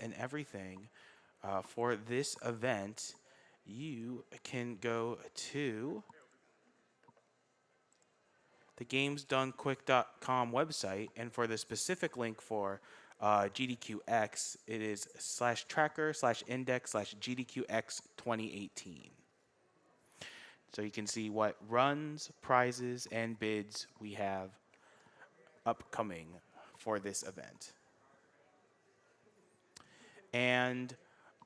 and everything for this event, you can go to the gamesdonequick.com website, and for the specific link for GDQx, it is /tracker/index/GDQx2018. So you can see what runs, prizes, and bids we have upcoming for this event. And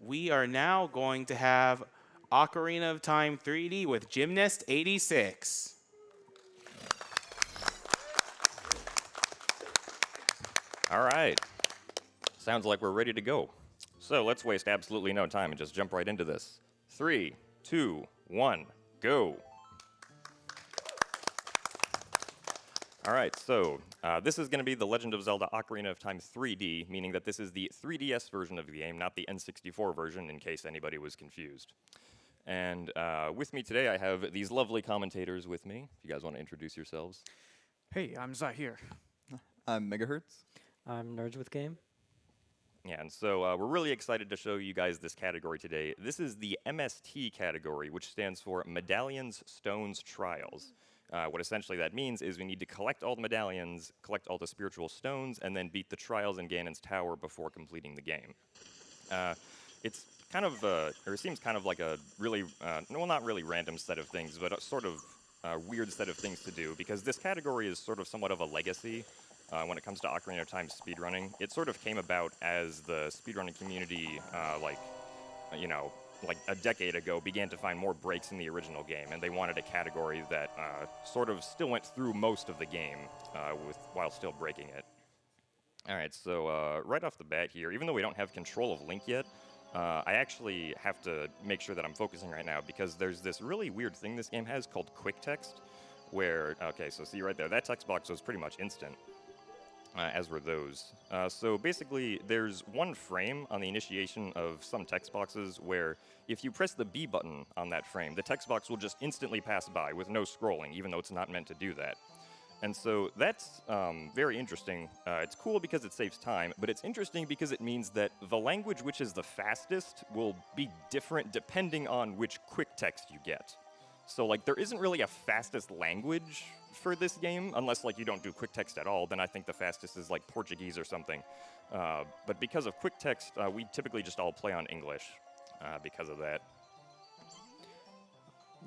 we are now going to have Ocarina of Time 3D with Gymnast86. All right. Sounds like we're ready to go. So let's waste absolutely no time and just jump right into this. 3, 2, 1, go. All right, so this is going to be The Legend of Zelda Ocarina of Time 3D, meaning that this is the 3DS version of the game, not the N64 version, in case anybody was confused. And with me today, I have these lovely commentators with me. If you guys want to introduce yourselves. Hey, I'm Zahir. I'm Megahertz. I'm Nerds with Game. Yeah, and so we're really excited to show you guys this category today. This is the MST category, which stands for Medallions, Stones, Trials. What essentially that means is we need to collect all the medallions, collect all the spiritual stones, and then beat the trials in Ganon's Tower before completing the game. It's kind of, or it seems kind of like a really, well, not really random set of things, but a sort of weird set of things to do, because this category is sort of somewhat of a legacy when it comes to Ocarina of Time speedrunning. It sort of came about as the speedrunning community, like a decade ago, began to find more breaks in the original game, and they wanted a category that sort of still went through most of the game while still breaking it. All right, so right off the bat here, even though we don't have control of Link yet, I actually have to make sure that I'm focusing right now, because there's this really weird thing this game has called quick text, where, okay, so see right there, that text box was pretty much instant. As were those. So basically, there's one frame on the initiation of some text boxes where if you press the B button on that frame, the text box will just instantly pass by with no scrolling, even though it's not meant to do that. And so that's very interesting. It's cool because it saves time, but it's interesting because it means that the language which is the fastest will be different depending on which quick text you get. So, like, there isn't really a fastest language for this game, unless, like, you don't do quick text at all. Then I think the fastest is, like, Portuguese or something. But because of quick text, we typically just all play on English because of that.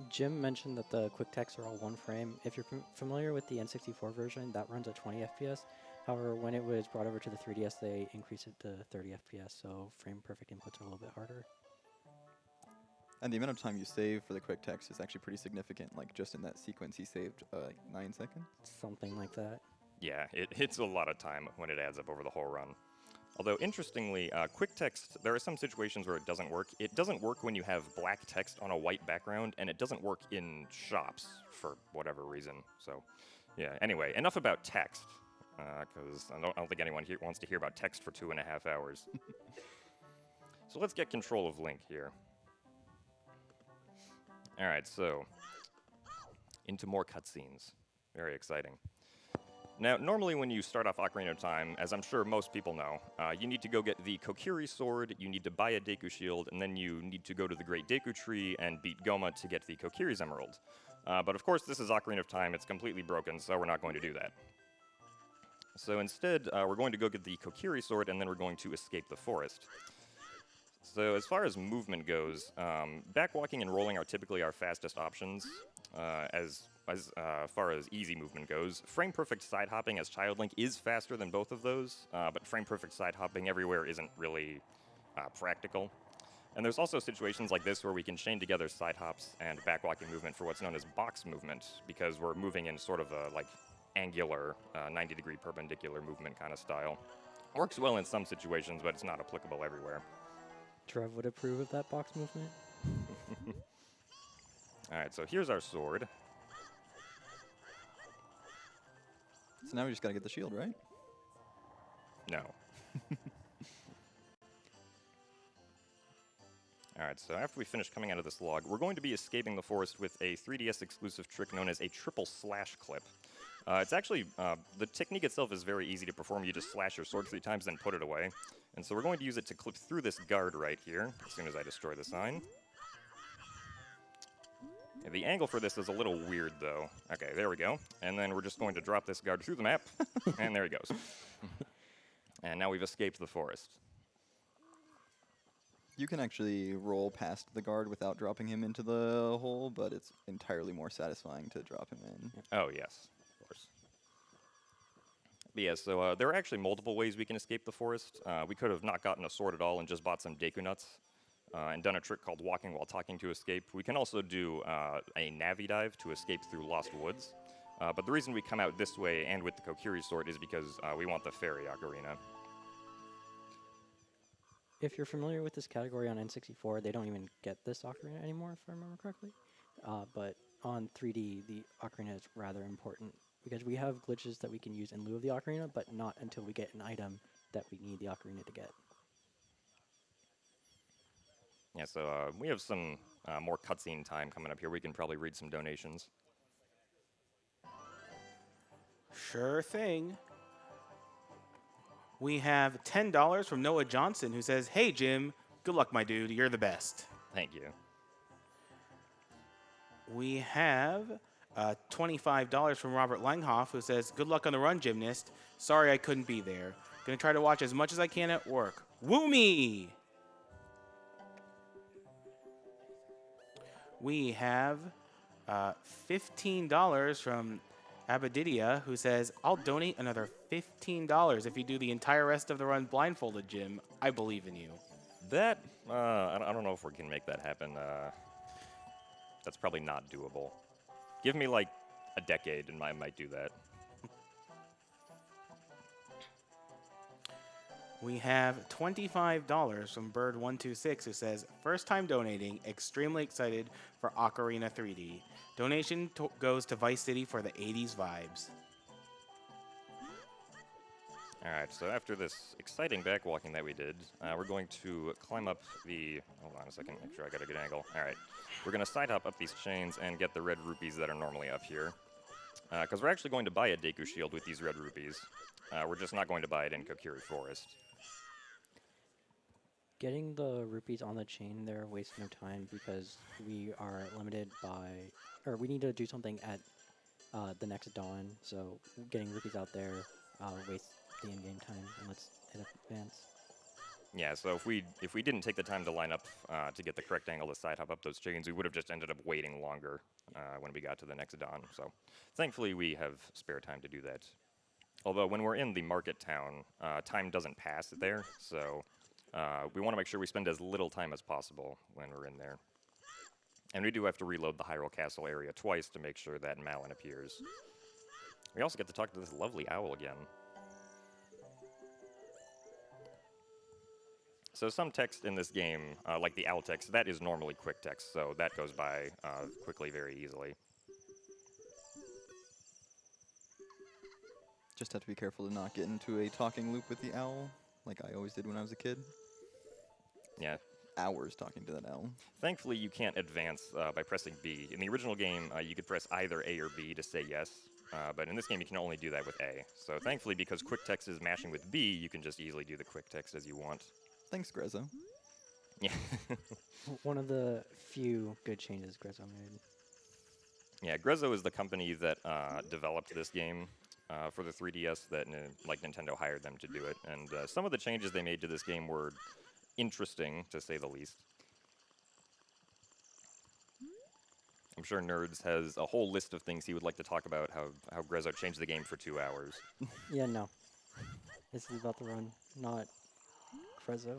Jim mentioned that the quick texts are all one frame. If you're familiar with the N64 version, that runs at 20 FPS. However, when it was brought over to the 3DS, they increased it to 30 FPS, so frame perfect inputs are a little bit harder. And the amount of time you save for the quick text is actually pretty significant. Like, just in that sequence, he saved, like, 9 seconds? Something like that. Yeah, it's a lot of time when it adds up over the whole run. Although, interestingly, quick text, there are some situations where it doesn't work. It doesn't work when you have black text on a white background, and it doesn't work in shops for whatever reason. So, yeah, anyway, enough about text, because I don't think anyone here wants to hear about text for 2.5 hours. So let's get control of Link here. All right, so into more cutscenes. Very exciting. Now, normally when you start off Ocarina of Time, as I'm sure most people know, you need to go get the Kokiri sword, you need to buy a Deku shield, and then you need to go to the Great Deku Tree and beat Goma to get the Kokiri's emerald. But of course, this is Ocarina of Time, it's completely broken, so we're not going to do that. So instead, we're going to go get the Kokiri sword, and then we're going to escape the forest. So as far as movement goes, backwalking and rolling are typically our fastest options. As far as easy movement goes, frame-perfect side-hopping as Child Link is faster than both of those, but frame-perfect side-hopping everywhere isn't really practical. And there's also situations like this where we can chain together side-hops and backwalking movement for what's known as box movement, because we're moving in sort of a, like, angular, 90-degree perpendicular movement kind of style. Works well in some situations, but it's not applicable everywhere. Trev would approve of that box movement. Alright, so here's our sword. So now we just gotta get the shield, right? No. Alright, so after we finish coming out of this log, we're going to be escaping the forest with a 3DS exclusive trick known as a triple slash clip. It's actually, the technique itself is very easy to perform. You just slash your sword 3 times, then put it away. And so we're going to use it to clip through this guard right here as soon as I destroy the sign. The angle for this is a little weird, though. Okay, there we go. And then we're just going to drop this guard through the map, and there he goes. And now we've escaped the forest. You can actually roll past the guard without dropping him into the hole, but it's entirely more satisfying to drop him in. Oh, yes, of course. But yeah, so there are actually multiple ways we can escape the forest. We could have not gotten a sword at all and just bought some Deku Nuts and done a trick called walking while talking to escape. We can also do a Navi dive to escape through Lost Woods. But the reason we come out this way and with the Kokiri sword is because we want the fairy ocarina. If you're familiar with this category on N64, they don't even get this ocarina anymore, if I remember correctly. But on 3D, the ocarina is rather important because we have glitches that we can use in lieu of the ocarina, but not until we get an item that we need the ocarina to get. Yeah, so we have some more cutscene time coming up here. We can probably read some donations. Sure thing. We have $10 from Noah Johnson, who says, "Hey, Jim, good luck, my dude. You're the best." Thank you. We have $25 from Robert Langhoff, who says, "Good luck on the run, gymnast. Sorry I couldn't be there. Gonna try to watch as much as I can at work. Woo me!" We have $15 from Abadidia, who says, "I'll donate another $15 if you do the entire rest of the run blindfolded, Jim. I believe in you." That, I don't know if we can make that happen. That's probably not doable. Give me like a decade and I might do that. We have $25 from Bird126, who says, "First time donating, extremely excited for Ocarina 3D. Donation goes to Vice City for the 80s vibes." All right, so after this exciting backwalking that we did, we're going to climb up the... Hold on a second, make sure I got a good angle. All right, we're going to side hop up these chains and get the red rupees that are normally up here. Because we're actually going to buy a Deku Shield with these red rupees. We're just not going to buy it in Kokiri Forest. Getting the rupees on the chain there wastes no time because we are limited by, or we need to do something at the next dawn. So getting rupees out there wastes the in-game time, and let's hit advance. Yeah, so if we didn't take the time to line up to get the correct angle to side hop up those chains, we would have just ended up waiting longer when we got to the next dawn. So thankfully we have spare time to do that. Although when we're in the market town, time doesn't pass there, so we want to make sure we spend as little time as possible when we're in there. And we do have to reload the Hyrule Castle area twice to make sure that Malin appears. We also get to talk to this lovely owl again. So some text in this game, like the owl text, that is normally quick text, so that goes by quickly very easily. Just have to be careful to not get into a talking loop with the owl, like I always did when I was a kid. Yeah. Hours talking to that owl. Thankfully, you can't advance by pressing B. In the original game, you could press either A or B to say yes, but in this game, you can only do that with A. So thankfully, because quick text is mashing with B, you can just easily do the quick text as you want. Thanks, Grezzo. Yeah. One of the few good changes Grezzo made. Yeah, Grezzo is the company that developed this game for the 3DS that like Nintendo hired them to do it. And some of the changes they made to this game were interesting, to say the least. I'm sure Nerds has a whole list of things he would like to talk about, how Grezzo changed the game for 2 hours. Yeah, no. This is about the run, not Grezzo.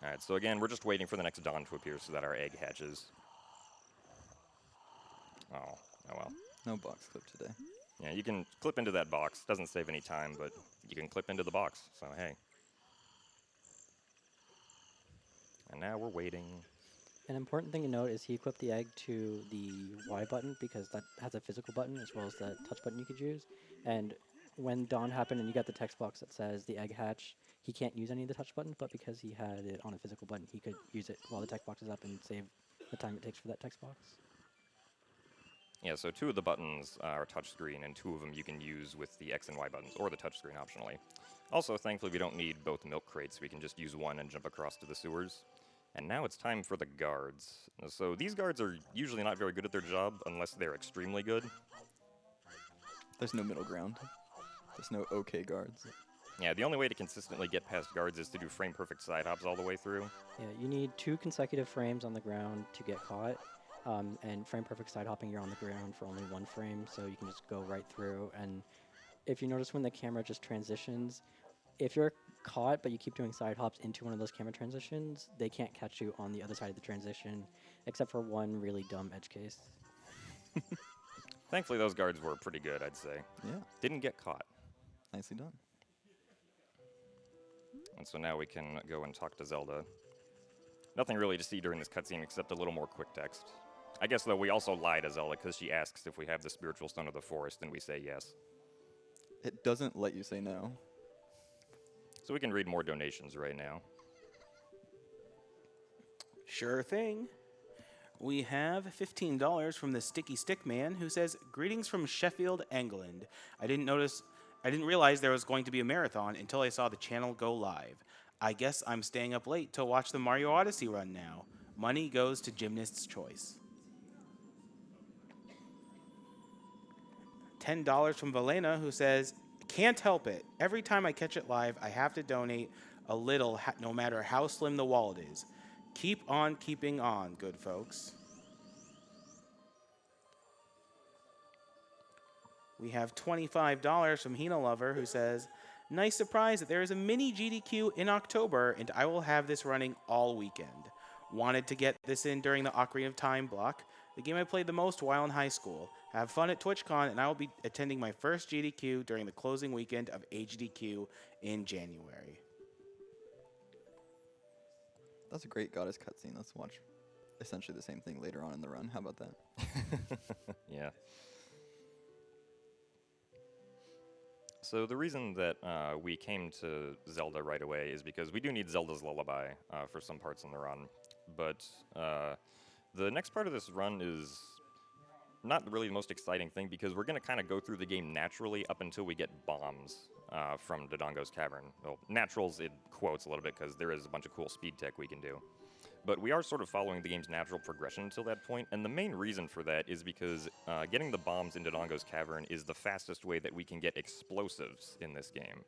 Alright, so again, we're just waiting for the next dawn to appear so that our egg hatches. Oh well. No box clip today. Yeah, you can clip into that box. Doesn't save any time, but you can clip into the box, so hey. And now we're waiting. An important thing to note is he equipped the egg to the Y button because that has a physical button as well as the touch button you could use. And when dawn happened and you got the text box that says the egg hatch, he can't use any of the touch buttons, but because he had it on a physical button, he could use it while the text box is up and save the time it takes for that text box. Yeah, so 2 of the buttons are touchscreen, and 2 of them you can use with the X and Y buttons, or the touchscreen optionally. Also, thankfully, we don't need both milk crates. We can just use one and jump across to the sewers. And now it's time for the guards. So these guards are usually not very good at their job unless they're extremely good. There's no middle ground. There's no okay guards. Yeah, the only way to consistently get past guards is to do frame-perfect side hops all the way through. Yeah, you need 2 consecutive frames on the ground to get caught. And frame perfect side hopping, you're on the ground for only 1 frame, so you can just go right through. And if you notice when the camera just transitions, if you're caught but you keep doing side hops into one of those camera transitions, they can't catch you on the other side of the transition, except for one really dumb edge case. Thankfully, those guards were pretty good, I'd say. Yeah, Didn't get caught. nicely done. And so now we can go and talk to Zelda. Nothing really to see during this cutscene except a little more quick text. I guess, though, we also lie to Zelda because she asks if we have the spiritual stone of the forest, and we say yes. It doesn't let you say no. So we can read more donations right now. Sure thing. We have $15 from the Sticky Stick Man, who says, "Greetings from Sheffield, England. I didn't realize there was going to be a marathon until I saw the channel go live. I guess I'm staying up late to watch the Mario Odyssey run now. Money goes to Gymnast's Choice." $10 from Valena, who says, "Can't help it. Every time I catch it live, I have to donate a little, no matter how slim the wallet is. Keep on keeping on, good folks." We have $25 from Hina Lover, who says, "Nice surprise that there is a mini GDQ in October, and I will have this running all weekend. Wanted to get this in during the Ocarina of Time block, the game I played the most while in high school. Have fun at TwitchCon, and I will be attending my first GDQ during the closing weekend of HDQ in January." That's a great goddess cutscene. Let's watch essentially the same thing later on in the run. How about that? Yeah. So the reason that we came to Zelda right away is because we do need Zelda's Lullaby for some parts in the run. But the next part of this run is not really the most exciting thing because we're going to kind of go through the game naturally up until we get bombs from Dodongo's Cavern. Well, naturals in quotes a little bit because there is a bunch of cool speed tech we can do. But we are sort of following the game's natural progression until that point, and the main reason for that is because getting the bombs in Dodongo's Cavern is the fastest way that we can get explosives in this game.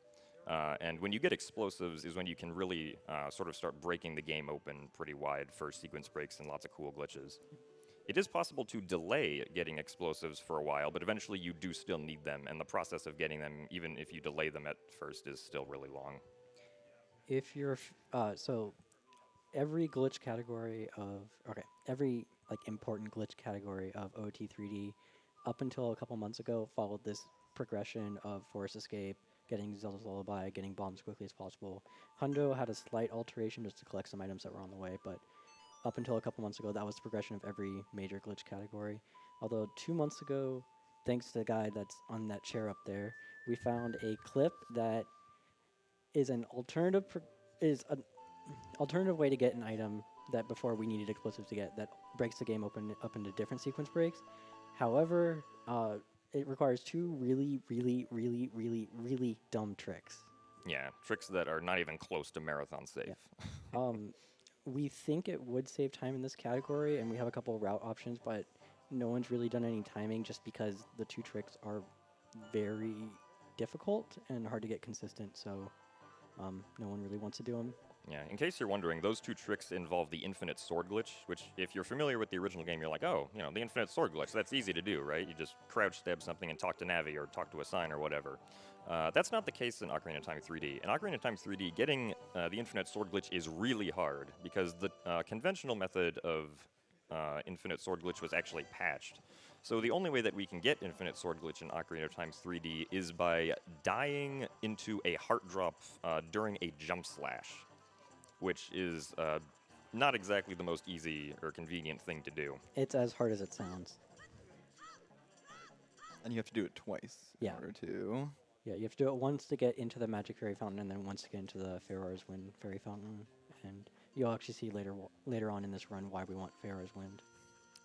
And when you get explosives is when you can really sort of start breaking the game open pretty wide for sequence breaks and lots of cool glitches. It is possible to delay getting explosives for a while, but eventually you do still need them, and the process of getting them, even if you delay them at first, is still really long. If you're so every glitch category of every like important glitch category of OT3D up until a couple months ago followed this progression of Forest Escape, getting Zelda's Lullaby, getting bombs as quickly as possible. Hundo had a slight alteration just to collect some items that were on the way, but up until a couple months ago, that was the progression of every major glitch category. Although 2 months ago, thanks to the guy that's on that chair up there, we found a clip that is an alternative alternative way to get an item that before we needed explosives to get that breaks the game open up into different sequence breaks. However, it requires 2 really, really, really, really, really dumb tricks. Yeah, tricks that are not even close to marathon safe. Yeah. We think it would save time in this category, and we have a couple of route options, but no one's really done any timing just because the 2 tricks are very difficult and hard to get consistent, so no one really wants to do them. Yeah, in case you're wondering, those 2 tricks involve the infinite sword glitch, which, if you're familiar with the original game, you're like, oh, the infinite sword glitch, that's easy to do, right? You just crouch stab something and talk to Navi or talk to a sign or whatever. That's not the case in Ocarina of Time 3D. In Ocarina of Time 3D, getting the infinite sword glitch is really hard because the conventional method of infinite sword glitch was actually patched. So the only way that we can get infinite sword glitch in Ocarina of Time 3D is by dying into a heart drop during a jump slash, which is not exactly the most easy or convenient thing to do. It's as hard as it sounds. And you have to do it twice Yeah. in order to... Yeah, you have to do it once to get into the Magic Fairy Fountain, and then once to get into the Pharaoh's Wind Fairy Fountain. And you'll actually see later on in this run why we want Pharaoh's Wind.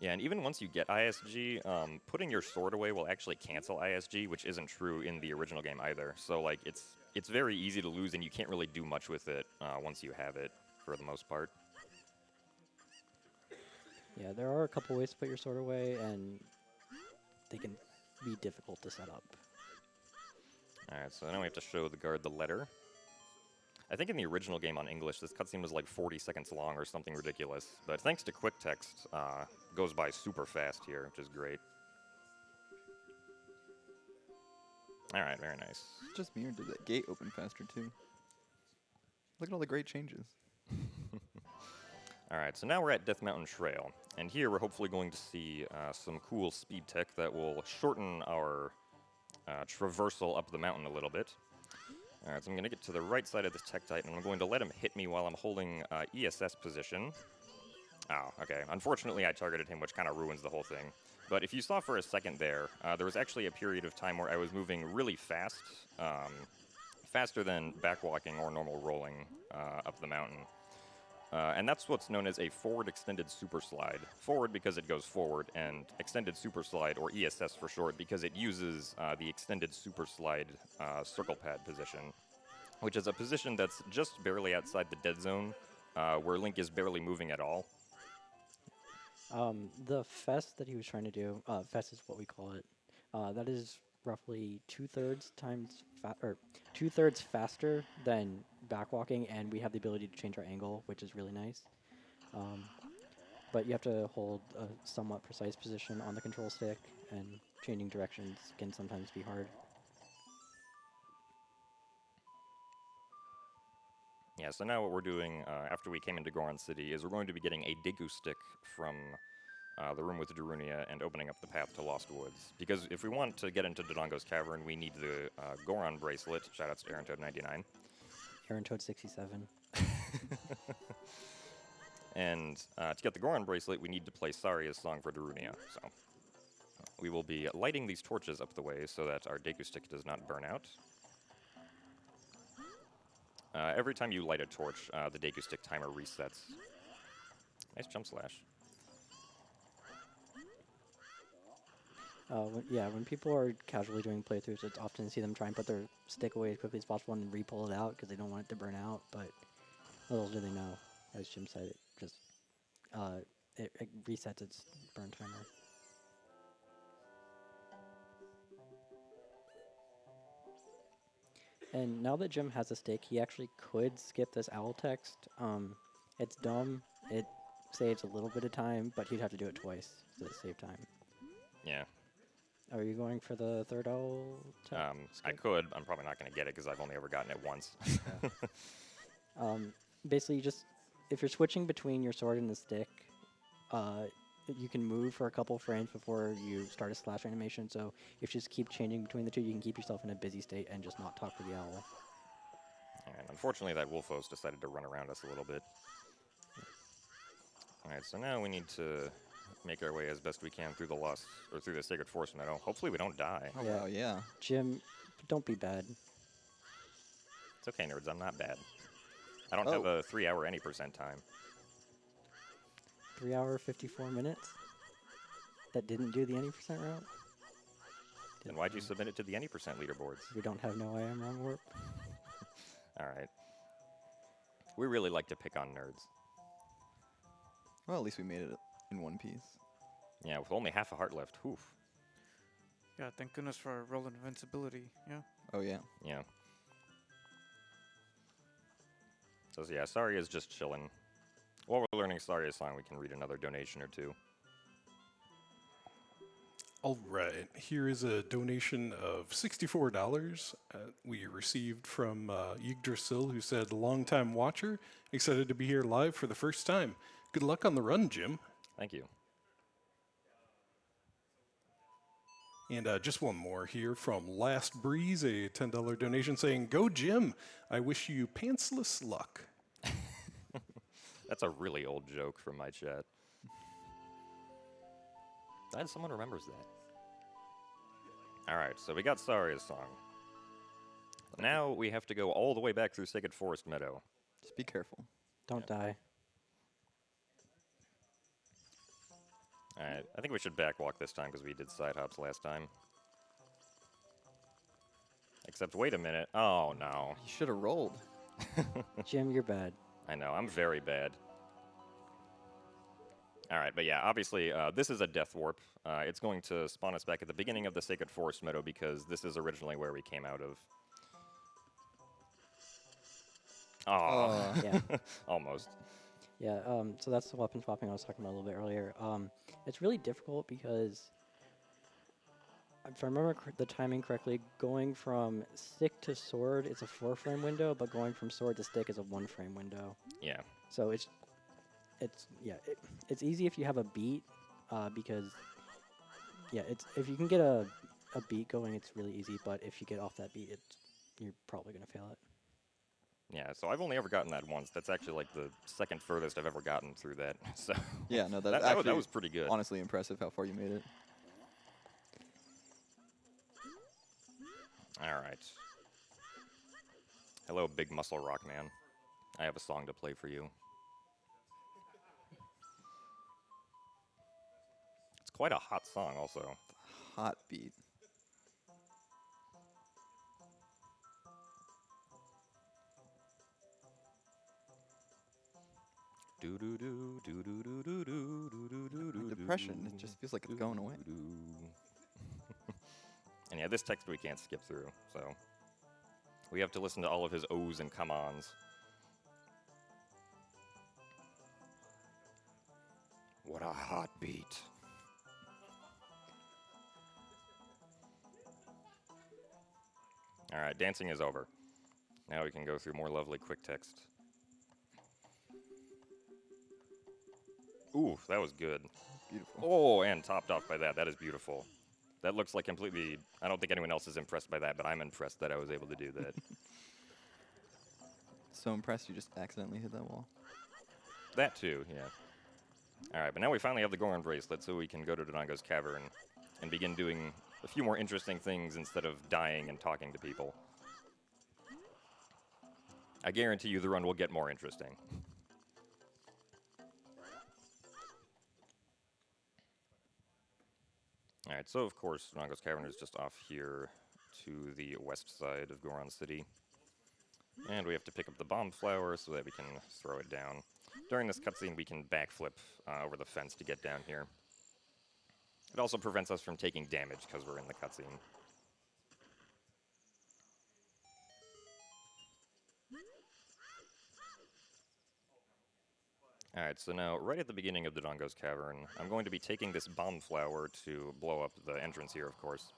Yeah, and even once you get ISG, putting your sword away will actually cancel ISG, which isn't true in the original game either. So, like, it's it's very easy to lose, and you can't really do much with it once you have it, for the most part. Yeah, there are a couple ways to put your sword away, and they can be difficult to set up. Alright, so now we have to show the guard the letter. I think in the original game on English, this cutscene was like 40 seconds long or something ridiculous. But thanks to quick text, goes by super fast here, which is great. Alright, very nice. Just me, or did that gate open faster too? Look at all the great changes. Alright, so now we're at Death Mountain Trail. And here we're hopefully going to see some cool speed tech that will shorten our traversal up the mountain a little bit. Alright, so I'm going to get to the right side of this Tech Titan, and I'm going to let him hit me while I'm holding ESS position. Oh, okay. Unfortunately, I targeted him, which kind of ruins the whole thing. But if you saw for a second there, there was actually a period of time where I was moving really fast, faster than backwalking or normal rolling up the mountain. And that's what's known as a forward extended super slide. Forward because it goes forward, and extended super slide, or ESS for short, because it uses the extended super slide circle pad position, which is a position that's just barely outside the dead zone, where Link is barely moving at all. The fest that he was trying to do, fest is what we call it, that is roughly two-thirds faster than backwalking, and we have the ability to change our angle, which is really nice. But you have to hold a somewhat precise position on the control stick, and changing directions can sometimes be hard. Yeah, so now what we're doing after we came into Goron City is we're going to be getting a Deku stick from the room with Darunia and opening up the path to Lost Woods. Because if we want to get into Dodongo's Cavern, we need the Goron bracelet. Shoutouts to AaronToad99. AaronToad67. And to get the Goron bracelet, we need to play Saria's song for Darunia. So we will be lighting these torches up the way so that our Deku stick does not burn out. Every time you light a torch, the Deku stick timer resets. Nice jump slash. When people are casually doing playthroughs, it's often see them try and put their stick away as quickly as possible and re-pull it out because they don't want it to burn out, but little do they know, as Jim said, it just it resets its burn timer. And now that Jim has a stick, he actually could skip this owl text. It's dumb. It saves a little bit of time, but he'd have to do it twice to save time. Yeah. Are you going for the third owl text? I could. I'm probably not going to get it because I've only ever gotten it once. Basically, just if you're switching between your sword and the stick, you can move for a couple frames before you start a slash animation. So if you just keep changing between the two, you can keep yourself in a busy state and just not talk to the owl. And unfortunately, that Wolfos decided to run around us a little bit. Alright, so now we need to make our way as best we can through the Sacred Forest Meadow. Hopefully we don't die. Oh, wow, yeah. Jim, don't be bad. It's okay, nerds, I'm not bad. I don't have a 3-hour any percent time. 3 hour, 54 minutes? That didn't do the any percent route? Then why'd you submit it to the any percent leaderboards? We don't have no I am wrong warp. Alright. We really like to pick on nerds. Well, at least we made it in one piece. Yeah, with only half a heart left. Oof. Yeah, thank goodness for roll invincibility. Yeah. Oh, yeah. Yeah. So yeah, Saria's just chilling. While we're learning Saria's song, we can read another donation or two. All right, here is a donation of $64 we received from Yggdrasil, who said, "Long-time watcher, excited to be here live for the first time. Good luck on the run, Jim." Thank you. And just one more here from Last Breeze, a $10 donation saying, "Go Jim, I wish you pantsless luck." That's a really old joke from my chat. Glad someone remembers that. Alright, so we got Saria's song. Now we have to go all the way back through Sacred Forest Meadow. Just be careful. Don't die. Alright, I think we should backwalk this time because we did side hops last time. Except, wait a minute. Oh, no. You should have rolled. Jim, you're bad. I know, I'm very bad. All right, but yeah, obviously, this is a death warp. It's going to spawn us back at the beginning of the Sacred Forest Meadow because this is originally where we came out of. Oh, Yeah. almost. Yeah, so that's the weapon swapping I was talking about a little bit earlier. It's really difficult because, if I remember the timing correctly, going from stick to sword, it's a 4-frame window, but going from sword to stick is a 1-frame window. Yeah. So it's easy if you have a beat, because, yeah, if you can get a beat going, it's really easy, but if you get off that beat, you're probably going to fail it. Yeah, so I've only ever gotten that once. That's actually like the second furthest I've ever gotten through that. So Yeah, no, that's that actually was pretty good. honestly impressive how far you made it. All right. Hello, Big Muscle Rock Man. I have a song to play for you. It's quite a hot song, also. Hot beat. Do do do do do do do do do do do. My depression, it just feels like it's going away. And yeah, this text we can't skip through, so we have to listen to all of his ohs and come-ons. What a hot beat. All right, dancing is over. Now we can go through more lovely quick text. Ooh, that was good. Beautiful. Oh, and topped off by that. That is beautiful. That looks like completely... I don't think anyone else is impressed by that, but I'm impressed that I was able to do that. So impressed you just accidentally hit that wall. That too, yeah. All right, but now we finally have the Goron bracelet, so we can go to Dodongo's Cavern and begin doing a few more interesting things instead of dying and talking to people. I guarantee you the run will get more interesting. All right, so of course, Dodongo's Cavern is just off here to the west side of Goron City. And we have to pick up the bomb flower so that we can throw it down. During this cutscene, we can backflip over the fence to get down here. It also prevents us from taking damage because we're in the cutscene. Alright, so now, right at the beginning of Dodongo's Cavern, I'm going to be taking this bomb flower to blow up the entrance here, of course.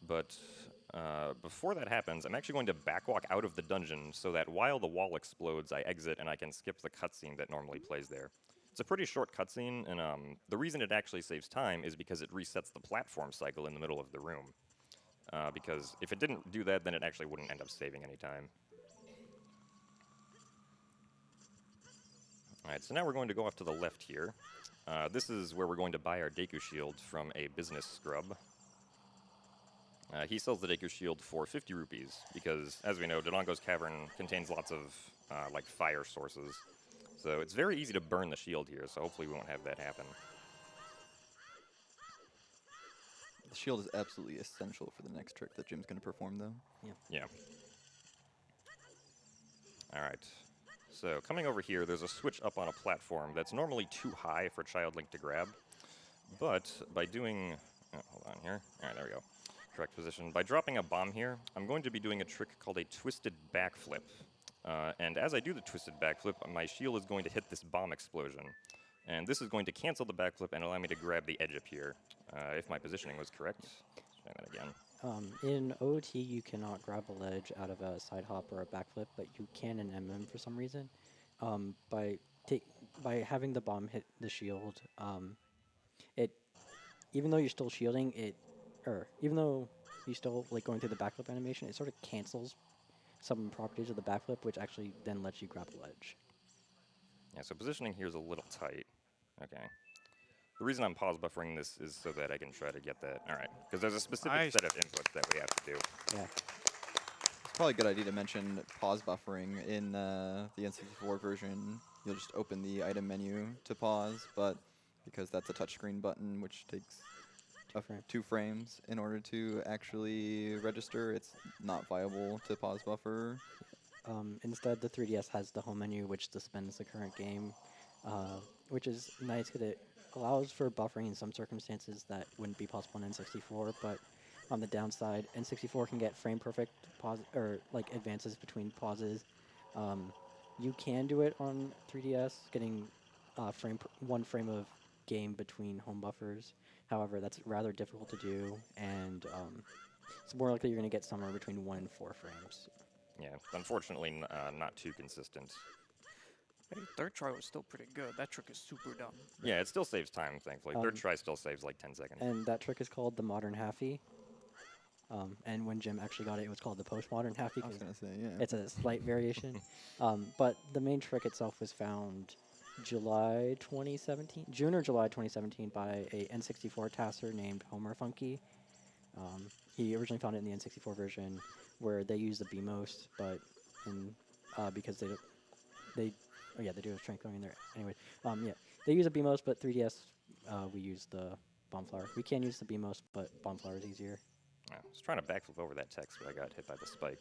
But before that happens, I'm actually going to backwalk out of the dungeon so that while the wall explodes, I exit and I can skip the cutscene that normally plays there. It's a pretty short cutscene, and the reason it actually saves time is because it resets the platform cycle in the middle of the room. Because if it didn't do that, then it actually wouldn't end up saving any time. Alright, so now we're going to go off to the left here. This is where we're going to buy our Deku Shield from a business scrub. He sells the Deku Shield for 50 rupees, because, as we know, Dodongo's Cavern contains lots of, like, fire sources. So it's very easy to burn the shield here, so hopefully we won't have that happen. The shield is absolutely essential for the next trick that Jim's going to perform, though. Yeah. Alright. So, coming over here, there's a switch up on a platform that's normally too high for Child Link to grab. But by doing... Oh, hold on here. Alright, there we go. Correct position. By dropping a bomb here, I'm going to be doing a trick called a twisted backflip. And as I do the twisted backflip, my shield is going to hit this bomb explosion. And this is going to cancel the backflip and allow me to grab the edge up here. If my positioning was correct. Let's try that again. In OOT, you cannot grab a ledge out of a side hop or a backflip, but you can in MM for some reason. By having the bomb hit the shield, even though you're still shielding even though you're still like going through the backflip animation, it sort of cancels some properties of the backflip, which actually then lets you grab a ledge. Yeah, so positioning here is a little tight. Okay. The reason I'm pause buffering this is so that I can try to get that. All right, because there's a specific set of inputs that we have to do. Yeah. It's probably a good idea to mention pause buffering. In the N64 version, you'll just open the item menu to pause, but because that's a touchscreen button, which takes Two frame. 2 frames in order to actually register. It's not viable to pause buffer. Instead, the 3DS has the home menu, which suspends the current game, which is nice because it allows for buffering in some circumstances that wouldn't be possible in N64. But on the downside, N64 can get frame perfect pause or like advances between pauses. You can do it on 3DS, getting 1 frame of game between home buffers. However, that's rather difficult to do, and it's more likely you're going to get somewhere between 1 and 4 frames. Yeah, unfortunately, not too consistent. Hey, third try was still pretty good. That trick is super dumb. Yeah, it still saves time, thankfully. Third try still saves like 10 seconds. And that trick is called the modern halfie. And when Jim actually got it, it was called the postmodern halfie. I was 'Cause gonna say, yeah. it's a slight variation. But the main trick itself was found July 2017, June or July 2017, by a N64 tasser named Homer Funky. He originally found it in the N64 version where they use the BMOS, but because they do have strength going in there. Anyway, yeah, they use a BMOS, but 3DS we use the bomb flower. We can use the BMOS, but bomb flower is easier. I was trying to backflip over that text, but I got hit by the spike.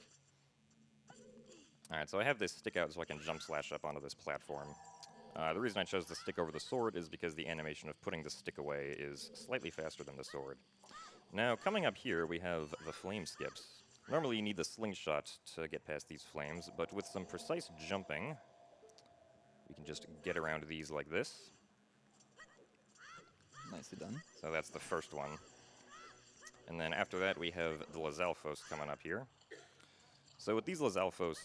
Alright, so I have this stick out so I can jump slash up onto this platform. The reason I chose the stick over the sword is because the animation of putting the stick away is slightly faster than the sword. Now, coming up here, we have the flame skips. Normally you need the slingshot to get past these flames, but with some precise jumping, we can just get around these like this. Nicely done. So that's the first one. And then after that, we have the Lizalfos coming up here. So with these Lizalfos,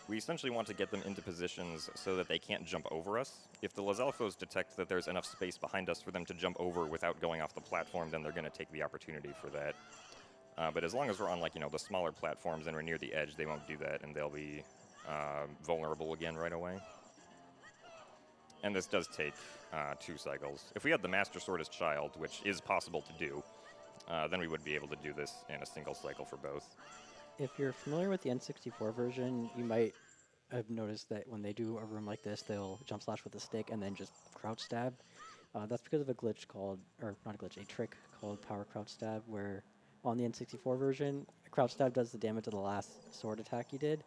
we essentially want to get them into positions so that they can't jump over us. If the Lizalfos detect that there's enough space behind us for them to jump over without going off the platform, then they're going to take the opportunity for that. But as long as we're on, like, the smaller platforms and we're near the edge, they won't do that, and they'll be vulnerable again right away. And this does take 2 cycles. If we had the Master Sword as Child, which is possible to do, then we would be able to do this in a single cycle for both. If you're familiar with the N64 version, you might have noticed that when they do a room like this, they'll jump slash with a stick and then just crouch stab. That's because of a glitch called, or not a glitch, a trick called power crouch stab, where on the N64 version, crouch stab does the damage of the last sword attack you did.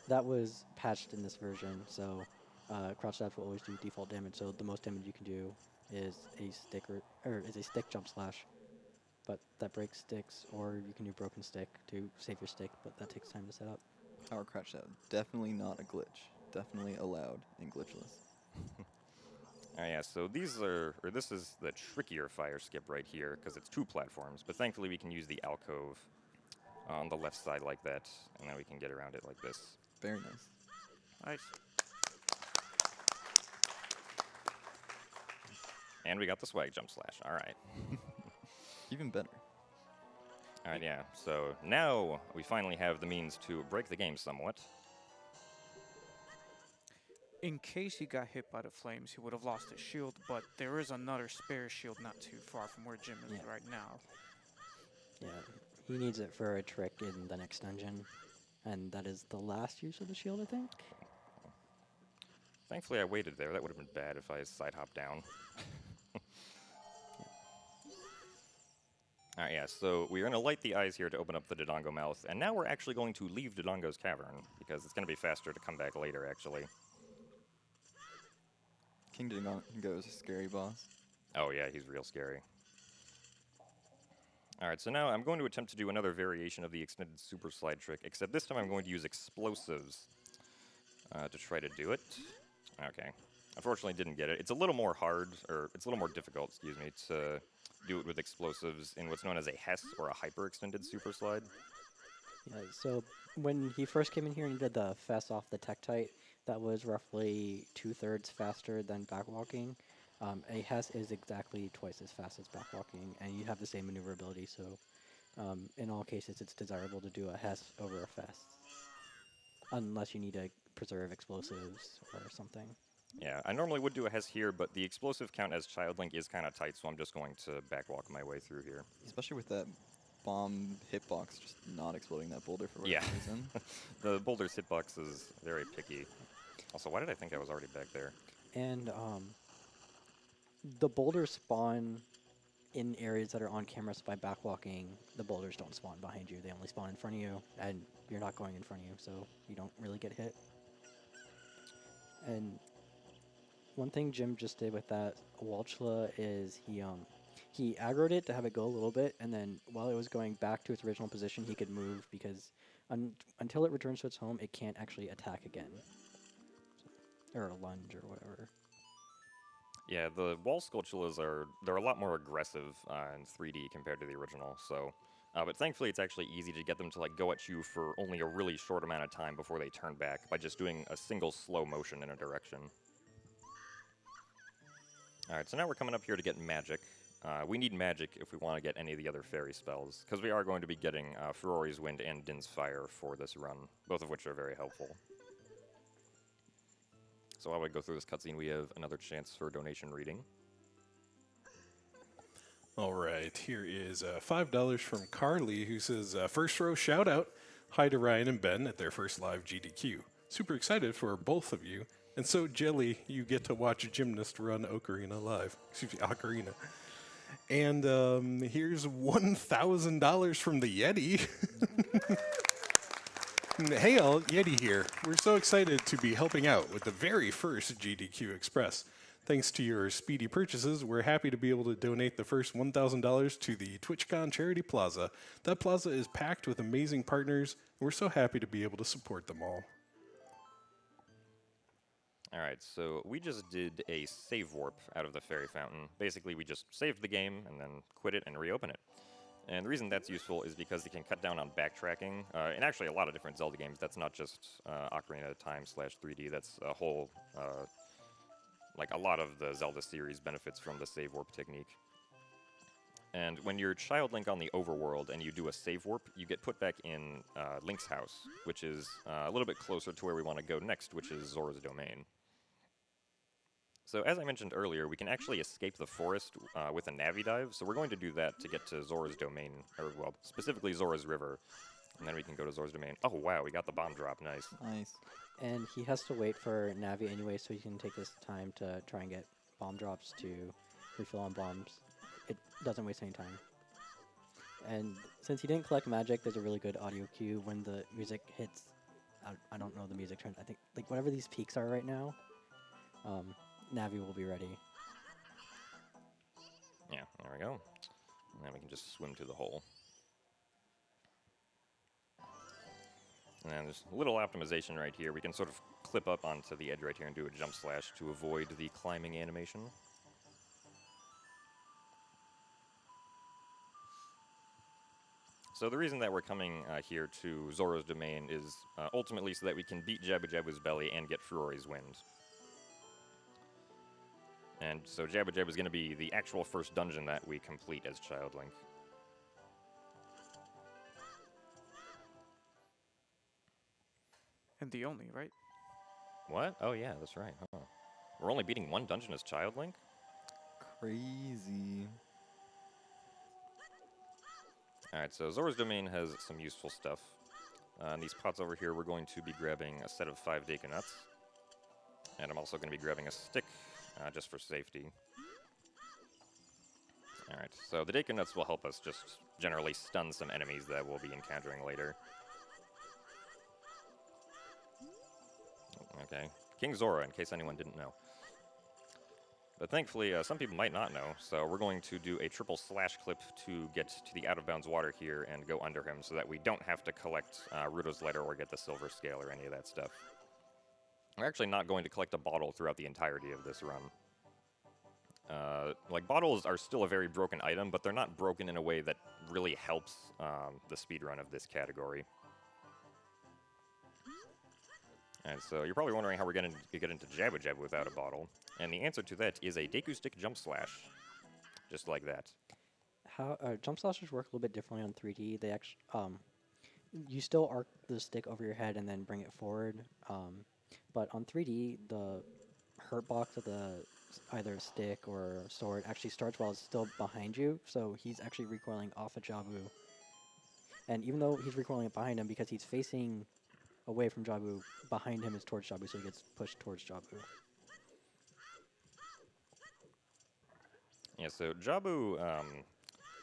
That was patched in this version, so crouch stabs will always do default damage. So the most damage you can do is a stick is a stick jump slash. But that breaks sticks, or you can do broken stick to save your stick, but that takes time to set up. Power crouch out. Definitely not a glitch. Definitely allowed and glitchless. Yeah, so this is the trickier fire skip right here, because it's 2 platforms, but thankfully we can use the alcove on the left side like that, and then we can get around it like this. Very nice. Nice. And we got the swag jump slash, alright. Even better. Alright, yeah, so now we finally have the means to break the game somewhat. In case he got hit by the flames, he would have lost his shield, but there is another spare shield not too far from where Jim is right now. Yeah, he needs it for a trick in the next dungeon, and that is the last use of the shield, I think. Thankfully I waited there. That would have been bad if I side hopped down. Alright, yeah, so we're going to light the eyes here to open up the Dodongo mouth, and now we're actually going to leave Dodongo's cavern, because it's going to be faster to come back later, actually. King Dodongo is a scary boss. Oh yeah, he's real scary. Alright, so now I'm going to attempt to do another variation of the extended super slide trick, except this time I'm going to use explosives to try to do it. Okay. Unfortunately didn't get it. It's a little more difficult, excuse me, to do it with explosives in what's known as a HES, or a hyper-extended super slide. Yeah, so when he first came in here and he did the fast off the Tektite, that was roughly 2/3 faster than backwalking. A HES is exactly twice as fast as backwalking, and you have the same maneuverability, so in all cases it's desirable to do a HES over a fast, unless you need to preserve explosives or something. Yeah, I normally would do a HES here, but the explosive count as Child Link is kind of tight, so I'm just going to backwalk my way through here. Especially with that bomb hitbox just not exploding that boulder for whatever reason. The boulder's hitbox is very picky. Also, why did I think I was already back there? And the boulders spawn in areas that are on camera, so by backwalking, the boulders don't spawn behind you. They only spawn in front of you, and you're not going in front of you, so you don't really get hit. And one thing Jim just did with that Walchla is he aggroed it to have it go a little bit, and then while it was going back to its original position, he could move because until it returns to its home, it can't actually attack again. So, or lunge or whatever. Yeah, the wall sculptulas they're a lot more aggressive in 3D compared to the original. So, but thankfully it's actually easy to get them to like go at you for only a really short amount of time before they turn back by just doing a single slow motion in a direction. All right, so now we're coming up here to get magic. We need magic if we want to get any of the other fairy spells, because we are going to be getting Furore's Wind and Din's Fire for this run, both of which are very helpful. So while we go through this cutscene, we have another chance for donation reading. All right, here is $5 from Carly, who says, first row shout out. Hi to Ryan and Ben at their first live GDQ. Super excited for both of you. And so jelly, you get to watch Gymnast run Ocarina live. Excuse me, Ocarina. And here's $1,000 from the Yeti. Hey all, Yeti here. We're so excited to be helping out with the very first GDQ Express. Thanks to your speedy purchases, we're happy to be able to donate the first $1,000 to the TwitchCon Charity Plaza. That plaza is packed with amazing partners, and we're so happy to be able to support them all. Alright, so we just did a save warp out of the fairy fountain. Basically, we just saved the game and then quit it and reopen it. And the reason that's useful is because it can cut down on backtracking, and actually a lot of different Zelda games. That's not just Ocarina of Time /3D, that's a whole, like a lot of the Zelda series benefits from the save warp technique. And when you're Child Link on the overworld and you do a save warp, you get put back in Link's house, which is a little bit closer to where we want to go next, which is Zora's Domain. So as I mentioned earlier, we can actually escape the forest with a Navi dive, so we're going to do that to get to Zora's Domain, or well, specifically Zora's River, and then we can go to Zora's Domain. Oh wow, we got the bomb drop, nice. Nice. And he has to wait for Navi anyway, so he can take this time to try and get bomb drops to refill on bombs. It doesn't waste any time. And since he didn't collect magic, there's a really good audio cue when the music hits. I don't know the music trend. I think like whatever these peaks are right now, Navi will be ready. Yeah, there we go. And then we can just swim to the hole. And then there's a little optimization right here. We can sort of clip up onto the edge right here and do a jump slash to avoid the climbing animation. So the reason that we're coming here to Zora's Domain is ultimately so that we can beat Jabu Jabu's belly and get Furore's Wind. And so Jabu Jabu is going to be the actual first dungeon that we complete as Child Link. And the only, right? What? Oh yeah, that's right. Huh. We're only beating one dungeon as Child Link? Crazy. Alright, so Zora's Domain has some useful stuff. In these pots over here, we're going to be grabbing a set of 5 Deku Nuts. And I'm also going to be grabbing a stick, just for safety. Alright, so the Deku Nuts will help us just generally stun some enemies that we'll be encountering later. Okay, King Zora, in case anyone didn't know. But thankfully, some people might not know, so we're going to do a triple slash clip to get to the out-of-bounds water here and go under him so that we don't have to collect Ruto's letter or get the silver scale or any of that stuff. We're actually not going to collect a bottle throughout the entirety of this run. Like, bottles are still a very broken item, but they're not broken in a way that really helps the speedrun of this category. And so you're probably wondering how we're going to get into Jabu Jabu without a bottle. And the answer to that is a Deku Stick Jump Slash. Just like that. How jump slashers work a little bit differently on 3D. They actually, you still arc the stick over your head and then bring it forward. But on 3D, the hurt box of the either stick or sword actually starts while it's still behind you. So he's actually recoiling off of Jabu. And even though he's recoiling behind him, because he's facing away from Jabu, behind him is towards Jabu, so he gets pushed towards Jabu. Yeah, so Jabu,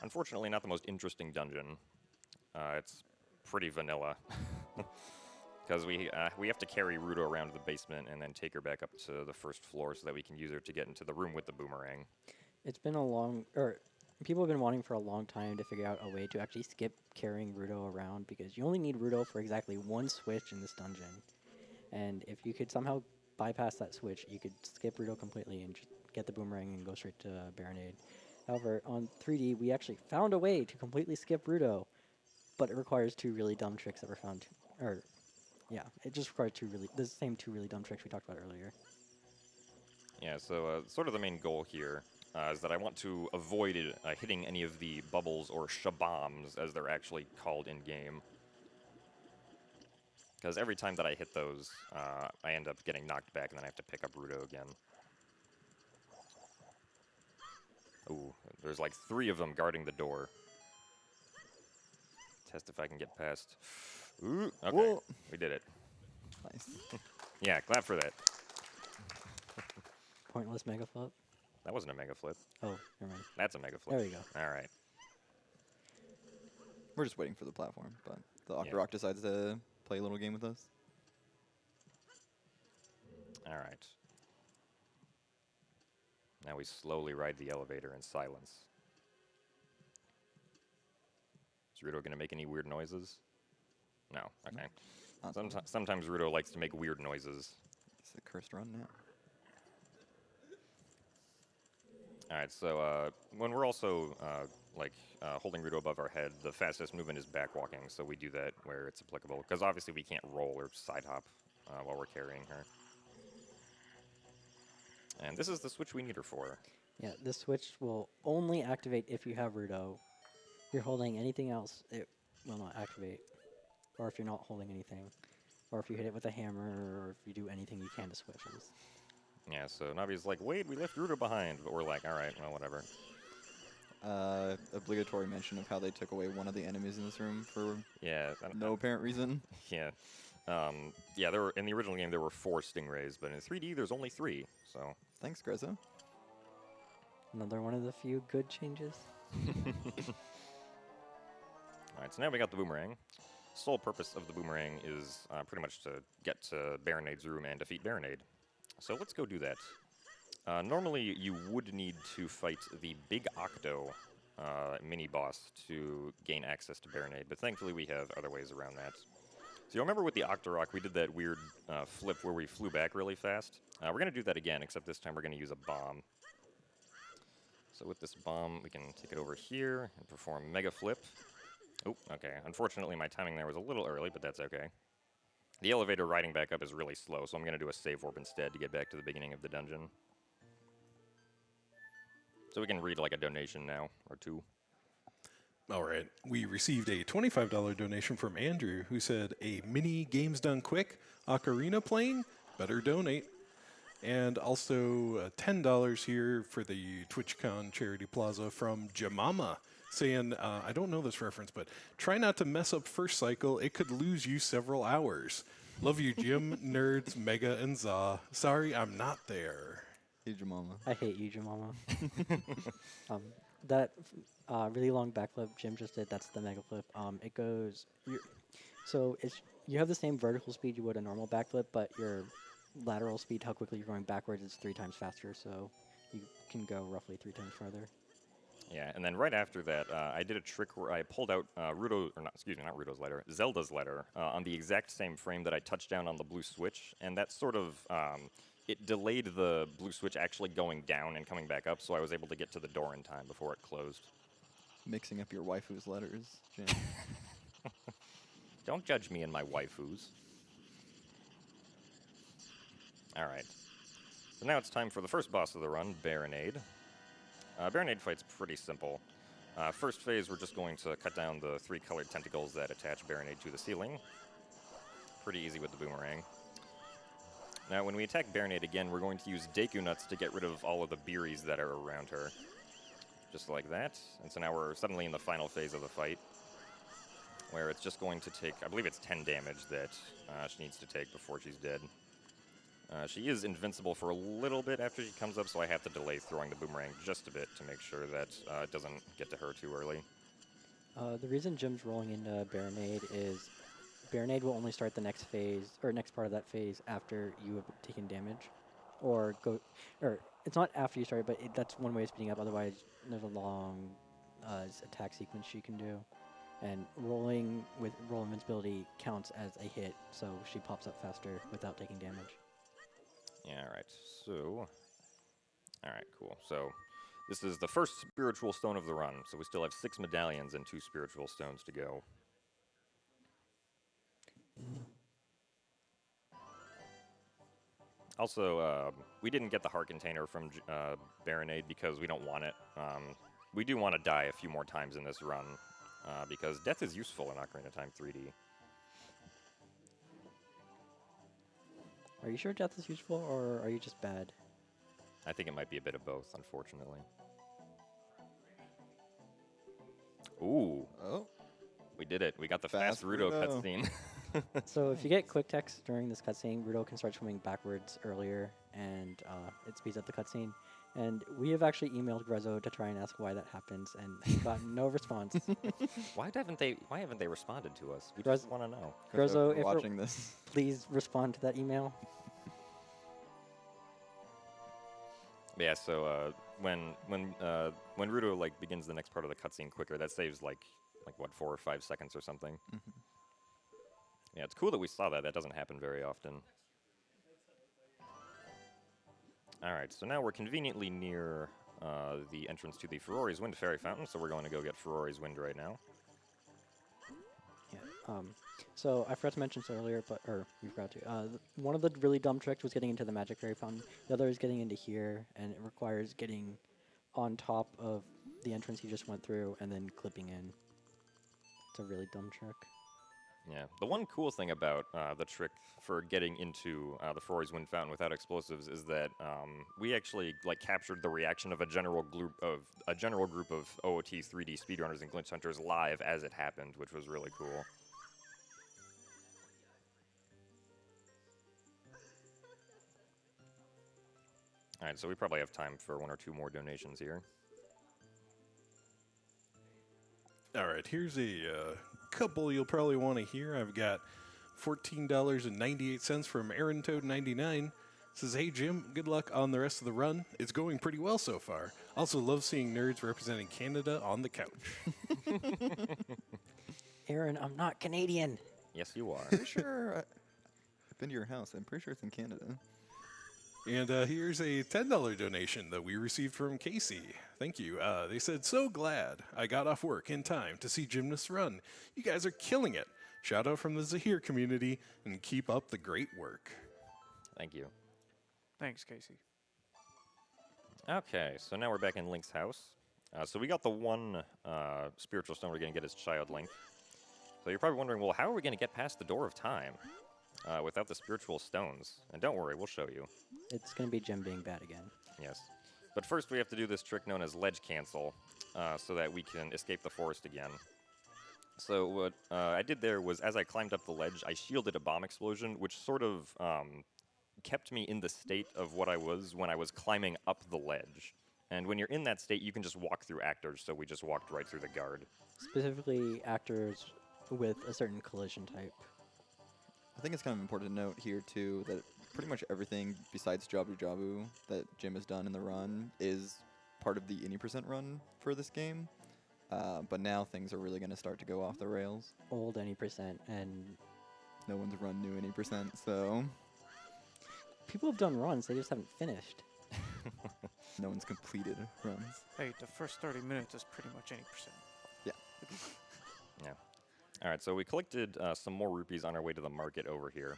unfortunately not the most interesting dungeon. It's pretty vanilla. Because we have to carry Ruto around to the basement and then take her back up to the first floor so that we can use her to get into the room with the boomerang. It's been people have been wanting for a long time to figure out a way to actually skip carrying Ruto around, because you only need Ruto for exactly one switch in this dungeon. And if you could somehow bypass that switch, you could skip Ruto completely and just get the boomerang and go straight to Baronade. However, on 3D, we actually found a way to completely skip Ruto, but it requires two really dumb tricks that were found, it just requires the same two really dumb tricks we talked about earlier. Yeah, so sort of the main goal here is that I want to avoid hitting any of the bubbles or shabombs, as they're actually called in-game. Because every time that I hit those, I end up getting knocked back, and then I have to pick up Ruto again. Ooh, there's like 3 of them guarding the door. Test if I can get past. Ooh, okay, Whoa. We did it. Nice. Yeah, clap for that. Pointless mega flip. That wasn't a mega flip. Oh, never mind. That's a mega flip. There we go. All right. We're just waiting for the platform, but the Yeah. Octorok decides to play a little game with us. All right. Now we slowly ride the elevator in silence. Is Ruto going to make any weird noises? No. Okay. Sometimes Ruto likes to make weird noises. It's a cursed run now. All right, so when we're also holding Ruto above our head, the fastest movement is backwalking, so we do that where it's applicable, because obviously we can't roll or side hop while we're carrying her. And this is the switch we need her for. Yeah, this switch will only activate if you have Ruto. If you're holding anything else, it will not activate. Or if you're not holding anything. Or if you hit it with a hammer, or if you do anything you can to switches. Yeah, so Navi's like, wait, we left Ruto behind, but we're like, all right, well, whatever. Obligatory mention of how they took away one of the enemies in this room for no apparent reason. Yeah. There were, in the original game, there were 4 stingrays, but in 3D, there's only 3, so... Thanks, Grezzo. Another one of the few good changes. Alright, so now we got the boomerang. Sole purpose of the boomerang is pretty much to get to Baronade's room and defeat Baronade. So let's go do that. Normally, you would need to fight the Big Octo mini-boss to gain access to Baronade, but thankfully we have other ways around that. So you remember with the Octorok, we did that weird flip where we flew back really fast? We're going to do that again, except this time we're going to use a bomb. So with this bomb, we can take it over here and perform Mega Flip. Oh, okay. Unfortunately, my timing there was a little early, but that's okay. The elevator riding back up is really slow, so I'm going to do a save warp instead to get back to the beginning of the dungeon. So we can read like a donation now, or 2. All right. We received a $25 donation from Andrew, who said, a mini games done quick, Ocarina playing? Better donate. And also $10 here for the TwitchCon Charity Plaza from Jamama, saying, I don't know this reference, but try not to mess up first cycle. It could lose you several hours. Love you, Jim, Nerds, Mega, and Za. Sorry, I'm not there. Hey, Jamama. I hate you, Jamama. That really long backflip Jim just did, that's the mega flip. It goes... you have the same vertical speed you would a normal backflip, but your lateral speed, how quickly you're going backwards, is 3 times faster, so you can go roughly 3 times farther. Yeah, and then right after that, I did a trick where I pulled out not Ruto's letter, Zelda's letter, on the exact same frame that I touched down on the blue switch, and that sort of, it delayed the blue switch actually going down and coming back up, so I was able to get to the door in time before it closed. Mixing up your waifu's letters, Jim. Don't judge me and my waifus. All right. So now it's time for the first boss of the run, Baronade. Baronade fight's pretty simple. First phase, we're just going to cut down the 3 colored tentacles that attach Baronade to the ceiling. Pretty easy with the boomerang. Now, when we attack Baronade again, we're going to use Deku Nuts to get rid of all of the Beeries that are around her. Just like that. And so now we're suddenly in the final phase of the fight, where it's just going to take, I believe it's 10 damage that she needs to take before she's dead. She is invincible for a little bit after she comes up, so I have to delay throwing the boomerang just a bit to make sure that it doesn't get to her too early. The reason Jim's rolling into Baronade is Baronade will only start the next phase, or next part of that phase after you have taken damage. Or it's not after you start, but that's one way of speeding up. Otherwise, there's a long attack sequence she can do. And rolling with roll invincibility counts as a hit, so she pops up faster without taking damage. Yeah, alright, so... Alright, cool. So, this is the first spiritual stone of the run, so we still have 6 medallions and 2 spiritual stones to go. Also, we didn't get the heart container from Baronade because we don't want it. We do want to die a few more times in this run, because death is useful in Ocarina of Time 3D. Are you sure death is useful, or are you just bad? I think it might be a bit of both, unfortunately. Ooh, Oh, we did it. We got the fast Fast Rudo Rudo. cutscene. So if you get quick text during this cutscene, Rudo can start swimming backwards earlier, and it speeds up the cutscene. And we have actually emailed Grezzo to try and ask why that happens, and got no response. Why haven't they responded to us? We Grez- just want to know. Grezzo, if if you're you're- watching this, Please respond to that email. Yeah, so when Rudo like begins the next part of the cutscene quicker, that saves like what 4 or 5 seconds or something. Yeah, it's cool that we saw that. That doesn't happen very often. All right, so now we're conveniently near the entrance to the Ferori's Wind Fairy Fountain, so we're going to go get Ferori's Wind right now. Yeah. So I forgot to mention this earlier, we forgot to. One of the really dumb tricks was getting into the Magic Fairy Fountain. The other is getting into here, and it requires getting on top of the entrance you just went through and then clipping in. It's a really dumb trick. Yeah, the one cool thing about the trick for getting into the Ferori's Wind Fountain without explosives is that we actually like captured the reaction of a general group of OOT 3D speedrunners and glitch hunters live as it happened, which was really cool. All right, so we probably have time for 1 or 2 more donations here. All right, here's a couple you'll probably want to hear. I've got $14.98 from Aaron Toad 99. Says, hey Jim, good luck on the rest of the run. It's going pretty well so far. Also love seeing nerds representing Canada on the couch. Aaron, I'm not Canadian. Yes, you are. pretty sure I've been to your house. I'm pretty sure it's in Canada. And here's a $10 donation that we received from Casey. Thank you. They said, so glad I got off work in time to see gymnasts run. You guys are killing it. Shout out from the Zahir community, and keep up the great work. Thank you. Thanks, Casey. Okay, so now we're back in Link's house. So we got the one spiritual stone we're going to get as Child Link. So you're probably wondering, well, how are we going to get past the Door of Time without the spiritual stones? And don't worry, we'll show you. It's going to be Jim being bad again. Yes. But first we have to do this trick known as ledge cancel so that we can escape the forest again. So what I did there was, as I climbed up the ledge, I shielded a bomb explosion, which sort of kept me in the state of what I was when I was climbing up the ledge. And when you're in that state, you can just walk through actors, so we just walked right through the guard. Specifically, actors with a certain collision type. I think it's kind of important to note here, too, that pretty much everything besides Jabu Jabu that Jim has done in the run is part of the any percent run for this game. But now things are really going to start to go off the rails. Old any percent, and No one's run new any percent, so people have done runs, they just haven't finished. no one's completed runs. Hey, the first 30 minutes is pretty much 80%. Yeah. All right, so we collected some more rupees on our way to the market over here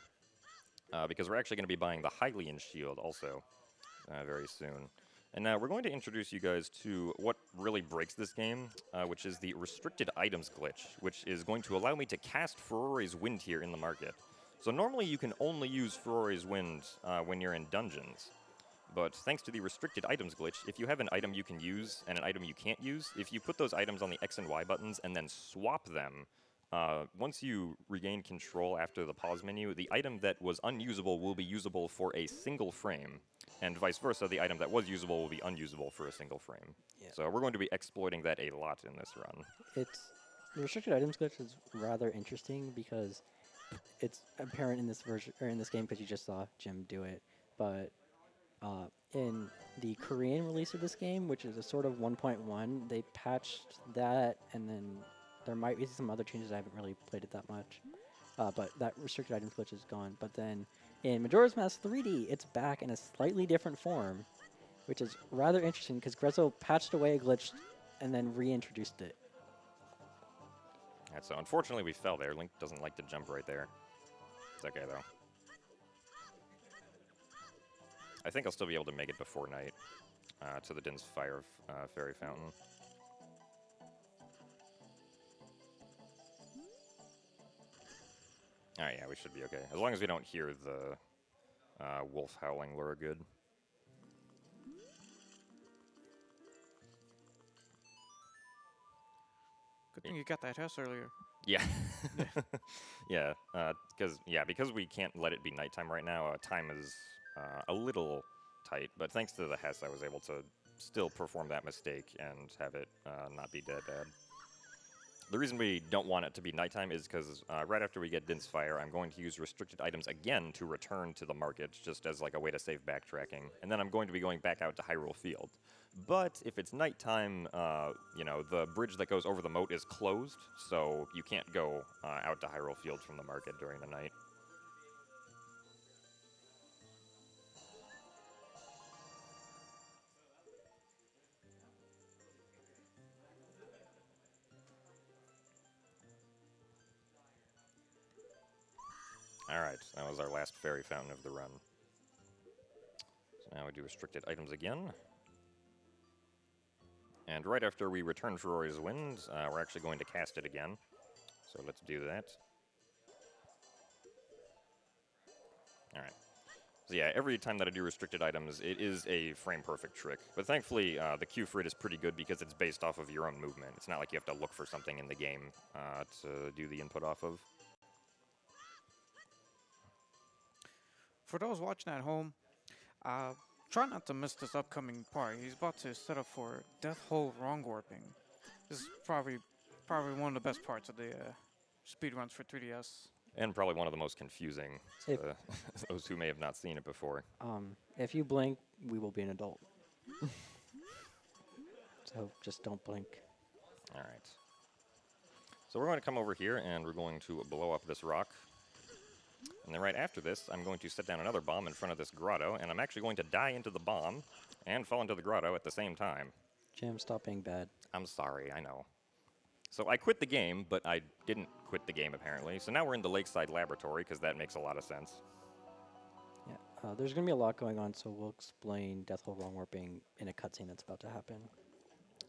because we're actually going to be buying the Hylian shield also very soon. And now we're going to introduce you guys to what really breaks this game, which is the restricted items glitch, which is going to allow me to cast Ferori's Wind here in the market. So normally you can only use Ferori's Wind when you're in dungeons. But thanks to the restricted items glitch, if you have an item you can use and an item you can't use, if you put those items on the X and Y buttons and then swap them, once you regain control after the pause menu, the item that was unusable will be usable for a single frame, and vice versa, the item that was usable will be unusable for a single frame. Yeah. So we're going to be exploiting that a lot in this run. The restricted items glitch is rather interesting because it's apparent in this version or in this game because you just saw Jim do it. But in the Korean release of this game, which is a sort of 1.1, they patched that, and then there might be some other changes. I haven't really played it that much, but that restricted items glitch is gone. But then in Majora's Mask 3D, it's back in a slightly different form, which is rather interesting because Grezzo patched away a glitch and then reintroduced it. Right, so unfortunately we fell there. Link doesn't like to jump right there. It's okay though. I think I'll still be able to make it before night to the Din's Fire Fairy Fountain. Alright, yeah, we should be okay. As long as we don't hear the wolf howling, we're good. Good thing you got that house earlier. Yeah. Yeah, because we can't let it be nighttime right now, time is a little tight, but thanks to the Hess, I was able to still perform that mistake and have it not be that bad. The reason we don't want it to be nighttime is because right after we get Din's Fire, I'm going to use restricted items again to return to the market, just as like a way to save backtracking, and then I'm going to be going back out to Hyrule Field. But if it's nighttime, you know, the bridge that goes over the moat is closed, so you can't go out to Hyrule Field from the market during the night. Alright, that was our last fairy fountain of the run. So now we do restricted items again. And right after we return Ferori's Wind, we're actually going to cast it again. So let's do that. Alright. So yeah, every time that I do restricted items, it is a frame-perfect trick. But thankfully, the queue for it is pretty good because it's based off of your own movement. It's not like you have to look for something in the game to do the input off of. For those watching at home, try not to miss this upcoming part. He's about to set up for Death Hole Wrong Warping. This is probably one of the best parts of the speedruns for 3DS. And probably one of the most confusing to those who may have not seen it before. If you blink, we will be an adult. So just don't blink. All right. So we're going to come over here and we're going to blow up this rock. And then right after this, I'm going to set down another bomb in front of this grotto, and I'm actually going to die into the bomb and fall into the grotto at the same time. Jim, stop being bad. I'm sorry, I know. So I quit the game, but I didn't quit the game apparently. So now we're in the Lakeside Laboratory, because that makes a lot of sense. Yeah, there's going to be a lot going on, so we'll explain Death Hole Wrong Warping in a cutscene that's about to happen.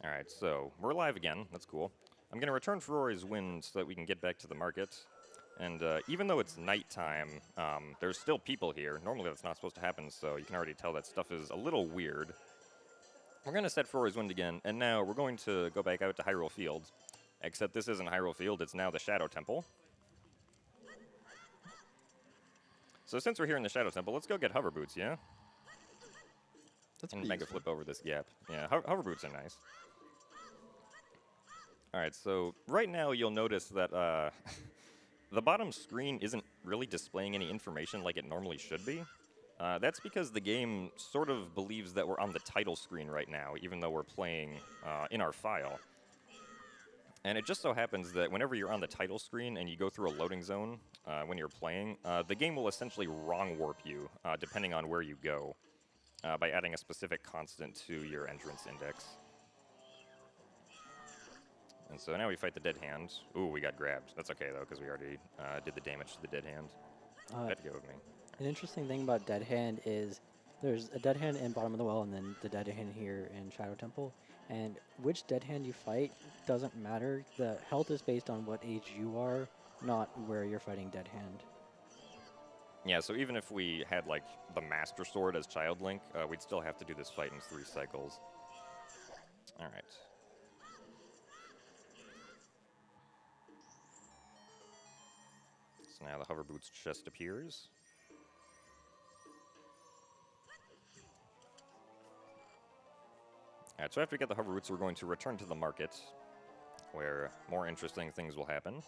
All right, so we're live again. That's cool. I'm going to return Ferori's Wind so that we can get back to the market. And even though it's nighttime, there's still people here. Normally that's not supposed to happen, so you can already tell that stuff is a little weird. We're going to set Ferori's Wind again, and now we're going to go back out to Hyrule Field. Except this isn't Hyrule Field, it's now the Shadow Temple. So since we're here in the Shadow Temple, let's go get hover boots, yeah? That's And pretty mega useful. flip over this gap. Yeah, hover boots are nice. Alright, so right now you'll notice that the bottom screen isn't really displaying any information like it normally should be. That's because the game sort of believes that we're on the title screen right now, even though we're playing in our file. And it just so happens that whenever you're on the title screen and you go through a loading zone when you're playing, the game will essentially wrong warp you, depending on where you go, by adding a specific constant to your entrance index. And so now we fight the Dead Hand. Ooh, we got grabbed. That's okay, though, because we already did the damage to the Dead Hand. Let go of me. An interesting thing about Dead Hand is there's a Dead Hand in Bottom of the Well and then the Dead Hand here in Shadow Temple. And which Dead Hand you fight doesn't matter. The health is based on what age you are, not where you're fighting Dead Hand. Yeah, so even if we had, like, the Master Sword as Child Link, we'd still have to do this fight in 3 cycles. All right. So now the hover boots chest appears. Alright, so after we get the hover boots, we're going to return to the market, where more interesting things will happen.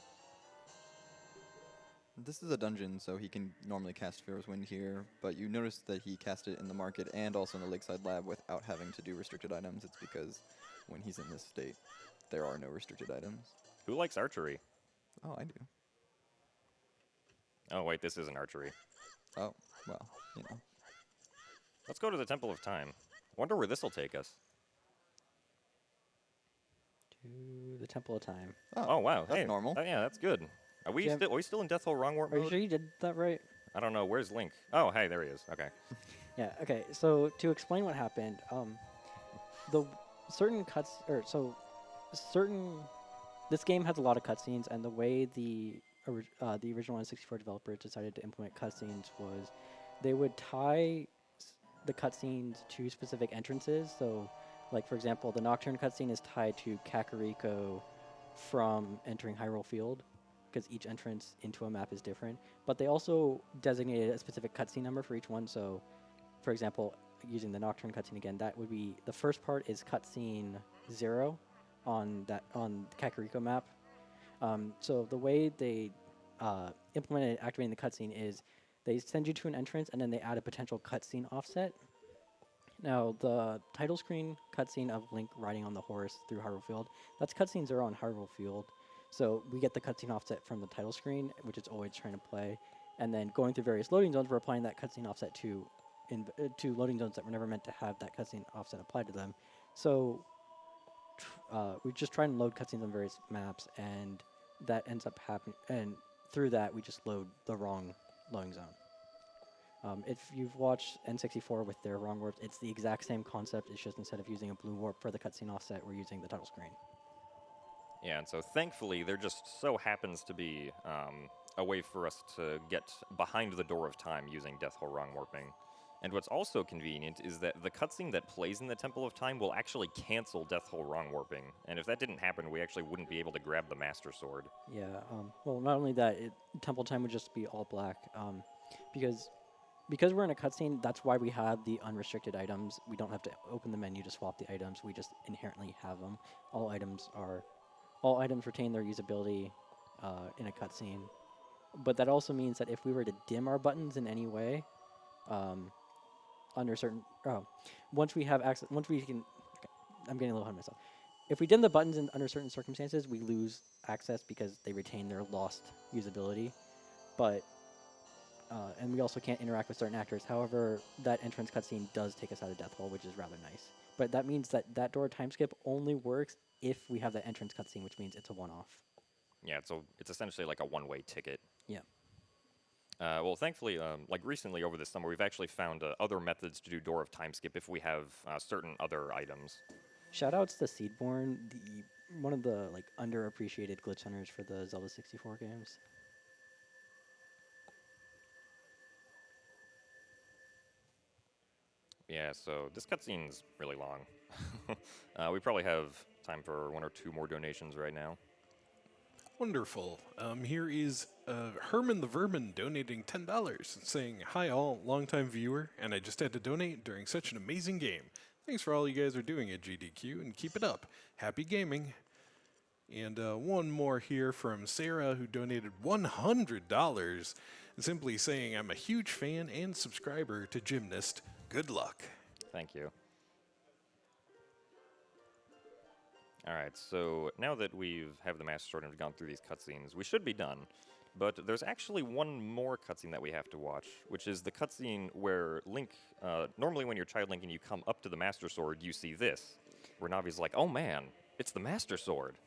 This is a dungeon, so he can normally cast Pharaoh's Wind here, but you notice that he cast it in the market and also in the Lakeside Lab without having to do restricted items. It's because when he's in this state, there are no restricted items. Who likes archery? Oh, I do. Oh, wait, this isn't archery. Oh, well, you know. Let's go to the Temple of Time. Wonder where this will take us. To the Temple of Time. Oh, wow. That's Hey, normal. yeah, that's good. Are we, Jim- are we still in Death Hole Wrong Warp Are you mode? sure you did that right? I don't know. Where's Link? Oh, hey, there he is. Okay. Yeah. Okay. So to explain what happened, the certain cuts or so certain this game has a lot of cutscenes, and the way the original N64 developers decided to implement cutscenes was they would tie the cutscenes to specific entrances. So, like for example, the Nocturne cutscene is tied to Kakariko from entering Hyrule Field, because each entrance into a map is different. But they also designated a specific cutscene number for each one. So, for example, using the Nocturne cutscene again, that would be the first part is cutscene 0 on the Kakariko map. So the way they implemented activating the cutscene is they send you to an entrance and then they add a potential cutscene offset. Now, the title screen cutscene of Link riding on the horse through Hyrule Field, that's cutscene 0 on Hyrule Field. So we get the cutscene offset from the title screen, which is always trying to play. And then going through various loading zones, we're applying that cutscene offset to loading zones that were never meant to have that cutscene offset applied to them. So we just try and load cutscenes on various maps, and that ends up happening. And through that, we just load the wrong loading zone. If you've watched N64 with their wrong warps, it's the exact same concept. It's just instead of using a blue warp for the cutscene offset, we're using the title screen. Yeah, and so thankfully, there just so happens to be a way for us to get behind the door of time using Death Hole Wrong Warping. And what's also convenient is that the cutscene that plays in the Temple of Time will actually cancel Death Hole Wrong Warping. And if that didn't happen, we actually wouldn't be able to grab the Master Sword. Yeah, well, not only that, Temple Time would just be all black, because we're in a cutscene, that's why we have the unrestricted items. We don't have to open the menu to swap the items, we just inherently have them. All items retain their usability in a cutscene. But that also means that if we were to dim our buttons in any way, under certain, once we have access, once we can, okay, I'm getting a little ahead of myself. If we dim the buttons under certain circumstances, we lose access because they retain their lost usability. But, and we also can't interact with certain actors. However, that entrance cutscene does take us out of Death Hole, which is rather nice. But that means that that door time skip only works if we have that entrance cutscene, which means it's a one-off. Yeah, so it's essentially like a one-way ticket. Yeah. Well, thankfully, like recently over this summer, we've actually found other methods to do Door of Time skip if we have certain other items. Shoutouts to Seedborn, one of the like underappreciated glitch hunters for the Zelda 64 games. Yeah, so this cutscene's really long. We probably have time for 1 or 2 more donations right now. Wonderful. Here is Herman the Vermin donating $10, saying, "Hi all, longtime viewer, and I just had to donate during such an amazing game. Thanks for all you guys are doing at GDQ, and keep it up. Happy gaming." And one more here from Sarah, who donated $100, simply saying, "I'm a huge fan and subscriber to Gymnast. Good luck." Thank you. All right, so now that we have the Master Sword and have gone through these cutscenes, we should be done. But there's actually one more cutscene that we have to watch, which is the cutscene where Link, normally when you're Child Link and you come up to the Master Sword, you see this, where Navi's like, "Oh man, it's the Master Sword."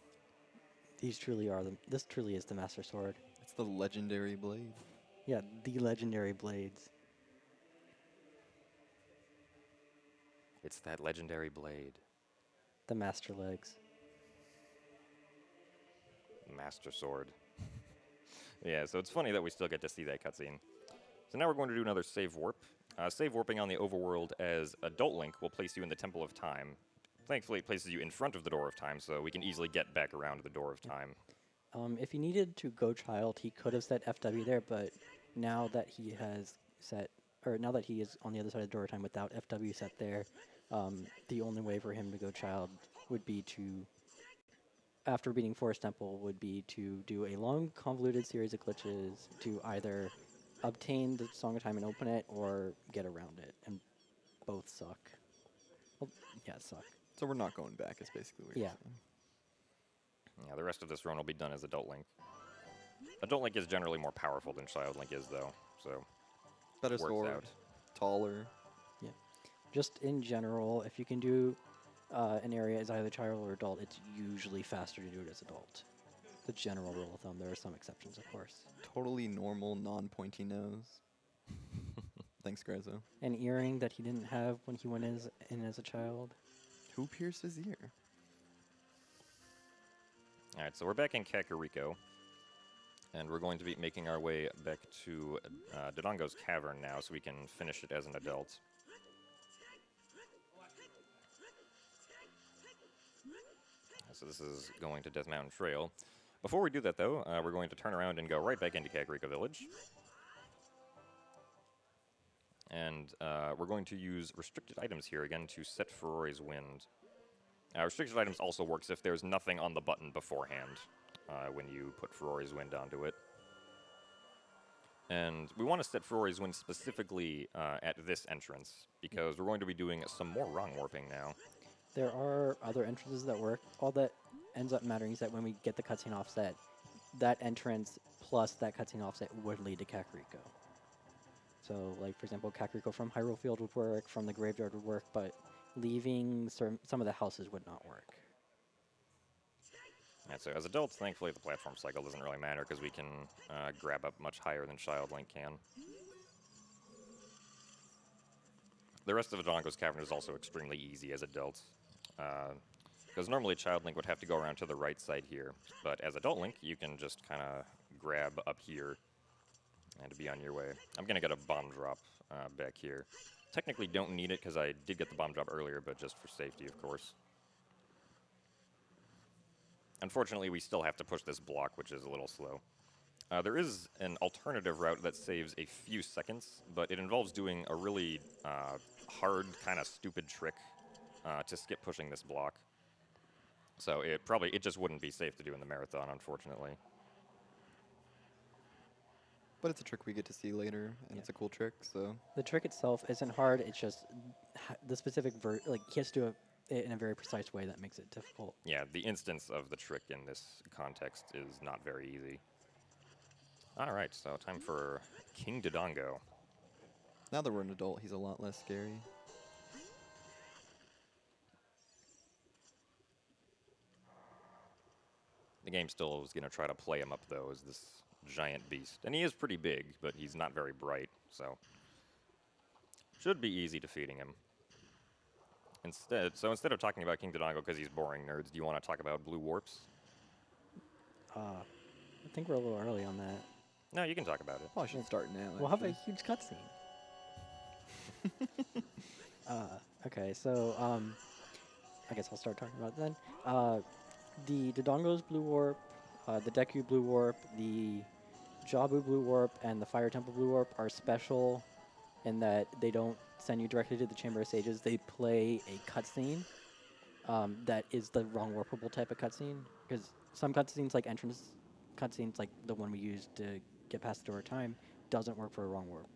These truly are this truly is the Master Sword. It's the legendary blade. Yeah, the legendary blades. It's that legendary blade. The Master Legs. Master Sword. Yeah, so it's funny that we still get to see that cutscene. So now we're going to do another save warp. Save warping on the overworld as Adult Link will place you in the Temple of Time. Thankfully, it places you in front of the Door of Time, so we can easily get back around to the Door of Time. If he needed to go child, he could have set FW there, but now that he has set, or now that he is on the other side of the door time without FW set there, the only way for him to go child would be to, after beating Forest Temple, would be to do a long, convoluted series of glitches to either obtain the Song of Time and open it, or get around it, and both suck. Well, yeah, suck. So we're not going back, is basically what you're Yeah. saying. Yeah, the rest of this run will be done as Adult Link. Adult Link is generally more powerful than Child Link is, though, so Better works sword, out. taller. Just in general, if you can do an area as either child or adult, it's usually faster to do it as adult. The general rule of thumb. There are some exceptions, of course. Totally normal, non-pointy nose. Thanks, Grezzo. An earring that he didn't have when he went in as a child. Who pierced his ear? All right, so we're back in Kakariko, and we're going to be making our way back to Dodongo's Cavern now, so we can finish it as an adult. So this is going to Death Mountain Trail. Before we do that, though, we're going to turn around and go right back into Kakariko Village. And we're going to use restricted items here again to set Ferori's Wind. Restricted items also works if there's nothing on the button beforehand when you put Ferori's Wind onto it. And we want to set Ferori's Wind specifically at this entrance, because we're going to be doing some more wrong warping now. There are other entrances that work. All that ends up mattering is that when we get the cutscene offset, that entrance plus that cutscene offset would lead to Kakariko. So, like, for example, Kakariko from Hyrule Field would work, from the graveyard would work, but leaving some of the houses would not work. And so as adults, thankfully, the platform cycle doesn't really matter, because we can grab up much higher than Child Link can. The rest of Dodongo's Cavern is also extremely easy as adults. Because normally Child Link would have to go around to the right side here, but as Adult Link, you can just kind of grab up here and be on your way. I'm going to get a bomb drop back here. Technically don't need it because I did get the bomb drop earlier, but just for safety, of course. Unfortunately, we still have to push this block, which is a little slow. There is an alternative route that saves a few seconds, but it involves doing a really hard, kind of stupid trick to skip pushing this block. So it just wouldn't be safe to do in the marathon, unfortunately. But it's a trick we get to see later, and it's a cool trick, so... The trick itself isn't hard, it's just the specific he has to do it in a very precise way that makes it difficult. Yeah, the instance of the trick in this context is not very easy. All right, so time for King Dodongo. Now that we're an adult, he's a lot less scary. The game still is going to try to play him up, though, as this giant beast. And he is pretty big, but he's not very bright, so... should be easy defeating him. Instead of talking about King Dodongo because he's boring, nerds, do you want to talk about blue warps? I think we're a little early on that. No, you can talk about it. Oh, I should start now. We'll have a huge cutscene. Okay, so I guess I'll start talking about it then. The Dodongo's Blue Warp, the Deku Blue Warp, the Jabu Blue Warp, and the Fire Temple Blue Warp are special in that they don't send you directly to the Chamber of Sages. They play a cutscene that is the wrong warpable type of cutscene. Because some cutscenes, like entrance cutscenes, like the one we used to get past the door of time, doesn't work for a wrong warp.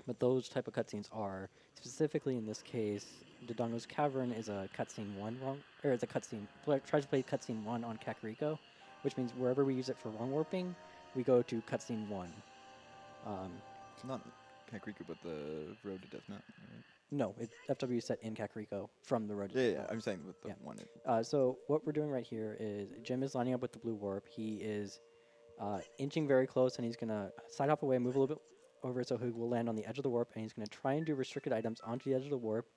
But those type of cutscenes are, specifically in this case, Dodongo's Cavern is a cutscene 1 it's a cutscene, tries to play cutscene 1 on Kakariko, which means wherever we use it for wrong warping, we go to cutscene 1. Not Kakariko, but the Road to Death Mountain, right? No, FW is set in Kakariko from the road to Yeah, Death yeah, Mountain. I'm saying with the Yeah. one. So what we're doing right here is Jim is lining up with the blue warp. He is inching very close, and he's going to side hop away, move a little bit over so he will land on the edge of the warp, and he's going to try and do restricted items onto the edge of the warp.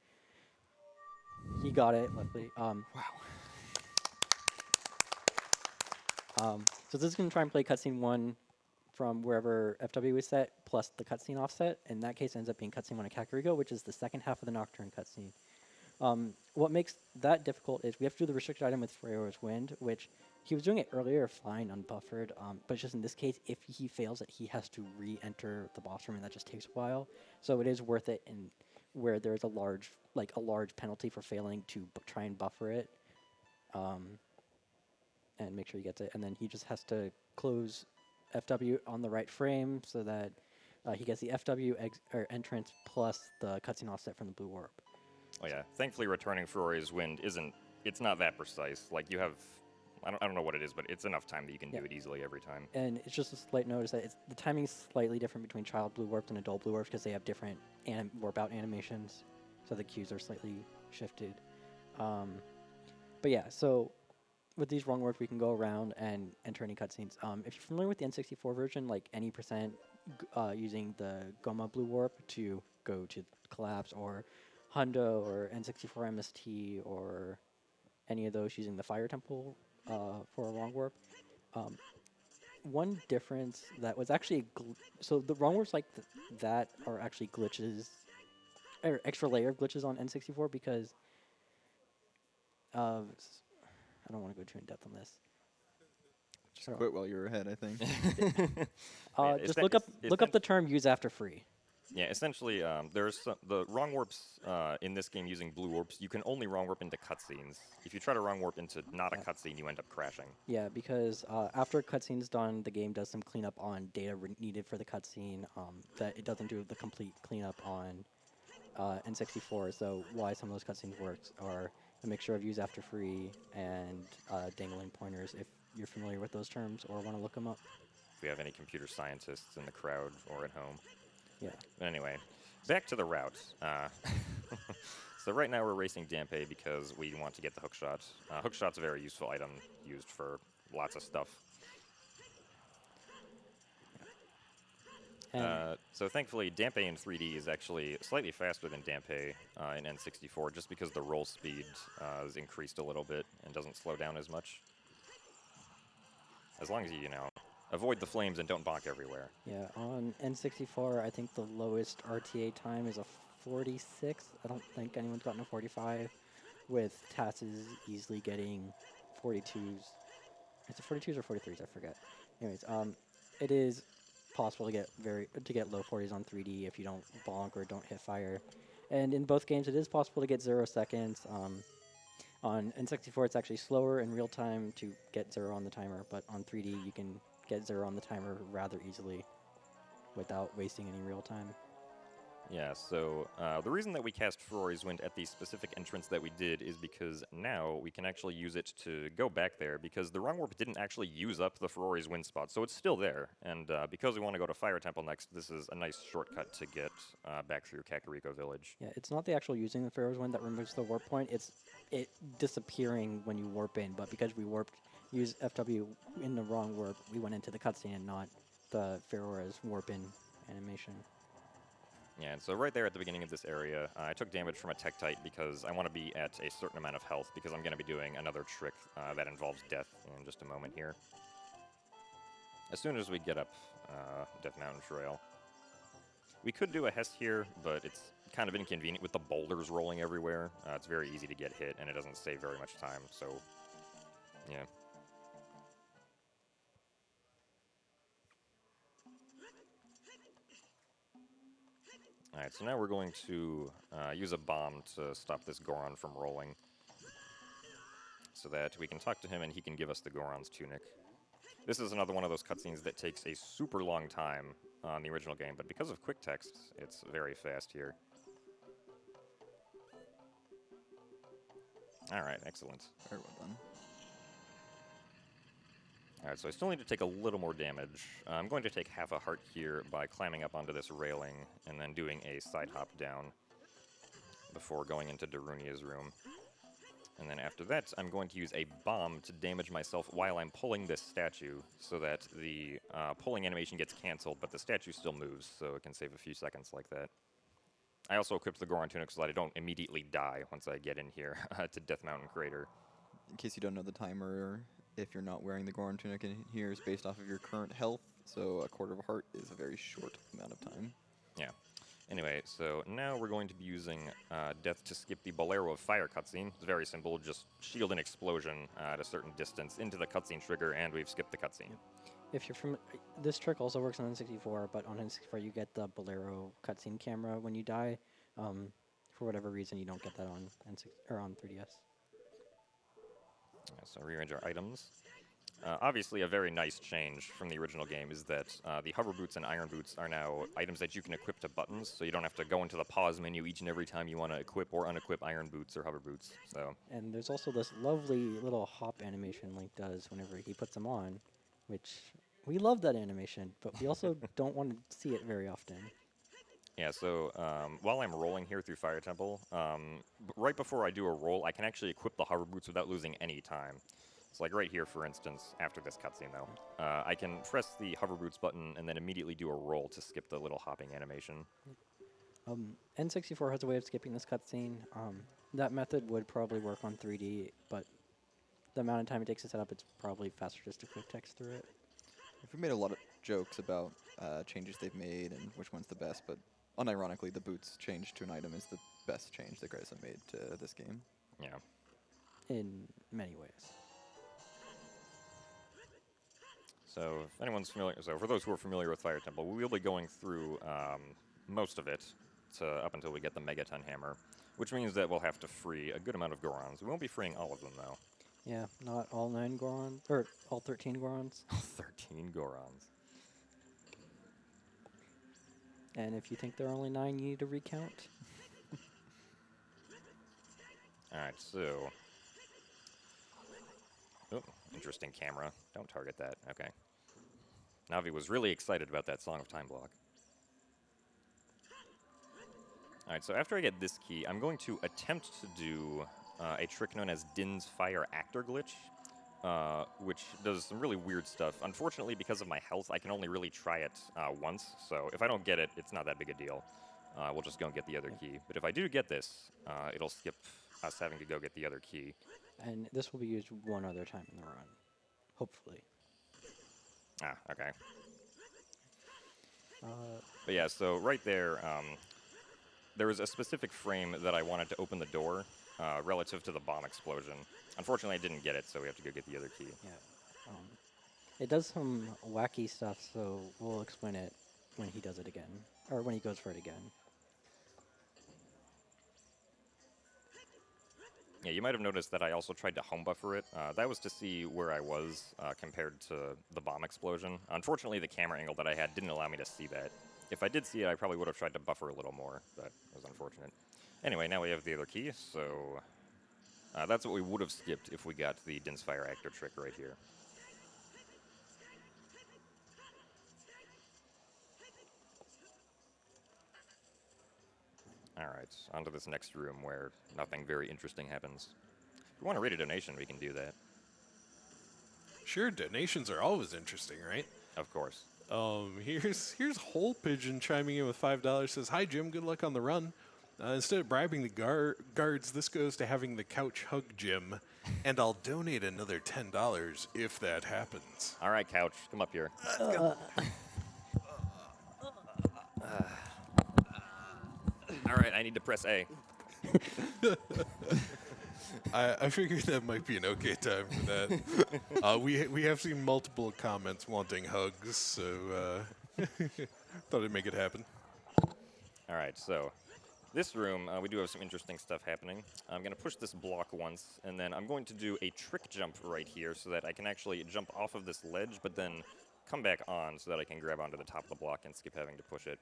He got it, luckily. Wow. So this is going to try and play cutscene 1 from wherever FW is set, plus the cutscene offset. In that case, it ends up being cutscene 1 of Kakariko, which is the second half of the Nocturne cutscene. What makes that difficult is we have to do the restricted item with Ferori's Wind, which he was doing it earlier fine unbuffered, but just in this case, if he fails it, he has to re-enter the boss room, and that just takes a while. So it is worth it in where there's a large penalty for failing to try and buffer it, and make sure he gets it. And then he just has to close FW on the right frame so that he gets the FW entrance plus the cutscene offset from the blue orb. Oh yeah, thankfully returning Ferori's Wind it's not that precise. Like you have, I don't know what it is, but it's enough time that you can do it easily every time. And it's just a slight notice that the timing's slightly different between child blue warps and adult blue warps because they have different warp out animations, so the cues are slightly shifted. But yeah, so with these wrong warps, we can go around and enter any cutscenes. If you're familiar with the N64 version, like any percent using the Goma blue warp to go to Collapse or Hundo or N64 MST or any of those using the Fire Temple for a wrong warp. One difference that was actually so the wrong warps like that are actually glitches or extra layer of glitches on N64 because of I don't want to go too in depth on this. Just quit while you're ahead, I think. Just look up the term "use after free." Yeah, essentially, there's the wrong warps in this game using blue warps. You can only wrong warp into cutscenes. If you try to wrong warp into not a cutscene, you end up crashing. Yeah, because after a cutscene's done, the game does some cleanup on data needed for the cutscene that it doesn't do the complete cleanup on N64. So why some of those cutscenes works are a mixture of use after free and dangling pointers, if you're familiar with those terms or want to look them up. If we have any computer scientists in the crowd or at home. Yeah. But anyway, back to the route. So right now we're racing Dampe because we want to get the hookshot. Hookshot's a very useful item used for lots of stuff. So thankfully, Dampe in 3D is actually slightly faster than Dampe in N64 just because the roll speed is increased a little bit and doesn't slow down as much. As long as you know, avoid the flames and don't bonk everywhere. Yeah, on N64, I think the lowest RTA time is a 46. I don't think anyone's gotten a 45, with Tasses easily getting 42s. Is it 42s or 43s? I forget. Anyways, it is possible to get low 40s on 3D if you don't bonk or don't hit fire. And in both games, it is possible to get 0 seconds. On N64, it's actually slower in real time to get 0 on the timer, but on 3D, you can get 0 on the timer rather easily without wasting any real time. Yeah, so the reason that we cast Ferori's Wind at the specific entrance that we did is because now we can actually use it to go back there, because the wrong warp didn't actually use up the Ferori's Wind spot, so it's still there. And because we want to go to Fire Temple next, this is a nice shortcut to get back through Kakariko Village. Yeah, it's not the actual using the Pharaoh's Wind that removes the warp point, it's it disappearing when you warp in, but because we use FW in the wrong warp, we went into the cutscene and not the Pharaoh's warp in animation. Yeah, and so right there at the beginning of this area, I took damage from a Tektite because I want to be at a certain amount of health, because I'm going to be doing another trick that involves death in just a moment here. As soon as we get up Death Mountain Trail. We could do a Hess here, but it's kind of inconvenient with the boulders rolling everywhere. It's very easy to get hit, and it doesn't save very much time, so yeah. Alright, so now we're going to use a bomb to stop this Goron from rolling, so that we can talk to him and he can give us the Goron's tunic. This is another one of those cutscenes that takes a super long time on the original game, but because of quick text, it's very fast here. Alright, excellent. Very well done. Alright, so I still need to take a little more damage. I'm going to take half a heart here by climbing up onto this railing and then doing a side hop down before going into Darunia's room. And then after that, I'm going to use a bomb to damage myself while I'm pulling this statue so that the pulling animation gets canceled, but the statue still moves, so it can save a few seconds like that. I also equipped the Goron tunic so that I don't immediately die once I get in here to Death Mountain Crater. In case you don't know, the timer, if you're not wearing the Goron tunic in here, is based off of your current health, so a quarter of a heart is a very short amount of time. Yeah. Anyway, so now we're going to be using Death to skip the Bolero of Fire cutscene. It's very simple, just shield an explosion at a certain distance into the cutscene trigger, and we've skipped the cutscene. If you're from this trick also works on N64, but on N64 you get the Bolero cutscene camera when you die. For whatever reason, you don't get that on N6 or on 3DS. So rearrange our items. Obviously, a very nice change from the original game is that the hover boots and iron boots are now items that you can equip to buttons, so you don't have to go into the pause menu each and every time you want to equip or unequip iron boots or hover boots. So. And there's also this lovely little hop animation Link does whenever he puts them on, which we love that animation, but we also don't want to see it very often. Yeah, so while I'm rolling here through Fire Temple, right before I do a roll, I can actually equip the hover boots without losing any time. So like right here, for instance, after this cutscene though, I can press the hover boots button and then immediately do a roll to skip the little hopping animation. N64 has a way of skipping this cutscene. That method would probably work on 3D, but the amount of time it takes to set up, it's probably faster just to quick text through it. We've made a lot of jokes about changes they've made and which one's the best, but unironically, the boots change to an item is the best change the guys have made to this game. Yeah. In many ways. So if anyone's familiar, so for those who are familiar with Fire Temple, we will be going through most of it up until we get the Megaton Hammer, which means that we'll have to free a good amount of Gorons. We won't be freeing all of them though. Yeah, not all 9 Gorons, or all 13 Gorons. 13 Gorons. And if you think there are only 9, you need to recount. Alright, so. Oh, interesting camera. Don't target that. Okay. Navi was really excited about that Song of Time block. Alright, so after I get this key, I'm going to attempt to do a trick known as Din's Fire Actor Glitch, which does some really weird stuff. Unfortunately, because of my health, I can only really try it once, so if I don't get it, it's not that big a deal. We'll just go and get the other key. But if I do get this, it'll skip us having to go get the other key. And this will be used one other time in the run. Hopefully. Ah, okay. But yeah, so right there, there was a specific frame that I wanted to open the door relative to the bomb explosion. Unfortunately, I didn't get it, so we have to go get the other key. Yeah. It does some wacky stuff, so we'll explain it when he does it again, or when he goes for it again. Yeah, you might have noticed that I also tried to home buffer it. That was to see where I was compared to the bomb explosion. Unfortunately, the camera angle that I had didn't allow me to see that. If I did see it, I probably would have tried to buffer a little more, but it was unfortunate. Anyway, now we have the other key, so that's what we would have skipped if we got the Din's Fire Actor trick right here. Alright, on to this next room where nothing very interesting happens. If you want to rate a donation, we can do that. Sure, donations are always interesting, right? Of course. Here's Whole Pigeon chiming in with $5. Says, "Hi Jim, good luck on the run. Instead of bribing the guards, this goes to having the couch hug Jim, and I'll donate another $10 if that happens." All right, couch, come up here. All right, I need to press A. I figured that might be an okay time for that. We have seen multiple comments wanting hugs, so thought I'd make it happen. All right, so this room, we do have some interesting stuff happening. I'm going to push this block once, and then I'm going to do a trick jump right here so that I can actually jump off of this ledge, but then come back on so that I can grab onto the top of the block and skip having to push it.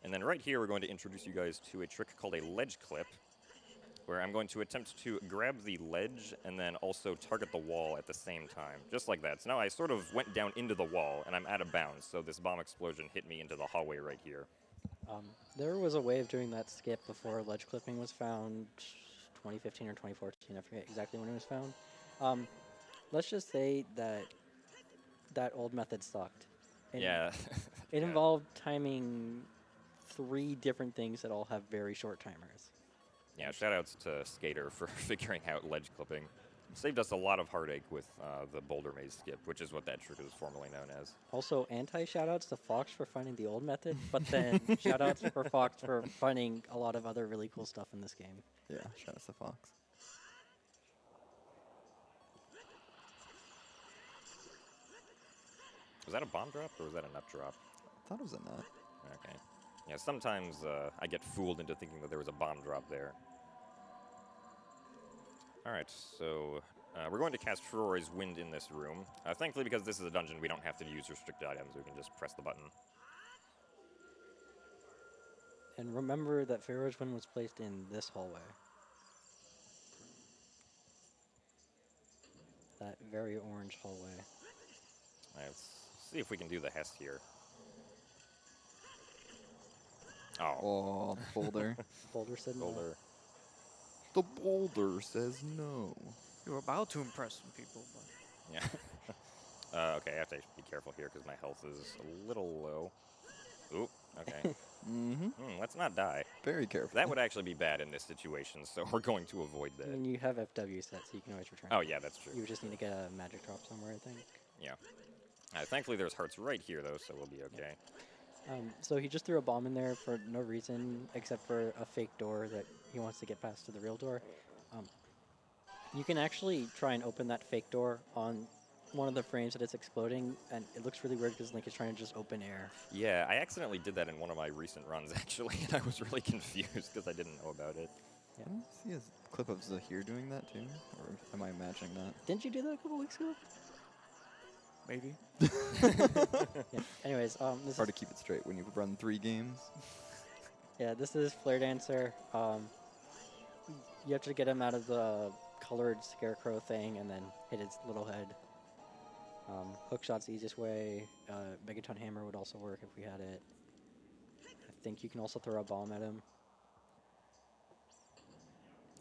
And then right here, we're going to introduce you guys to a trick called a ledge clip, where I'm going to attempt to grab the ledge and then also target the wall at the same time, just like that. So now I sort of went down into the wall, and I'm out of bounds, so this bomb explosion hit me into the hallway right here. There was a way of doing that skip before ledge clipping was found, 2015 or 2014, I forget exactly when it was found. Let's just say that that old method sucked. And Yeah. It involved timing 3 different things that all have very short timers. Yeah, shoutouts to Skater for figuring out ledge clipping. saved us a lot of heartache with the Boulder Maze skip, which is what that trick is formerly known as. Also, anti-shoutouts to Fox for finding the old method, but then shoutouts for Fox for finding a lot of other really cool stuff in this game. Yeah, shout out to Fox. Was that a bomb drop or was that a nut drop? I thought it was a nut. Okay. Yeah, sometimes I get fooled into thinking that there was a bomb drop there. All right, so we're going to cast Furore's Wind in this room. Thankfully, because this is a dungeon, we don't have to use restricted items. We can just press the button. And remember that Pharaoh's Wind was placed in this hallway. That very orange hallway. All right, let's see if we can do the Hess here. Oh, Oh, the boulder. Boulder said no. Boulder. The boulder says no. You were about to impress some people, but Yeah. Okay, I have to be careful here because my health is a little low. Oop, okay. Mm-hmm. Let's not die. Very careful. That would actually be bad in this situation, so we're going to avoid I that. mean, you have FW set, so you can always return. Oh, yeah, that's true. You just need to get a magic drop somewhere, I think. Yeah. Thankfully, there's hearts right here, though, so we'll be okay. So he just threw a bomb in there for no reason except for a fake door that he wants to get past to the real door. You can actually try and open that fake door on one of the frames that it's exploding, and it looks really weird because Link is trying to just open air. Yeah, I accidentally did that in one of my recent runs, actually, and I was really confused because I didn't know about it. Yeah. Didn't I see a clip of Zahir doing that too? Or am I imagining that? Didn't you do that a couple weeks ago? maybe. Yeah. Anyways, this Hard is, to keep it straight when you run 3 games. yeah, this is Flare Dancer. You have to get him out of the colored scarecrow thing and then hit his little head. Hookshot's the easiest way. Megaton Hammer would also work if we had it. I think you can also throw a bomb at him.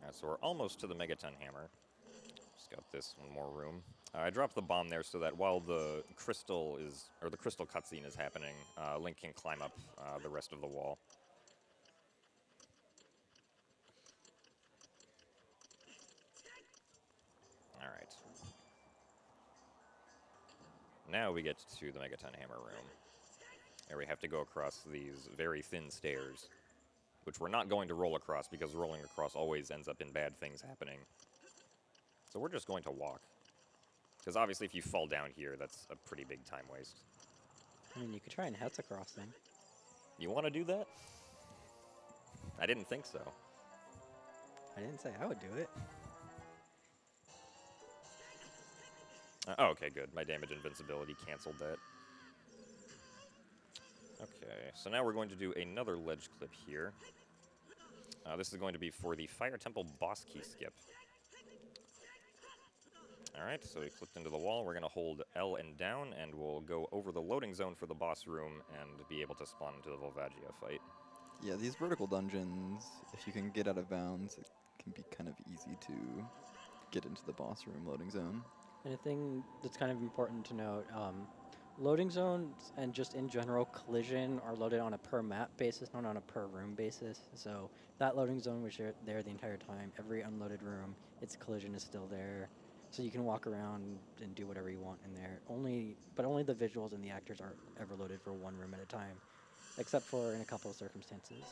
Alright, so we're almost to the Megaton Hammer. Just got this one more room. I dropped the bomb there so that while the crystal cutscene is happening, Link can climb up the rest of the wall. Alright. Now we get to the Megaton Hammer room. Here we have to go across these very thin stairs, which we're not going to roll across because rolling across always ends up in bad things happening. So we're just going to walk. Because obviously if you fall down here, that's a pretty big time waste. I mean, you could try and Hetza crossing. You want to do that? I didn't think so. I didn't say I would do it. Oh, okay, good. My damage invincibility canceled that. Okay, so now we're going to do another ledge clip here. This is going to be for the Fire Temple boss key skip. Alright, so we clipped into the wall. We're going to hold L and down, and we'll go over the loading zone for the boss room and be able to spawn into the Volvagia fight. Yeah, these vertical dungeons, if you can get out of bounds, it can be kind of easy to get into the boss room loading zone. And a thing that's kind of important to note, loading zones and just in general collision are loaded on a per map basis, not on a per room basis. So that loading zone was there the entire time. Every unloaded room, its collision is still there. So you can walk around and do whatever you want in there. But only the visuals and the actors are ever loaded for one room at a time, except for in a couple of circumstances.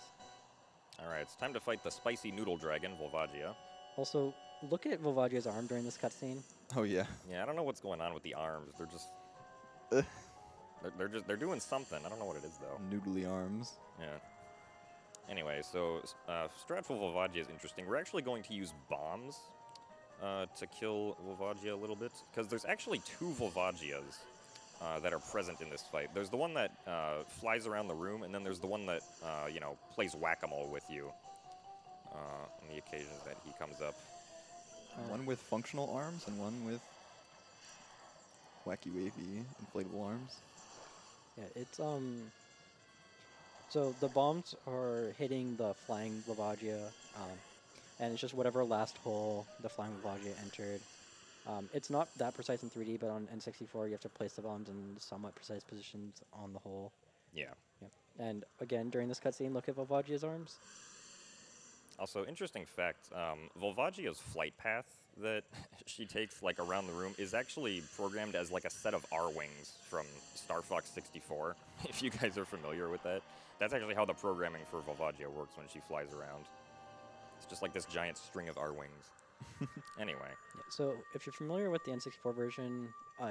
Alright, it's time to fight the spicy noodle dragon, Volvagia. Also, look at Volvagia's arm during this cutscene. Oh yeah. Yeah, I don't know what's going on with the arms. They're just... they're doing something. I don't know what it is, though. Noodly arms. Yeah. Anyway, so Stratful Volvagia is interesting. We're actually going to use bombs to kill Volvagia a little bit, because there's actually 2 Volvagias that are present in this fight. There's the one that flies around the room, and then there's the one that, plays whack-a-mole with you on the occasions that he comes up. One with functional arms and one with wacky wavy inflatable arms. Yeah, it's so the bombs are hitting the flying Volvagia, and it's just whatever last hole the flying Volvagia entered. It's not that precise in 3D, but on N64 you have to place the bombs in somewhat precise positions on the hole. Yeah. Yep. And again, during this cutscene, look at Volvagia's arms. Also, interesting fact, Volvagia's flight path that she takes like around the room is actually programmed as like a set of R-wings from Star Fox 64, if you guys are familiar with that. That's actually how the programming for Volvagia works when she flies around. It's just like this giant string of R-wings. Anyway. Yeah, so if you're familiar with the N64 version,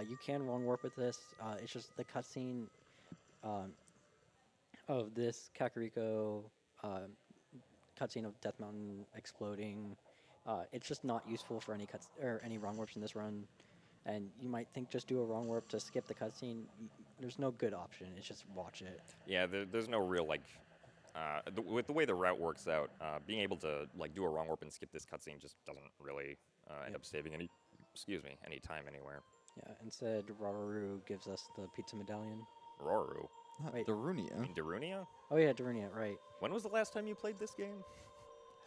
you can wrong warp with this. It's just the cutscene of this Kakariko cutscene of Death Mountain exploding. It's just not useful for any cuts or any wrong warps in this run. And you might think just do a wrong warp to skip the cutscene. There's no good option. It's just watch it. Yeah, there's no real like. With the way the route works out, being able to like do a wrong warp and skip this cutscene just doesn't really end up saving any time anywhere. Yeah, instead Rauru gives us the pizza medallion. Roru. Not Wait. Darunia. In Darunia? Oh yeah, Darunia, right. When was the last time you played this game?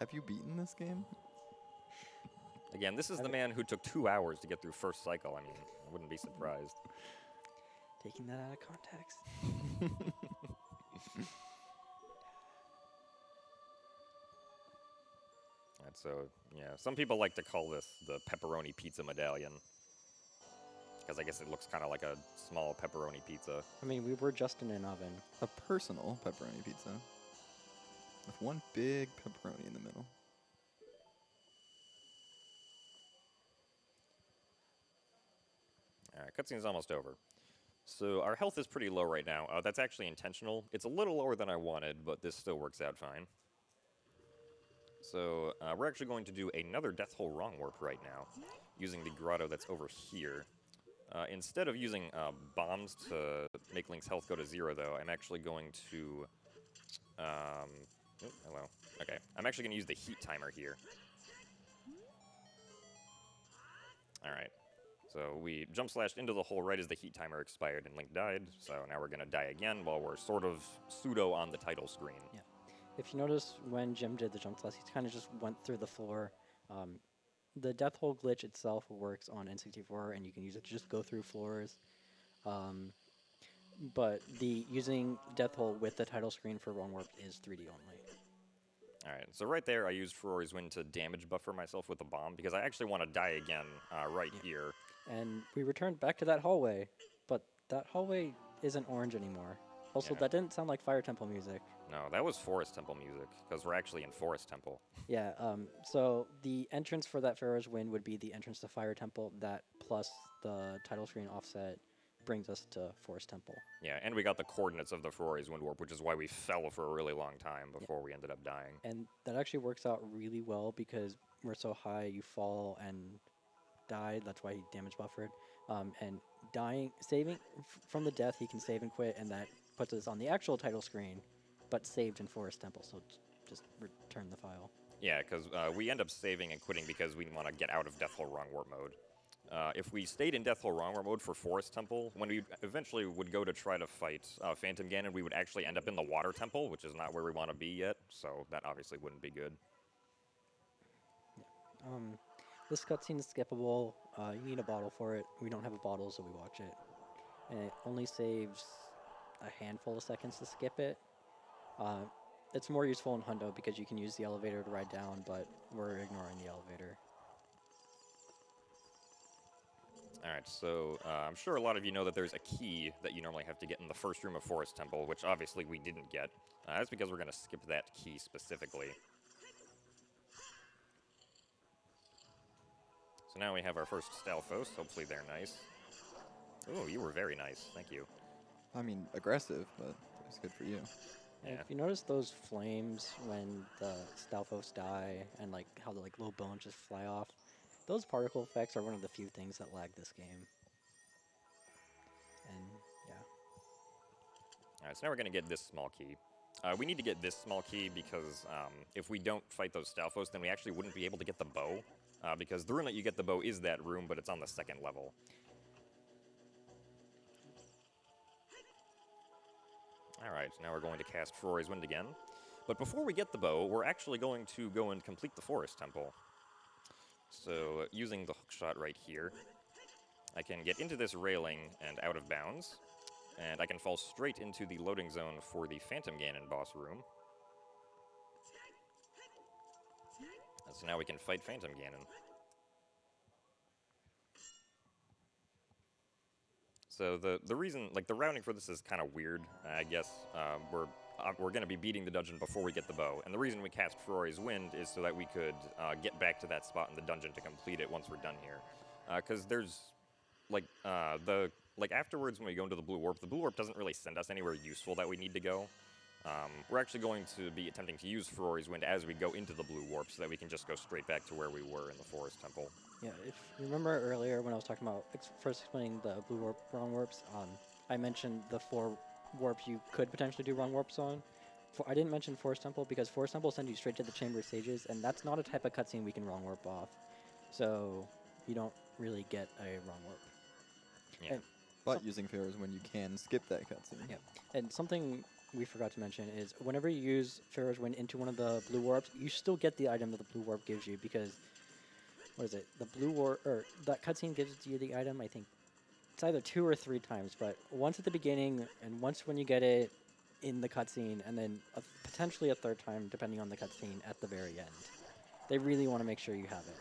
Have you beaten this game? Again, this is the man who took 2 hours to get through first cycle. I mean, I wouldn't be surprised. Taking that out of context. And so, yeah, some people like to call this the pepperoni pizza medallion. Because I guess it looks kind of like a small pepperoni pizza. I mean, we were just in an oven. A personal pepperoni pizza. With one big pepperoni in the middle. Alright, cutscene's almost over. So our health is pretty low right now. That's actually intentional. It's a little lower than I wanted, but this still works out fine. So we're actually going to do another Death Hole Wrong Warp right now, using the grotto that's over here. Instead of using bombs to make Link's health go to 0, though, I'm actually going to... hello. Okay, I'm actually going to use the heat timer here. Alright. So we jump slashed into the hole right as the heat timer expired and Link died, so now we're going to die again while we're sort of pseudo on the title screen. Yeah. If you notice when Jim did the jump slash, he kind of just went through the floor. The death hole glitch itself works on N64, and you can use it to just go through floors. But using death hole with the title screen for wrong warp is 3D only. Alright, so right there I used Ferori's Wind to damage buffer myself with a bomb, because I actually want to die again right here. And we returned back to that hallway, but that hallway isn't orange anymore. Also, Yeah. that didn't sound like Fire Temple music. No, that was Forest Temple music, because we're actually in Forest Temple. Yeah, so the entrance for that Pharaoh's Wind would be the entrance to Fire Temple. That plus the title screen offset brings us to Forest Temple. Yeah, and we got the coordinates of the Ferori's Wind Warp, which is why we fell for a really long time before we ended up dying. And that actually works out really well because we're so high, you fall and die. That's why he damage buffered. And saving from the death, he can save and quit, and that puts us on the actual title screen, but saved in Forest Temple. So just return the file. Yeah, because we end up saving and quitting because we want to get out of Death Hole Wrong Warp mode. If we stayed in Death Hole Wrong Warp mode for Forest Temple, when we eventually would go to try to fight Phantom Ganon, we would actually end up in the Water Temple, which is not where we want to be yet, so that obviously wouldn't be good. This cutscene is skippable. You need a bottle for it. We don't have a bottle, so we watch it. And it only saves a handful of seconds to skip it. It's more useful in Hundo because you can use the elevator to ride down, but we're ignoring the elevator. Alright, so I'm sure a lot of you know that there's a key that you normally have to get in the first room of Forest Temple, which obviously we didn't get. That's because we're going to skip that key specifically. So now we have our first Stalfos. Hopefully they're nice. Oh, you were very nice. Thank you. I mean, aggressive, but it's good for you. And Yeah. if you notice those flames when the Stalfos die and like how the little bones just fly off, those particle effects are one of the few things that lag this game. And yeah. Alright, so now we're going to get this small key. We need to get this small key because if we don't fight those Stalfos, then we actually wouldn't be able to get the bow. Because the room that you get the bow is that room, but it's on the second level. Alright, now we're going to cast Ferori's Wind again. But before we get the bow, we're actually going to go and complete the Forest Temple. So, using the hookshot right here, I can get into this railing and out of bounds, and I can fall straight into the loading zone for the Phantom Ganon boss room. So now we can fight Phantom Ganon. So the reason, like the routing for this is kind of weird, I guess. We're going to be beating the dungeon before we get the bow, and the reason we cast Ferori's Wind is so that we could get back to that spot in the dungeon to complete it once we're done here. Because there's like afterwards when we go into the blue warp doesn't really send us anywhere useful that we need to go. We're actually going to be attempting to use Ferori's Wind as we go into the blue warp so that we can just go straight back to where we were in the Forest Temple. Yeah, if you remember earlier when I was talking about first explaining the blue warp, wrong warps, I mentioned the 4 warps you could potentially do wrong warps on. I didn't mention Forest Temple because Forest Temple sends you straight to the Chamber stages, and that's not a type of cutscene we can wrong warp off. So you don't really get a wrong warp. Yeah. But using Pharaoh's Wind, you can skip that cutscene. Yeah, and something we forgot to mention is whenever you use Pharaoh's Wind into one of the blue warps, you still get the item that the blue warp gives you because, what is it? The blue warp, or that cutscene gives you the item, I think it's either 2 or 3 times, but once at the beginning and once when you get it in the cutscene, and then potentially a 3rd time depending on the cutscene at the very end. They really want to make sure you have it.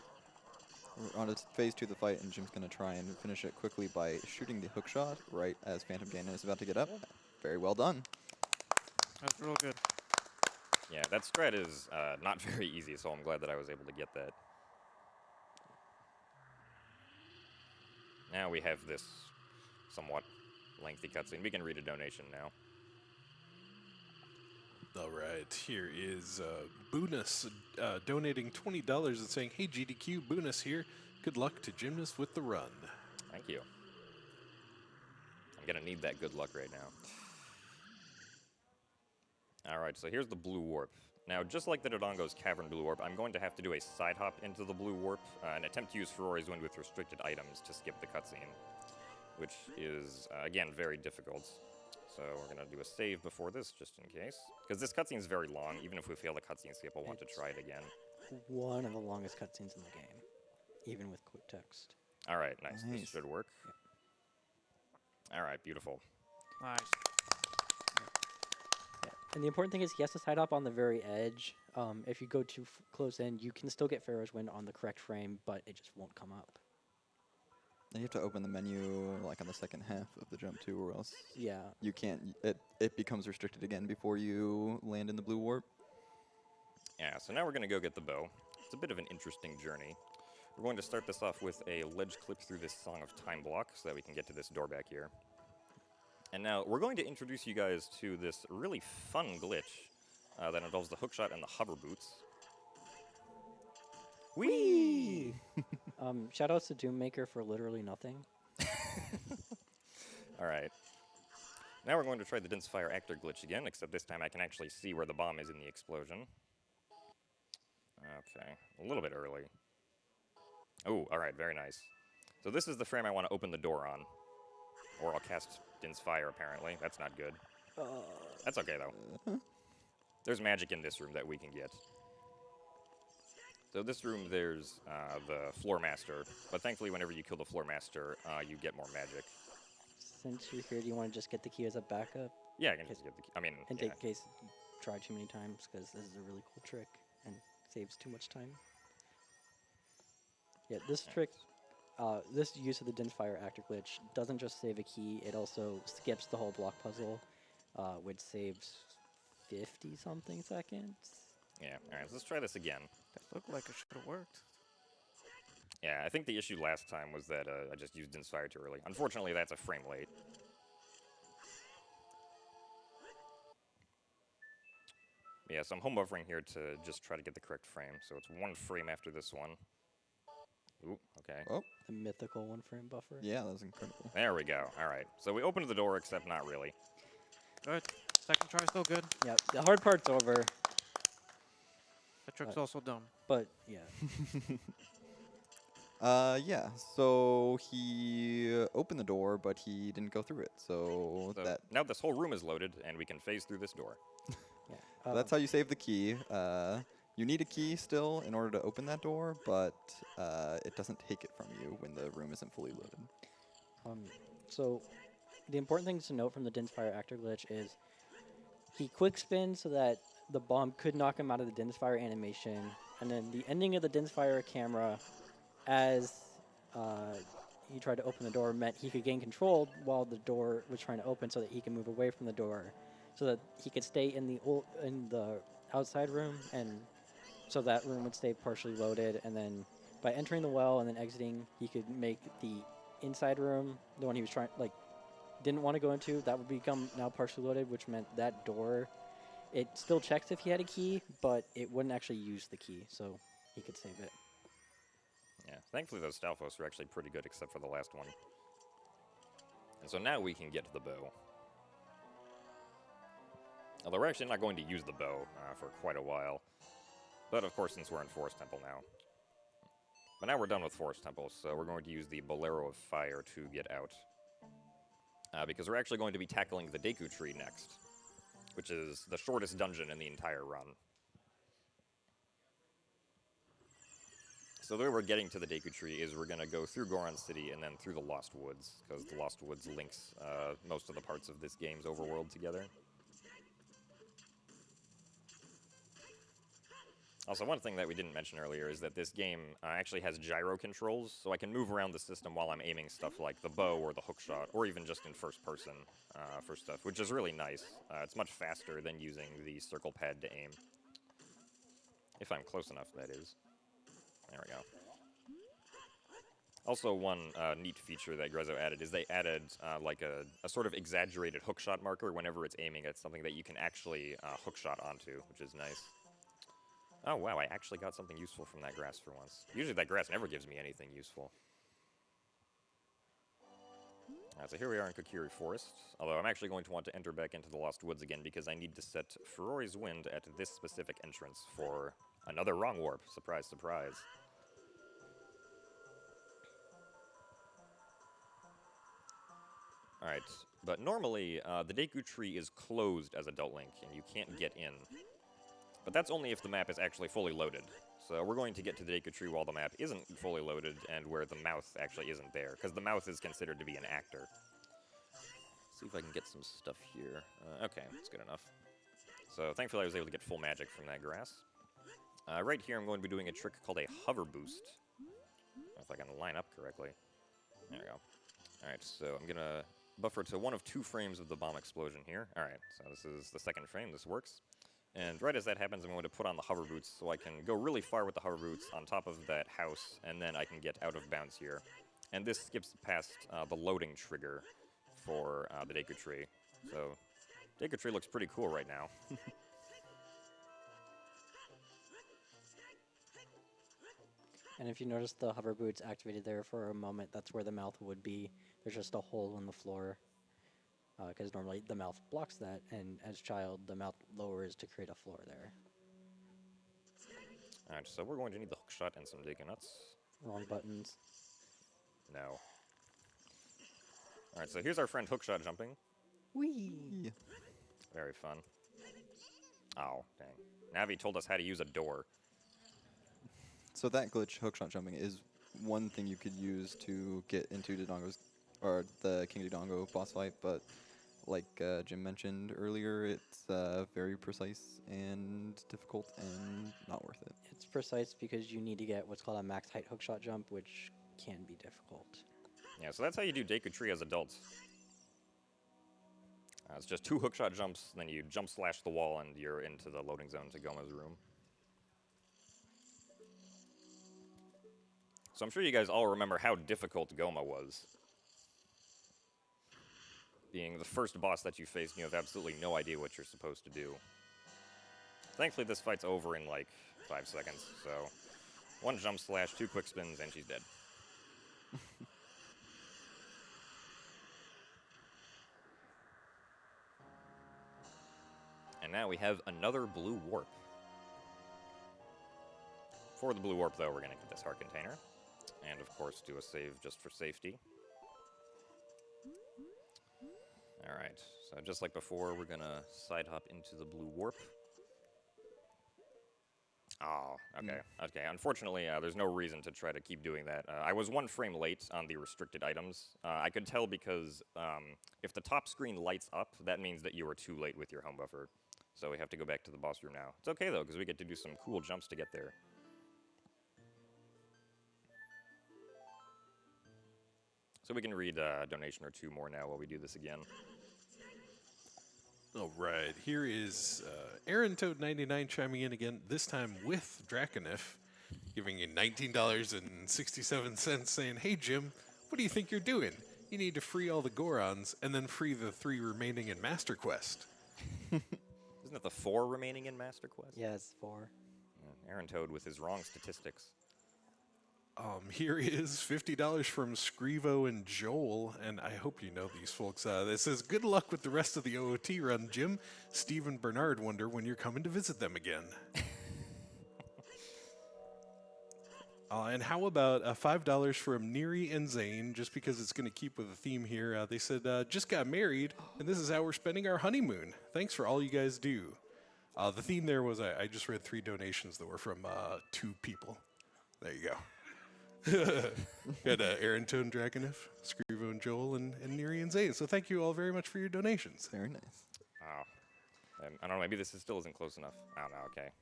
We're on to phase 2 of the fight, and Jim's going to try and finish it quickly by shooting the hook shot right as Phantom Ganon is about to get up. Very well done. That's real good. Yeah, that strat is not very easy, so I'm glad that I was able to get that. Now we have this somewhat lengthy cutscene. We can read a donation now. All right, here is Boonus donating $20 and saying, "Hey GDQ, Boonus here. Good luck to Gymnast with the run." Thank you. I'm gonna need that good luck right now. Alright, so here's the blue warp. Now, just like the Dodongo's Cavern blue warp, I'm going to have to do a side hop into the blue warp and attempt to use Ferori's Wind with restricted items to skip the cutscene, which is, again, very difficult. So we're going to do a save before this, just in case. Because this cutscene is very long. Even if we fail the cutscene skip, we'll want to try it again. One of the longest cutscenes in the game, even with quick text. Alright, nice. This Nice. should work. Alright, beautiful. Nice. Yeah. And the important thing is he has to side hop on the very edge. If you go too close in, you can still get Pharaoh's Wind on the correct frame, but it just won't come up. And you have to open the menu like on the second half of the jump too, or else Yeah. you can't. It becomes restricted again before you land in the blue warp. Yeah, so now we're going to go get the bow. It's a bit of an interesting journey. We're going to start this off with a ledge clip through this Song of Time block so that we can get to this door back here. And now we're going to introduce you guys to this really fun glitch that involves the hookshot and the hover boots. Whee! Shoutouts to Doommaker for literally nothing. Alright. Now we're going to try the Dense Fire Actor glitch again, except this time I can actually see where the bomb is in the explosion. Okay, a little bit early. Oh, alright, very nice. So this is the frame I want to open the door on. Or I'll cast Dense Fire, apparently. That's not good. That's okay, though. There's magic in this room that we can get. So this room, there's the Floor Master, but thankfully whenever you kill the Floor Master, you get more magic. Since you're here, do you want to just get the key as a backup? Yeah, I can just get the key. I mean, In yeah. case you try too many times, because this is a really cool trick and saves too much time. Yeah, this trick, this use of the Dense Fire Actor glitch doesn't just save a key, it also skips the whole block puzzle, which saves 50-something seconds. Yeah, alright, so let's try this again. That looked like it should have worked. Yeah, I think the issue last time was that I just used Dense Fire too early. Unfortunately, that's a frame late. Yeah, so I'm home buffering here to just try to get the correct frame. So it's 1 frame after this one. Ooh, okay. Oh, The mythical 1-frame buffer. yeah, that was incredible. There we go. Alright, so we opened the door, except not really. Good. Second try still good. Yeah, the hard part's over, The trick's also dumb. but yeah. Yeah, so he opened the door, but he didn't go through it. So, So now this whole room is loaded, and we can phase through this door. Yeah. that's how you save the key. You need a key still in order to open that door, but it doesn't take it from you when the room isn't fully loaded. So the important things to note from the Dense Fire Actor glitch is he quick spins so that the bomb could knock him out of the Dense Fire animation, And then the ending of the Dinsfire camera, as he tried to open the door, meant he could gain control while the door was trying to open, so that he can move away from the door, so that he could stay in the outside room, and so that room would stay partially loaded. And then by entering the well and then exiting, he could make the inside room, the one he was didn't want to go into, that would become now partially loaded, which meant that door, it still checks if he had a key, but it wouldn't actually use the key, so he could save it. Yeah, thankfully those Stalfos are actually pretty good, except for the last one. And so now we can get to the bow. Although we're actually not going to use the bow for quite a while. But of course, since we're in Forest Temple now. But now we're done with Forest Temple, so we're going to use the Bolero of Fire to get out. Because we're actually going to be tackling the Deku Tree next, which is the shortest dungeon in the entire run. So the way we're getting to the Deku Tree is we're going to go through Goron City and then through the Lost Woods, because the Lost Woods links most of the parts of this game's overworld together. Also, one thing that we didn't mention earlier is that this game actually has gyro controls, so I can move around the system while I'm aiming stuff like the bow or the hookshot, or even just in first person for stuff, which is really nice. It's much faster than using the circle pad to aim. If I'm close enough, that is. There we go. Also, one neat feature that Grezzo added is they added like a sort of exaggerated hookshot marker whenever it's aiming at something that you can actually hookshot onto, which is nice. Oh wow, I actually got something useful from that grass for once. Usually that grass never gives me anything useful. So here we are in Kokiri Forest, although I'm actually going to want to enter back into the Lost Woods again because I need to set Furori's Wind at this specific entrance for another wrong warp. Surprise, surprise. Alright, but normally the Deku Tree is closed as Adult Link and you can't get in. But that's only if the map is actually fully loaded. So we're going to get to the Deku Tree while the map isn't fully loaded and where the mouth actually isn't there, because the mouth is considered to be an actor. See if I can get some stuff here. Okay, that's good enough. So thankfully I was able to get full magic from that grass. Right here I'm going to be doing a trick called a hover boost. I don't know if I can line up correctly. There we go. Alright, so I'm going to buffer to 1 of 2 frames of the bomb explosion here. Alright, so this is the second frame. This works. And right as that happens, I'm going to put on the hover boots so I can go really far with the hover boots on top of that house, and then I can get out of bounds here. And this skips past the loading trigger for the Deku Tree. So, Deku Tree looks pretty cool right now. And if you notice the hover boots activated there for a moment, that's where the mouth would be. There's just a hole in the floor. Because normally the mouth blocks that, and as child, the mouth lowers to create a floor there. Alright, so we're going to need the hookshot and some Deku Nuts. Wrong buttons. No. Alright, so here's our friend hookshot jumping. Whee! Very fun. Oh, dang. Navi told us how to use a door. So that glitch, hookshot jumping, is one thing you could use to get into Dodongo's, or the King Dodongo boss fight, but like Jim mentioned earlier, it's very precise and difficult and not worth it. It's precise because you need to get what's called a max height hookshot jump, which can be difficult. Yeah, so that's how you do Deku Tree as adults. It's just 2 hookshot jumps, then you jump slash the wall, and you're into the loading zone to Goma's room. So I'm sure you guys all remember how difficult Goma was. Being the first boss that you face, and you have absolutely no idea what you're supposed to do. Thankfully, this fight's over in like 5 seconds, so 1 jump slash, 2 quick spins, and she's dead. And now we have another blue warp. For the blue warp, though, we're going to get this heart container. And, of course, do a save just for safety. Alright, so just like before, we're going to side hop into the blue warp. Oh, okay. Okay, unfortunately, there's no reason to try to keep doing that. I was 1 frame late on the restricted items. I could tell because if the top screen lights up, that means that you were too late with your home buffer. So we have to go back to the boss room now. It's okay, though, because we get to do some cool jumps to get there. So we can read a donation or two more now while we do this again. All right, here is Aaron Toad 99 chiming in again, this time with Draconif, giving you $19.67, saying, "Hey Jim, what do you think you're doing? You need to free all the Gorons and then free the 3 remaining in Master Quest." Isn't it the 4 remaining in Master Quest? Yeah, it's 4. Yeah, Aaron Toad with his wrong statistics. Here is $50 from Scrivo and Joel, and I hope you know these folks. It says, "Good luck with the rest of the OOT run, Jim. Steve and Bernard wonder when you're coming to visit them again." And how about $5 from Neri and Zane, just because it's going to keep with the theme here. They said, "Just got married, and this is how we're spending our honeymoon. Thanks for all you guys do." The theme there was I just read 3 donations that were from 2 people. There you go. Got Aaron Tone Dragonif, Scrivo and Joel, and Neri and Zane. So thank you all very much for your donations. Very nice. Oh. I don't know, maybe this still isn't close enough. I don't know, okay.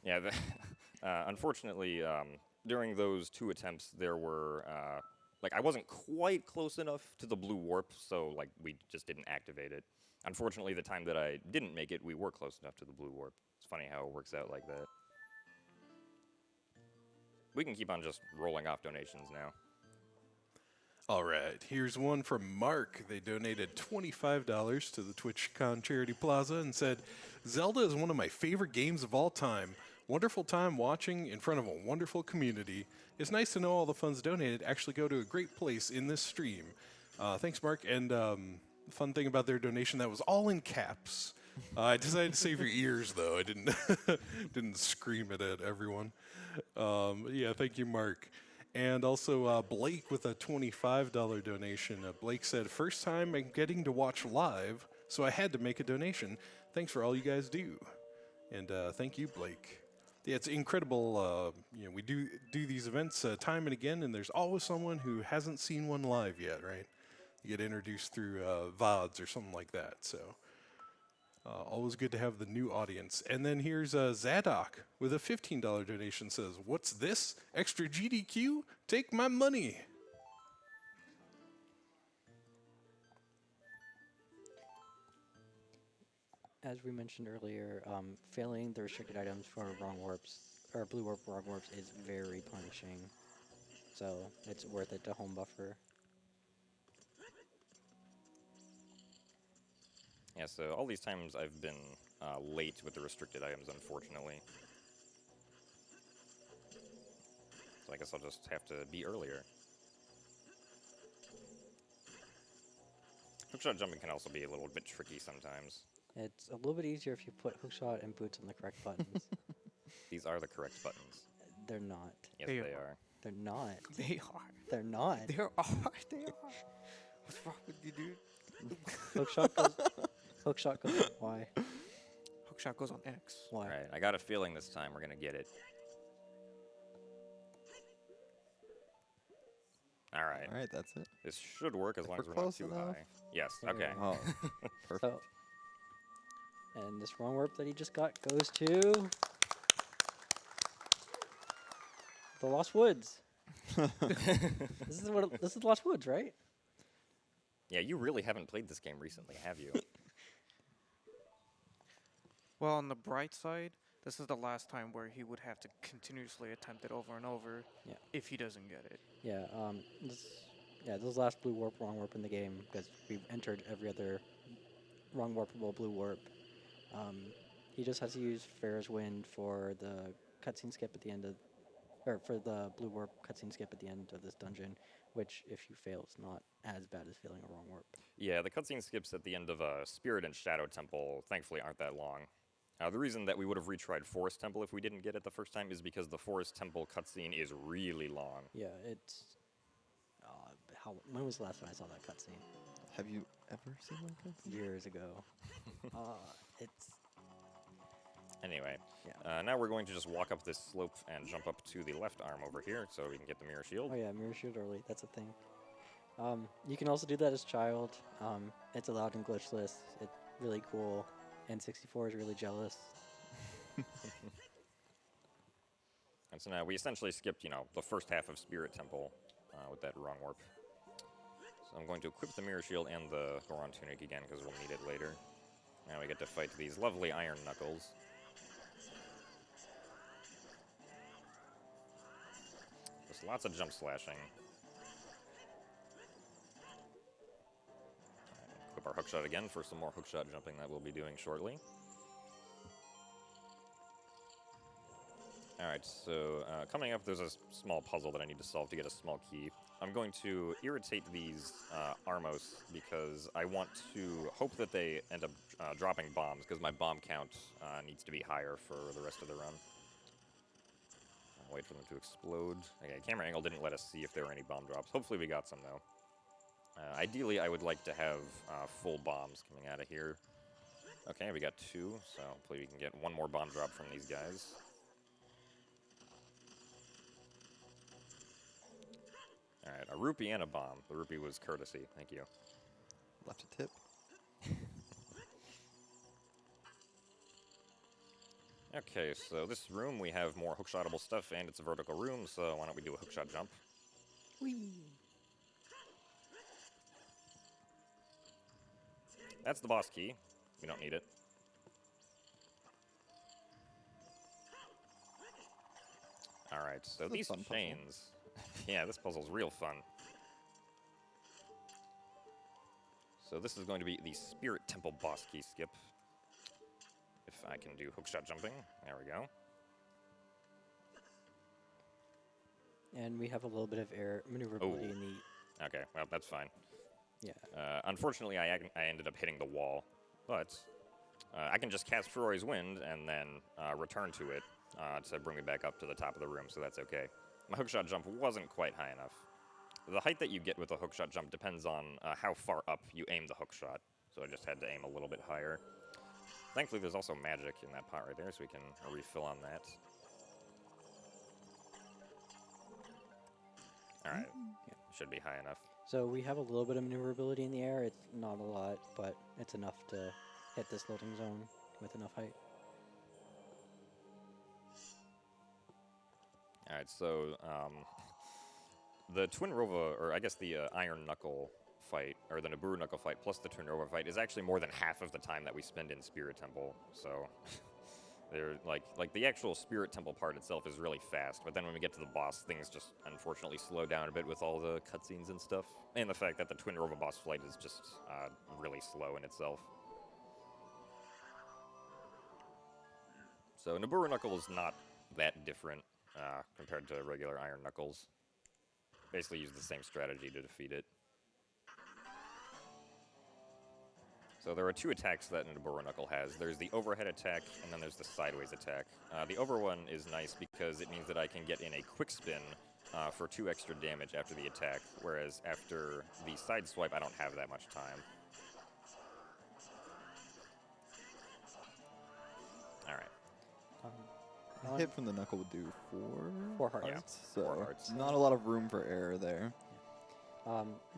Yeah, unfortunately, during those 2 attempts, there were, I wasn't quite close enough to the blue warp, so, we just didn't activate it. Unfortunately, the time that I didn't make it, we were close enough to the blue warp. It's funny how it works out like that. We can keep on just rolling off donations now. All right, here's one from Mark. They donated $25 to the TwitchCon Charity Plaza and said, "Zelda is one of my favorite games of all time. Wonderful time watching in front of a wonderful community. It's nice to know all the funds donated actually go to a great place in this stream." Thanks, Mark. And the fun thing about their donation, that was all in caps. I decided to save your ears, though. I didn't didn't scream it at everyone. Yeah, thank you, Mark. And also Blake with a $25 donation. Blake said, "First time I'm getting to watch live, so I had to make a donation. Thanks for all you guys do." And thank you, Blake. Yeah, it's incredible. We do these events time and again, and there's always someone who hasn't seen one live yet, right? You get introduced through VODs or something like that. So always good to have the new audience. And then here's Zadok with a $15 donation. Says, "What's this? Extra GDQ? Take my money." As we mentioned earlier, failing the restricted items for wrong warps, or blue warp wrong warps, is very punishing. So it's worth it to home buffer. Yeah, so all these times I've been late with the restricted items, unfortunately. So I guess I'll just have to be earlier. Hookshot jumping can also be a little bit tricky sometimes. It's a little bit easier if you put hookshot and boots on the correct buttons. These are the correct buttons. They're not. Yes, they are. They're not. They are. They're not. They are. They are. What's wrong with you, dude? Hookshot goes. Why? Hookshot goes on X. Why? All right, I got a feeling this time we're going to get it. All right. All right, that's it. This should work as long as we're we're not close too enough. high. Yes, There we okay. go. Oh, perfect. So, and this wrong warp that he just got goes to the Lost Woods. This is the Lost Woods, right? Yeah, you really haven't played this game recently, have you? Well, on the bright side, this is the last time where he would have to continuously attempt it over and over Yeah. if he doesn't get it. Yeah. This is the last blue warp, wrong warp in the game because we've entered every other wrong warpable blue warp. He just has to use Fair's Wind for the cutscene skip at the end of, or for the blue warp cutscene skip at the end of this dungeon, which if you fail, it's not as bad as failing a wrong warp. Yeah, the cutscene skips at the end of Spirit and Shadow Temple thankfully aren't that long. The reason that we would have retried Forest Temple if we didn't get it the first time is because the Forest Temple cutscene is really long. Yeah, it's. When was the last time I saw that cutscene? Have you ever seen one of those? Years ago. It's. Anyway, Yeah. now we're going to just walk up this slope and jump up to the left arm over here so we can get the mirror shield. Oh yeah, mirror shield early. That's a thing. You can also do that as child. It's allowed in glitchless. It's really cool. N64 is really jealous. And so now we essentially skipped, the first half of Spirit Temple with that wrong warp. So I'm going to equip the Mirror Shield and the Goron Tunic again because we'll need it later. Now we get to fight these lovely Iron Knuckles. Just lots of jump slashing. Equip our hookshot again for some more hookshot jumping that we'll be doing shortly. Alright, so coming up, there's a small puzzle that I need to solve to get a small key. I'm going to irritate these Armos because I want to hope that they end up dropping bombs, because my bomb count needs to be higher for the rest of the run. I'll wait for them to explode. Okay, camera angle didn't let us see if there were any bomb drops. Hopefully we got some, though. Ideally, I would like to have full bombs coming out of here. Okay, we got 2, so hopefully we can get one more bomb drop from these guys. Alright, a rupee and a bomb. The rupee was courtesy. Thank you. Left a tip. Okay, so this room, we have more hookshotable stuff, and it's a vertical room, so why don't we do a hookshot jump? Whee! That's the boss key. We don't need it. Alright, so This is a these fun puzzle. chains... Yeah, this puzzle's real fun. So this is going to be the Spirit Temple boss key skip. If I can do hookshot jumping. There we go. And we have a little bit of air maneuverability Ooh. in the. Okay, well, that's fine. Yeah. Unfortunately, I ended up hitting the wall, but I can just cast Fury's Wind and then return to it to bring me back up to the top of the room, so that's okay. My hookshot jump wasn't quite high enough. The height that you get with a hookshot jump depends on how far up you aim the hookshot, so I just had to aim a little bit higher. Thankfully, there's also magic in that pot right there, so we can refill on that. Alright, Yeah. should be high enough. So we have a little bit of maneuverability in the air. It's not a lot, but it's enough to hit this loading zone with enough height. Alright, so the Twin Rova, or I guess the Iron Knuckle fight, or the Naburu Knuckle fight, plus the Twin Rova fight, is actually more than half of the time that we spend in Spirit Temple. So, they're like the actual Spirit Temple part itself is really fast, but then when we get to the boss, things just unfortunately slow down a bit with all the cutscenes and stuff, and the fact that the Twin Rova boss fight is just really slow in itself. So Naburu Knuckle is not that different compared to regular Iron Knuckles. Basically use the same strategy to defeat it. So there are 2 attacks that Naburu Knuckle has. There's the overhead attack, and then there's the sideways attack. The over one is nice because it means that I can get in a quick spin for 2 extra damage after the attack, whereas after the side swipe, I don't have that much time. Alright. A hit from the knuckle would do 4 hearts. Yeah. So 4 hearts. not a lot of room for error there.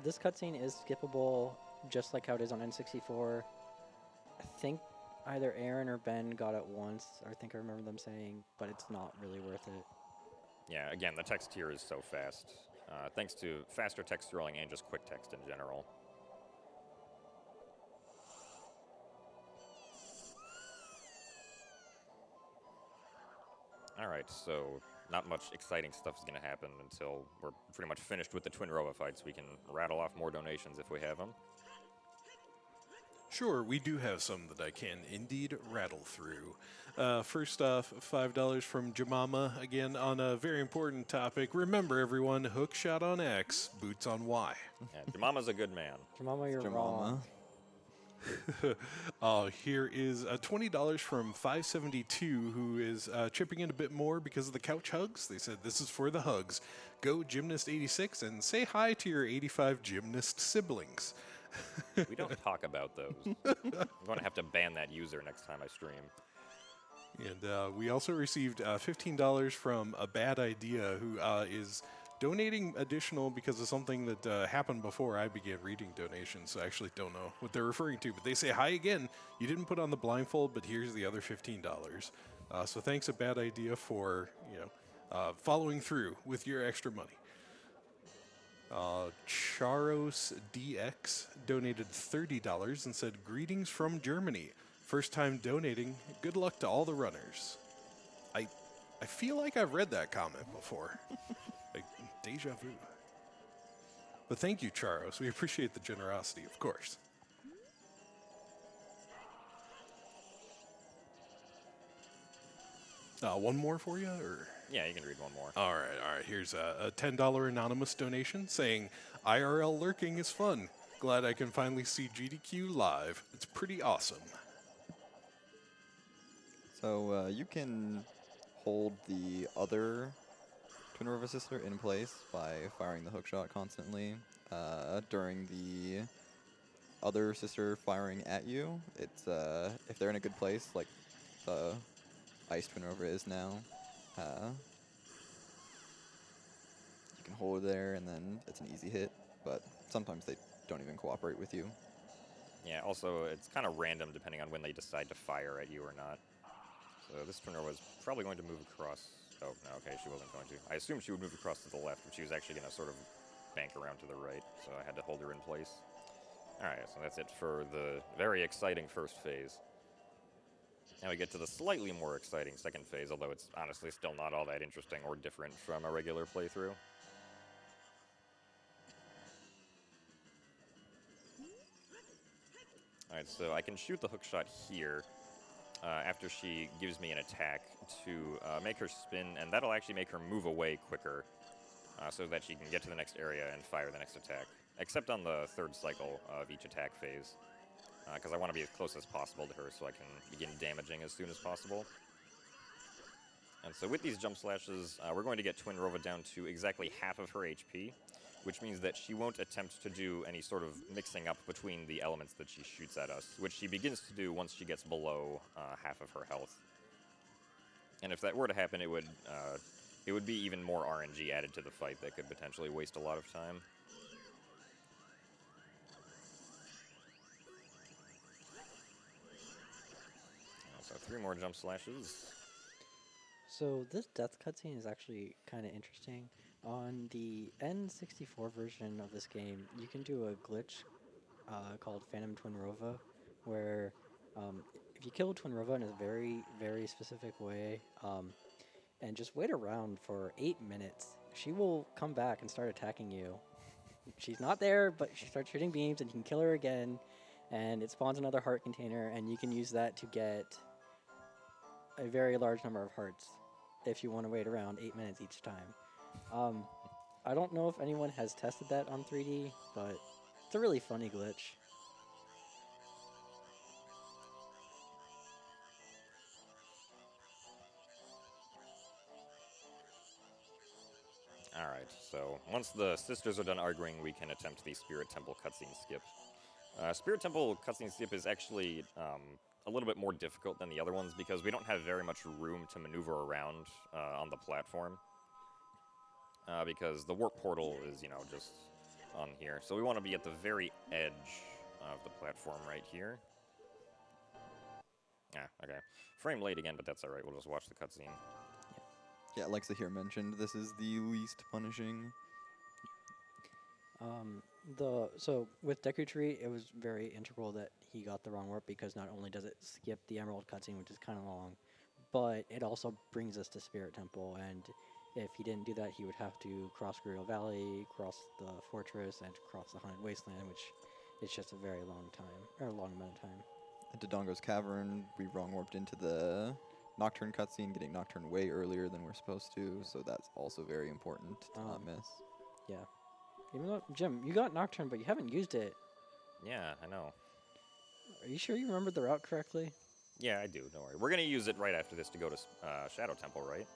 This cutscene is skippable, just like how it is on N64. I think either Aaron or Ben got it once. I think I remember them saying, but it's not really worth it. Yeah, again, the text here is so fast. Thanks to faster text scrolling and just quick text in general. Alright, so not much exciting stuff is going to happen until we're pretty much finished with the Twin Rova fights. We can rattle off more donations if we have them. Sure, we do have some that I can indeed rattle through. First off, $5 from Jamama, again on a very important topic. Remember, everyone, hookshot on X, boots on Y. Yeah, Mama's a good man. Jemima, you're Jemima. wrong. Here is $20 from 572, who is chipping in a bit more because of the couch hugs. They said, this is for the hugs. Go Gymnast86 and say hi to your 85 gymnast siblings. We don't talk about those. I'm going to have to ban that user next time I stream. And we also received $15 from A Bad Idea, who is donating additional because of something that happened before I began reading donations. So I actually don't know what they're referring to, but they say, hi again. You didn't put on the blindfold, but here's the other $15. So thanks, A Bad Idea, for following through with your extra money. Charos DX donated $30 and said, "Greetings from Germany. First time donating. Good luck to all the runners." I feel like I've read that comment before. Like, deja vu. But thank you, Charos. We appreciate the generosity, of course. One more for you, or? Yeah, you can read one more. All right. Here's a $10 anonymous donation saying, "IRL lurking is fun. Glad I can finally see GDQ live. It's pretty awesome." So you can hold the other Twin River Sister in place by firing the hookshot constantly. During the other sister firing at you, it's if they're in a good place, like the Ice Twin River is now, you can hold it there and then it's an easy hit, but sometimes they don't even cooperate with you. Yeah, also, it's kind of random depending on when they decide to fire at you or not. So this Twin River was probably going to move across. Oh, no, okay, she wasn't going to. I assumed she would move across to the left, but she was actually going to sort of bank around to the right, so I had to hold her in place. Alright, so that's it for the very exciting first phase. Now we get to the slightly more exciting second phase, although it's honestly still not all that interesting or different from a regular playthrough. Alright, so I can shoot the hookshot here after she gives me an attack to make her spin, and that'll actually make her move away quicker so that she can get to the next area and fire the next attack, except on the third cycle of each attack phase, because I want to be as close as possible to her so I can begin damaging as soon as possible. And so with these jump slashes, we're going to get Twin Rova down to exactly half of her HP, which means that she won't attempt to do any sort of mixing up between the elements that she shoots at us, which she begins to do once she gets below half of her health. And if that were to happen, it would be even more RNG added to the fight that could potentially waste a lot of time. So 3 more jump slashes. So this death cutscene is actually kind of interesting. On the N64 version of this game, you can do a glitch called Phantom Twin Rova, where if you kill Twin Rova in a very, very specific way, and just wait around for 8 minutes, she will come back and start attacking you. She's not there, but she starts shooting beams, and you can kill her again, and it spawns another heart container, and you can use that to get a very large number of hearts if you want to wait around 8 minutes each time. I don't know if anyone has tested that on 3D, but it's a really funny glitch. Alright, so once the sisters are done arguing, we can attempt the Spirit Temple cutscene skip. Spirit Temple cutscene skip is actually a little bit more difficult than the other ones because we don't have very much room to maneuver around on the platform. Because the warp portal is, just on here. So we want to be at the very edge of the platform right here. Okay. Frame late again, but that's alright. We'll just watch the cutscene. Yeah, like Zahir mentioned, this is the least punishing. So with Deku Tree, it was very integral that he got the wrong warp because not only does it skip the Emerald cutscene, which is kind of long, but it also brings us to Spirit Temple, and if he didn't do that, he would have to cross Guriel Valley, cross the fortress, and cross the Haunted Wasteland, which is just a very long time, or a long amount of time. At Dodongo's Cavern, we wrong warped into the Nocturne cutscene, getting Nocturne way earlier than we're supposed to, so that's also very important to not miss. Yeah. Even though, Jim, you got Nocturne, but you haven't used it. Yeah, I know. Are you sure you remembered the route correctly? Yeah, I do. Don't worry. We're going to use it right after this to go to Shadow Temple, right?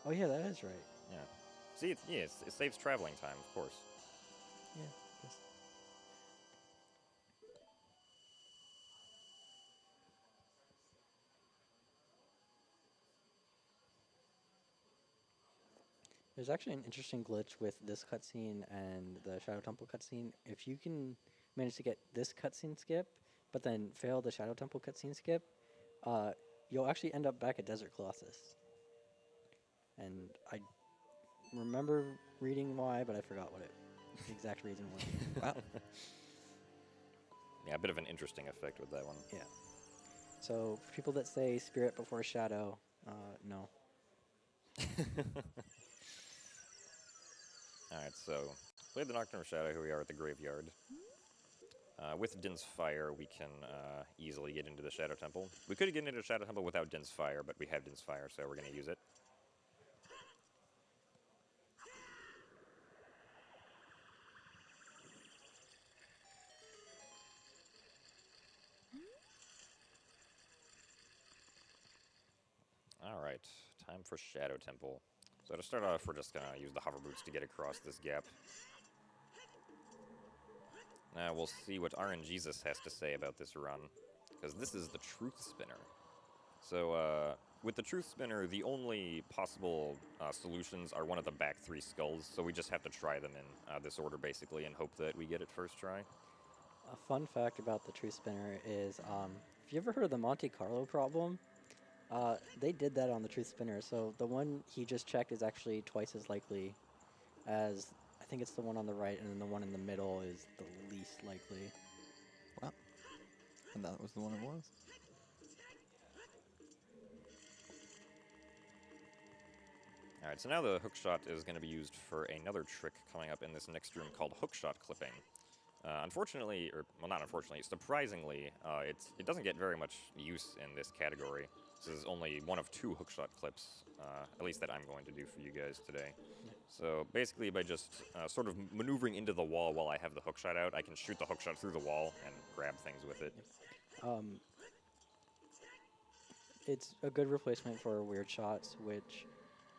Oh, yeah, that is right. Yeah. See, it saves traveling time, of course. Yeah. There's actually an interesting glitch with this cutscene and the Shadow Temple cutscene. If you can manage to get this cutscene skip, but then fail the Shadow Temple cutscene skip, you'll actually end up back at Desert Colossus. And I remember reading why, but I forgot what it the exact reason why. Wow. Yeah, a bit of an interesting effect with that one. Yeah. So for people that say spirit before shadow, no. Alright, so played the Nocturnal Shadow. Here we are at the graveyard. With Din's Fire, we can easily get into the Shadow Temple. We could get into the Shadow Temple without Din's Fire, but we have Din's Fire, so we're going to use it. Alright, time for Shadow Temple. So to start off, we're just going to use the hover boots to get across this gap. Now we'll see what RNGesus has to say about this run, because this is the Truth Spinner. So with the Truth Spinner, the only possible solutions are one of the back 3 skulls, so we just have to try them in this order basically and hope that we get it first try. A fun fact about the Truth Spinner is, have you ever heard of the Monte Carlo problem? They did that on the Truth Spinner, so the one he just checked is actually twice as likely as, I think it's the one on the right, and then the one in the middle is the least likely. Wow. And that was the one it was. Alright, so now the hookshot is going to be used for another trick coming up in this next room called hookshot clipping. Unfortunately, or well, not unfortunately, surprisingly, it doesn't get very much use in this category. This is only one of 2 hookshot clips, at least that I'm going to do for you guys today. So basically, by just sort of maneuvering into the wall while I have the hookshot out, I can shoot the hookshot through the wall and grab things with it. It's a good replacement for weird shots, which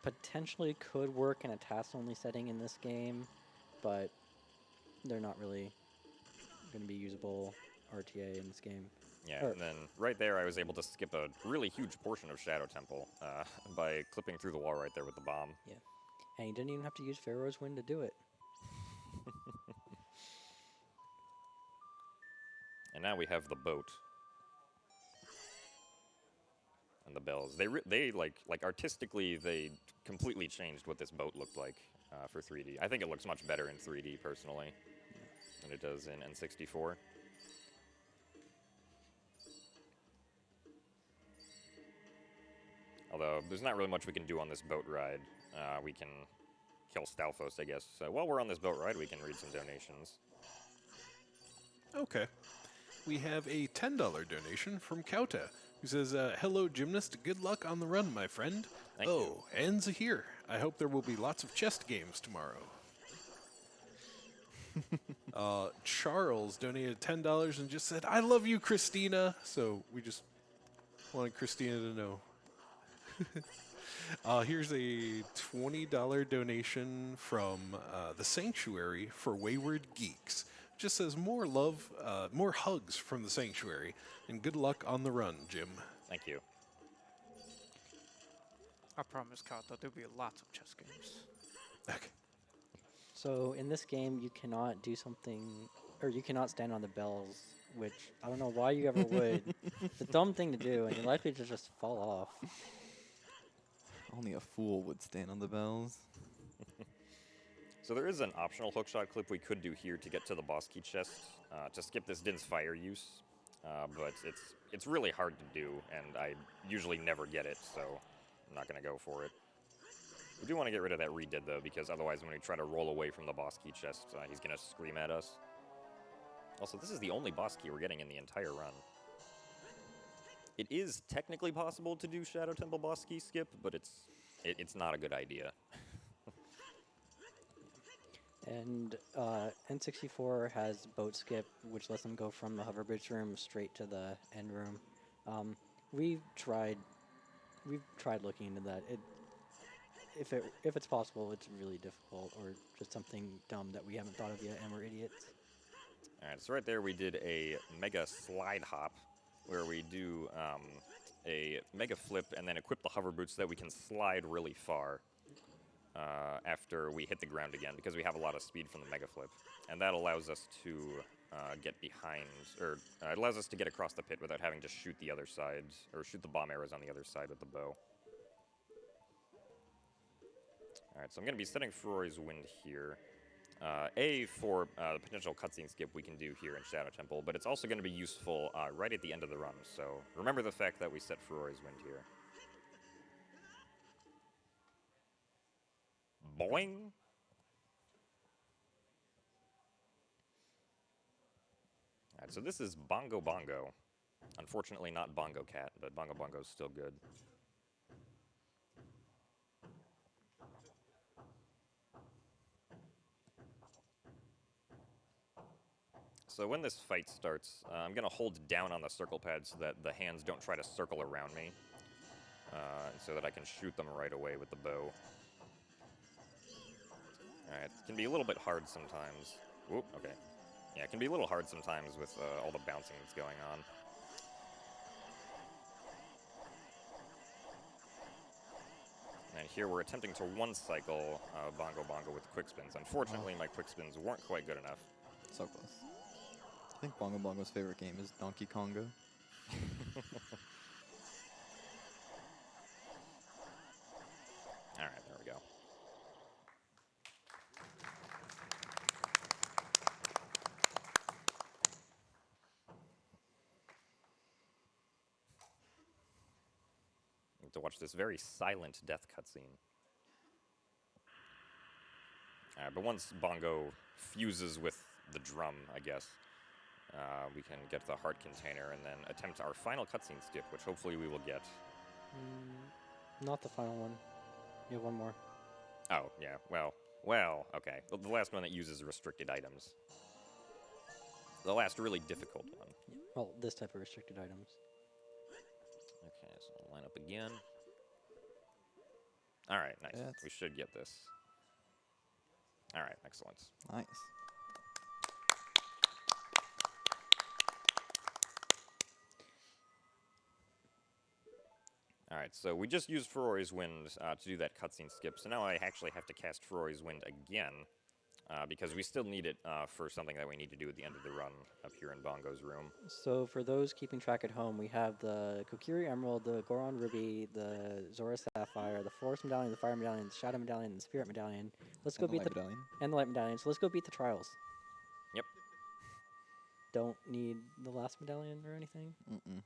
potentially could work in a task-only setting in this game, but they're not really going to be usable RTA in this game. Yeah, and then right there I was able to skip a really huge portion of Shadow Temple by clipping through the wall right there with the bomb. Yeah, and you didn't even have to use Pharaoh's Wind to do it. And now we have the boat. And the bells. They like artistically, they completely changed what this boat looked like for 3D. I think it looks much better in 3D, personally, than it does in N64. Although, there's not really much we can do on this boat ride. We can kill Stalfos, I guess. So while we're on this boat ride, we can read some donations. Okay. We have a $10 donation from Kauta, who says, hello, Gymnast. Good luck on the run, my friend. Thank you. And Zahir. I hope there will be lots of chest games tomorrow. Charles donated $10 and just said, I love you, Christina. So we just wanted Christina to know. Here's a $20 donation from the Sanctuary for Wayward Geeks. Just says more love, more hugs from the Sanctuary, and good luck on the run, Jim. Thank you. I promise, Kata, there'll be lots of chess games. Okay. So in this game, you cannot do something, or you cannot stand on the bells, which I don't know why you ever would. It's a dumb thing to do, and you're likely to just fall off. Only a fool would stand on the bells. So there is an optional hookshot clip we could do here to get to the boss key chest, to skip this Din's Fire use, but it's really hard to do, and I usually never get it, so I'm not going to go for it. We do want to get rid of that redid, though, because otherwise when we try to roll away from the boss key chest, he's going to scream at us. Also, this is the only boss key we're getting in the entire run. It is technically possible to do Shadow Temple boss key skip, but it's not a good idea. And N64 has boat skip, which lets them go from the hover bridge room straight to the end room. We've tried looking into that. If it's possible, it's really difficult, or just something dumb that we haven't thought of yet, and we're idiots. All right, so right there we did a mega slide hop, where we do a mega flip and then equip the hover boots so that we can slide really far after we hit the ground again, because we have a lot of speed from the mega flip. And that allows us to get behind, or it allows us to get across the pit without having to shoot the other side, or shoot the bomb arrows on the other side with the bow. Alright, so I'm going to be setting Furoy's Wind here. A, for the potential cutscene skip we can do here in Shadow Temple, but it's also going to be useful right at the end of the run, so remember the fact that we set Furore's Wind here. Boing! Alright, so this is Bongo Bongo. Unfortunately not Bongo Cat, but Bongo Bongo's still good. So when this fight starts, I'm going to hold down on the circle pad so that the hands don't try to circle around me, and so that I can shoot them right away with the bow. Alright, it can be a little bit hard sometimes. Whoop, okay. Yeah, it can be a little hard sometimes with all the bouncing that's going on. And here we're attempting to one-cycle Bongo Bongo with quick spins. Unfortunately, my quick spins weren't quite good enough. So close. I think Bongo Bongo's favorite game is Donkey Kongo. Alright, there we go. To watch this very silent death cutscene. But once Bongo fuses with the drum, I guess, we can get the heart container and then attempt our final cutscene skip, which hopefully we will get. Not the final one. You have one more. Oh, yeah, well, okay. The last one that uses restricted items. The last really difficult one. Well, this type of restricted items. Okay, so I'll line up again. All right, nice. That's- We should get this. All right, excellent. Nice. All right, so we just used Furore's Wind to do that cutscene skip, so now I actually have to cast Furore's Wind again, because we still need it for something that we need to do at the end of the run up here in Bongo's room. So for those keeping track at home, we have the Kokiri Emerald, the Goron Ruby, the Zora Sapphire, the Forest Medallion, the Fire Medallion, the Shadow Medallion, and the Spirit Medallion. Let's go And the beat Light the Medallion. and the Light Medallion. So let's go beat the trials. Yep. Don't need the last medallion or anything. Mm-mm.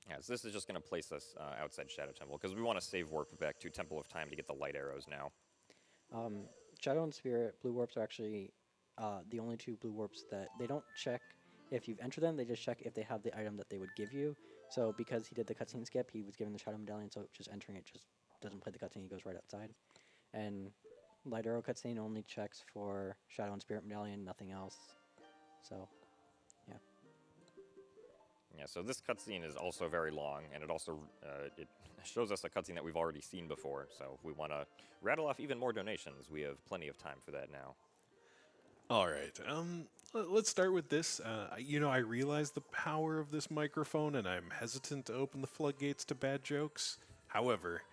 Yeah, so this is just going to place us outside Shadow Temple, because we want to save warp back to Temple of Time to get the light arrows now. Shadow and Spirit blue warps are actually the only two blue warps that they don't check if you've entered them. They just check if they have the item that they would give you. So because he did the cutscene skip, he was given the Shadow Medallion. So just entering it just doesn't play the cutscene. He goes right outside. And Light Arrow cutscene only checks for Shadow and Spirit Medallion, nothing else. So yeah. Yeah, so this cutscene is also very long, and it also it shows us a cutscene that we've already seen before. So if we want to rattle off even more donations, we have plenty of time for that now. All right. Let's start with this. I realize the power of this microphone, and I'm hesitant to open the floodgates to bad jokes. However,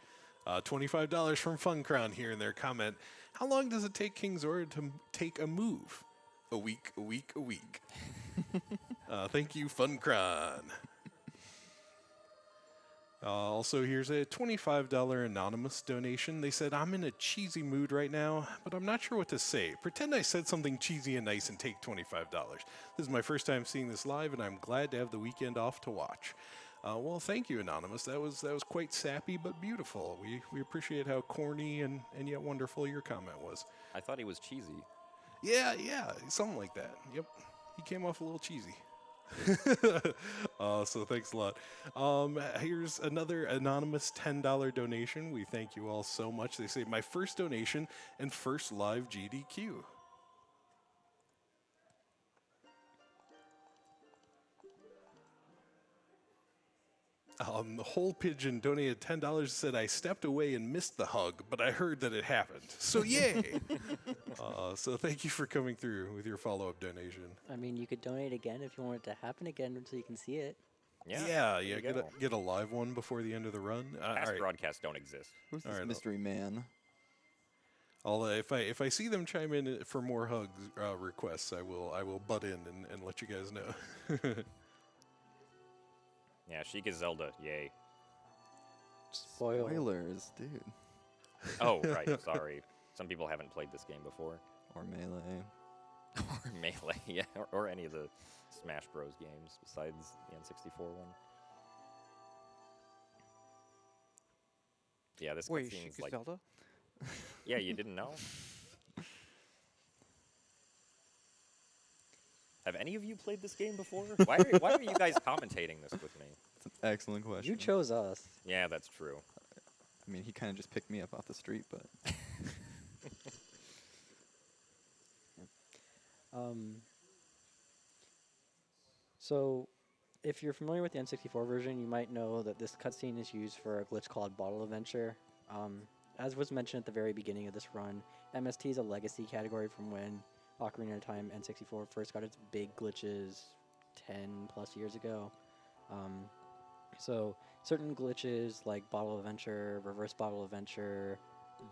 $25 from Funcron here in their comment. How long does it take King Zora to take a move? A week, a week, a week. Thank you, Funcron. Also, here's a $25 anonymous donation. They said, I'm in a cheesy mood right now, but I'm not sure what to say. Pretend I said something cheesy and nice and take $25. This is my first time seeing this live, and I'm glad to have the weekend off to watch. Well, thank you, Anonymous. That was quite sappy but beautiful. We appreciate how corny and yet wonderful your comment was. I thought he was cheesy. Yeah, something like that. Yep, he came off a little cheesy. So thanks a lot. Here's another anonymous $10 donation. We thank you all so much. They say, my first donation and first live GDQ. The whole pigeon donated $10, said, I stepped away and missed the hug, but I heard that it happened. So yay! So thank you for coming through with your follow-up donation. I mean, you could donate again if you want it to happen again so you can see it. Yeah, Get a live one before the end of the run. Past All right. broadcasts don't exist. Who's this All right, mystery man? I'll if I see them chime in for more hugs requests, I will butt in and let you guys know. Yeah, Sheik is Zelda. Yay. Spoil. Spoilers, dude. Oh, right. Sorry. Some people haven't played this game before. Or Melee. Or Melee, yeah. Or any of the Smash Bros. Games besides the N64 one. Yeah, this Wait, cutscene's Shiki like... Zelda? Yeah, you didn't know? Have any of you played this game before? Why are you guys commentating this with me? It's an excellent question. You chose us. Yeah, that's true. I mean, he kind of just picked me up off the street, but So, if you're familiar with the N64 version, you might know that this cutscene is used for a glitch called Bottle Adventure. As was mentioned at the very beginning of this run, MST is a legacy category from when Ocarina of Time N64 first got its big glitches 10 plus years ago. So certain glitches like Bottle Adventure, Reverse Bottle Adventure,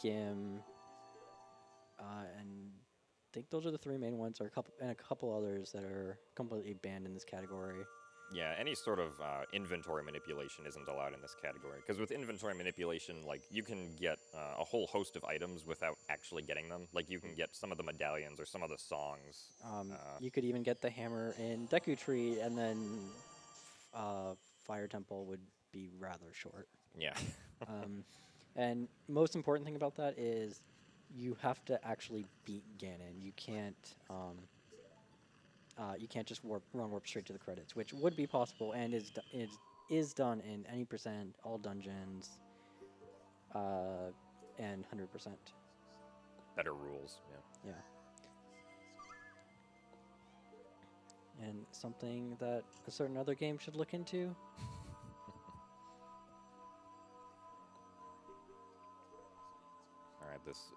Gim, and I think those are the three main ones, or a couple others that are completely banned in this category. Yeah, any sort of inventory manipulation isn't allowed in this category. Because with inventory manipulation, like, you can get a whole host of items without actually getting them. Like, you can get some of the medallions or some of the songs. You could even get the hammer in Deku Tree, and then Fire Temple would be rather short. Yeah. And most important thing about that is you have to actually beat Ganon. You can't just run warp straight to the credits, which would be possible and is done in any percent, all dungeons, and 100%. Better rules, yeah. Yeah. And something that a certain other game should look into. Alright, this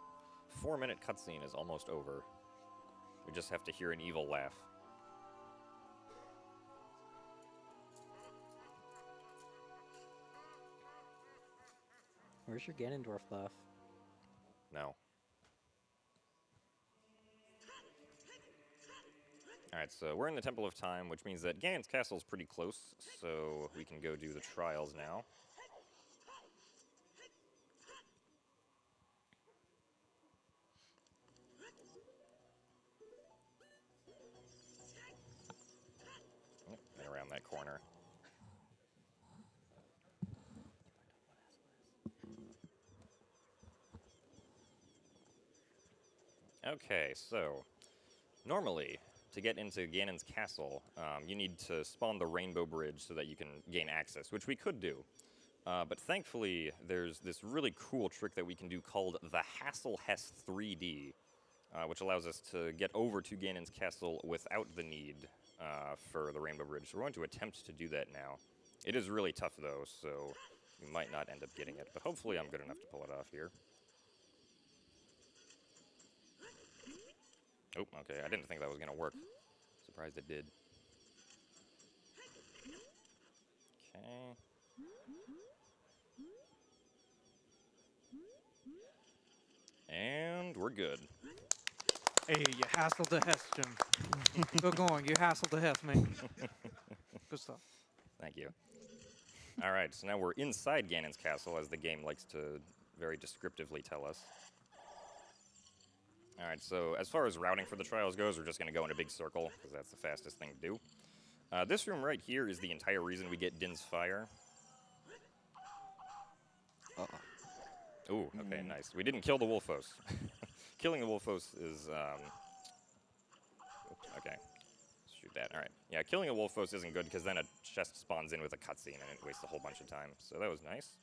4-minute cutscene is almost over. We just have to hear an evil laugh. Where's your Ganondorf laugh? No. Alright, so we're in the Temple of Time, which means that Ganon's castle is pretty close, so we can go do the trials now. Yep, and around that corner. Okay, so normally, to get into Ganon's castle, you need to spawn the Rainbow Bridge so that you can gain access, which we could do. But thankfully, there's this really cool trick that we can do called the Hassel-Hess 3D, which allows us to get over to Ganon's castle without the need for the Rainbow Bridge. So we're going to attempt to do that now. It is really tough, though, so we might not end up getting it, but hopefully I'm good enough to pull it off here. Oh, okay, I didn't think that was going to work. Surprised it did. Okay. And we're good. Hey, you hassled the Hess, Jim. Go going. You hassled the Hess, man. Good stuff. Thank you. All right, so now we're inside Ganon's castle, as the game likes to very descriptively tell us. All right, so as far as routing for the trials goes, we're just going to go in a big circle, because that's the fastest thing to do. This room right here is the entire reason we get Din's Fire. Ooh, okay, nice. We didn't kill the Wolfos. Killing the Wolfos is, okay. Shoot that, all right. Yeah, killing a Wolfos isn't good, because then a chest spawns in with a cutscene, and it wastes a whole bunch of time. So that was nice.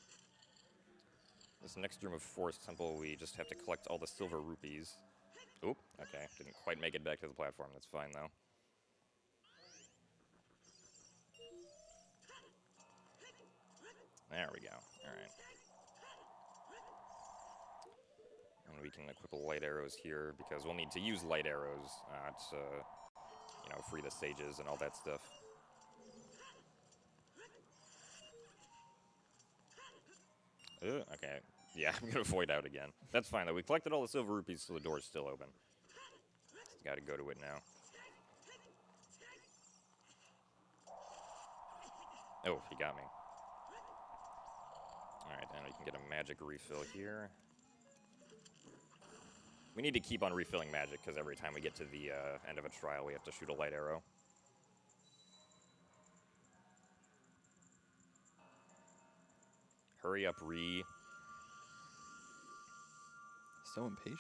This next room of Forest Temple, we just have to collect all the silver rupees. Oop, okay. Didn't quite make it back to the platform. That's fine, though. There we go. All right. And we can equip light arrows here, because we'll need to use light arrows to, you know, free the sages and all that stuff. Okay. Yeah, I'm gonna void out again. That's fine, though. We collected all the silver rupees, so the door's still open. Just gotta go to it now. Oh, he got me. Alright, and we can get a magic refill here. We need to keep on refilling magic, because every time we get to the end of a trial, we have to shoot a light arrow. Hurry up, Ree. So impatient.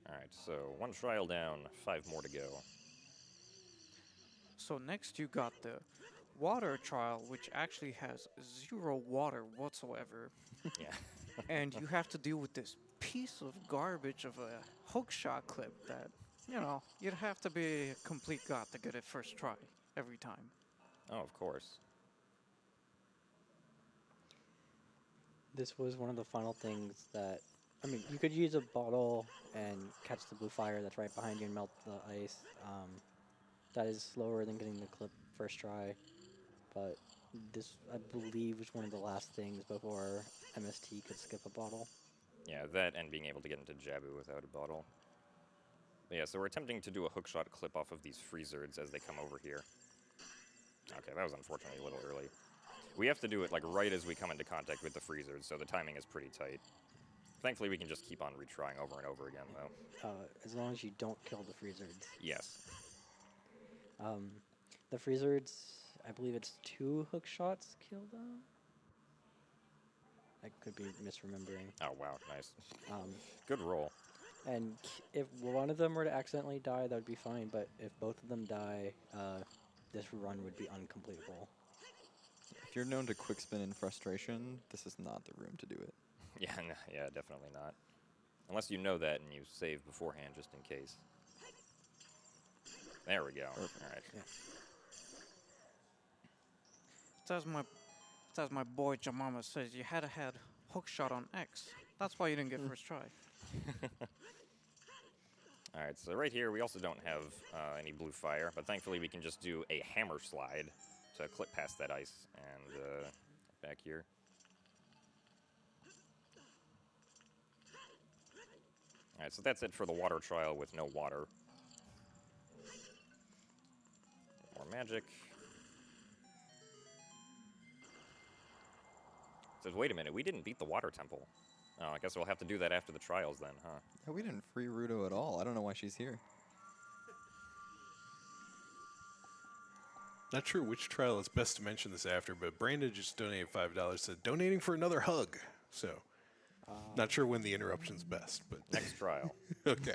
Alright, so 1 trial down, 5 more to go. So next you got the water trial, which actually has 0 water whatsoever. Yeah. And you have to deal with this piece of garbage of a hookshot clip that, you know, you'd have to be a complete god to get it first try every time. Oh, of course. This was one of the final things that, I mean, you could use a bottle and catch the blue fire that's right behind you and melt the ice. That is slower than getting the clip first try, but this, I believe, was one of the last things before MST could skip a bottle. Yeah, that and being able to get into Jabu without a bottle. But yeah, so we're attempting to do a hookshot clip off of these freezards as they come over here. Okay, that was unfortunately a little early. We have to do it like right as we come into contact with the freezers, so the timing is pretty tight. Thankfully, we can just keep on retrying over and over again, though. As long as you don't kill the freezards. Yes. The freezards, I believe it's 2 hook shots kill them. I could be misremembering. Oh, wow, nice. Um, Good roll. and if one of them were to accidentally die, that would be fine. But if both of them die, this run would be uncompletable. If you're known to quick spin in frustration, this is not the room to do it. Yeah, no, yeah, definitely not. Unless you know that and you save beforehand just in case. There we go. Perfect. All right. Yeah. It's as my boy Jamama says, you had to had hookshot on X. That's why you didn't get first try. All right, so right here we also don't have any blue fire, but thankfully we can just do a hammer slide to clip past that ice and back here. All right, so that's it for the water trial with no water. More magic. Says, wait a minute, we didn't beat the water temple. Oh, I guess we'll have to do that after the trials then, huh? Yeah, we didn't free Ruto at all. I don't know why she's here. Not sure which trial is best to mention this after, but Brandon just donated $5, said donating for another hug. So, not sure when the interruption's best, but Next trial. okay.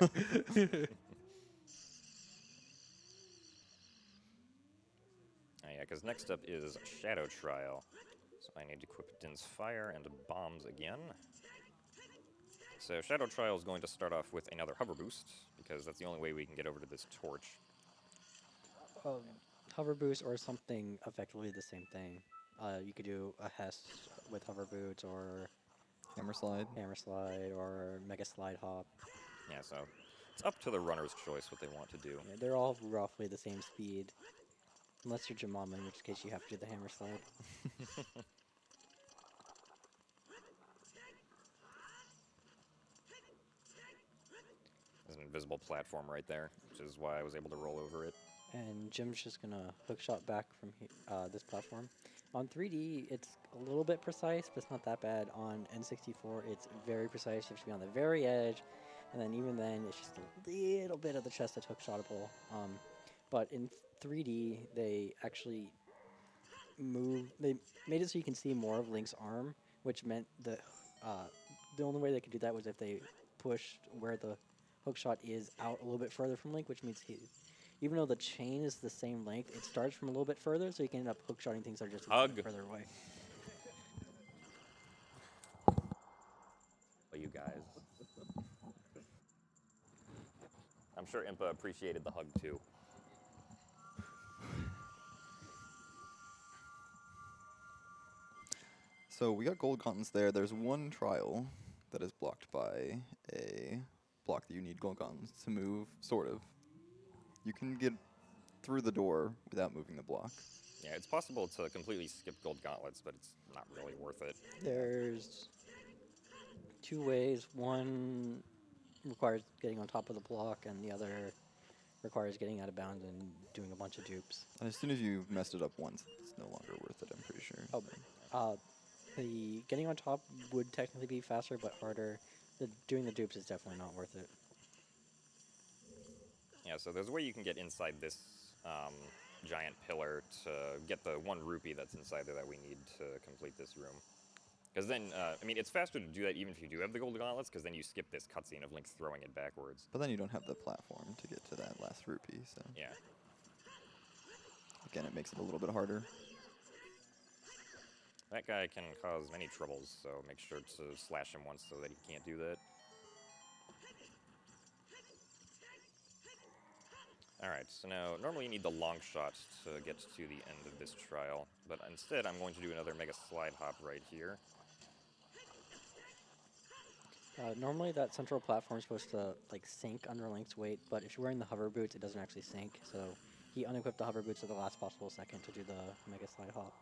Yeah, because next up is Shadow Trial. So I need to equip Din's Fire and Bombs again. So Shadow Trial is going to start off with another Hover Boost, because that's the only way we can get over to this torch. Hover boost or something effectively the same thing. You could do a Hess with hover boots or Hammer slide. hammer slide or mega slide hop. Yeah, so it's up to the runner's choice what they want to do. Yeah, they're all roughly the same speed. Unless you're Jamama, in which case you have to do the hammer slide. There's an invisible platform right there, which is why I was able to roll over it. And Jim's just gonna hookshot back from this platform. On 3D, it's a little bit precise, but it's not that bad. On N64, it's very precise. You have to be on the very edge, and then even then, it's just a little bit of the chest that's hookshotable. But in 3D, they actually they made it so you can see more of Link's arm, which meant the only way they could do that was if they pushed where the hookshot is out a little bit further from Link, which means even though the chain is the same length, it starts from a little bit further, so you can end up hookshotting things that are just a little bit further away. You guys. I'm sure Impa appreciated the hug too. So we got gold gauntlets there. There's one trial that is blocked by a block that you need gold gauntlets to move, sort of. You can get through the door without moving the block. Yeah, it's possible to completely skip gold gauntlets, but it's not really worth it. There's 2 ways. One requires getting on top of the block, and the other requires getting out of bounds and doing a bunch of dupes. And as soon as you've messed it up once, it's no longer worth it, I'm pretty sure. Oh, so. the getting on top would technically be faster, but harder. Doing the dupes is definitely not worth it. Yeah, so there's a way you can get inside this giant pillar to get the 1 rupee that's inside there that we need to complete this room. Because then, I mean, it's faster to do that even if you do have the gold gauntlets, because then you skip this cutscene of Link throwing it backwards. But then you don't have the platform to get to that last rupee, so... Yeah. Again, it makes it a little bit harder. That guy can cause many troubles, so make sure to slash him once so that he can't do that. Alright, so now, normally you need the long shot to get to the end of this trial, but instead I'm going to do another mega slide hop right here. Normally that central platform is supposed to like sink under Link's weight, but if you're wearing the hover boots, it doesn't actually sink, so he unequipped the hover boots at the last possible second to do the mega slide hop.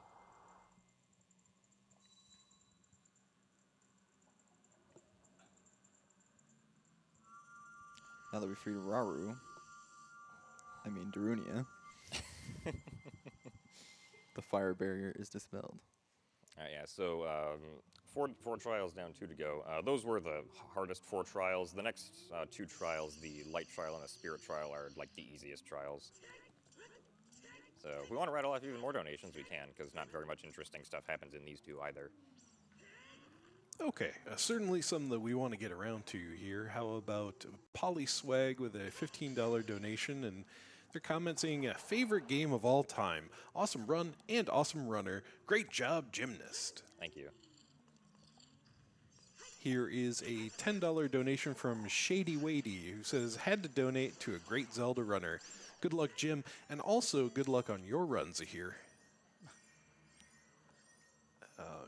Now that we freed Raru, I mean Darunia, the fire barrier is dispelled. Alright, yeah, so four trials down, 2 to go. Those were the hardest 4 trials. The next 2 trials, the light trial and the spirit trial, are like the easiest trials. So if we want to rattle off even more donations, we can, because not very much interesting stuff happens in these 2 either. Okay, certainly some that we want to get around to here. How about Polly Swag with a $15 donation, and they're commenting, favorite game of all time. Awesome run and awesome runner. Great job, gymnast. Thank you. Here is a $10 donation from Shady Wadey, who says, had to donate to a great Zelda runner. Good luck, Jim, and also good luck on your runs here.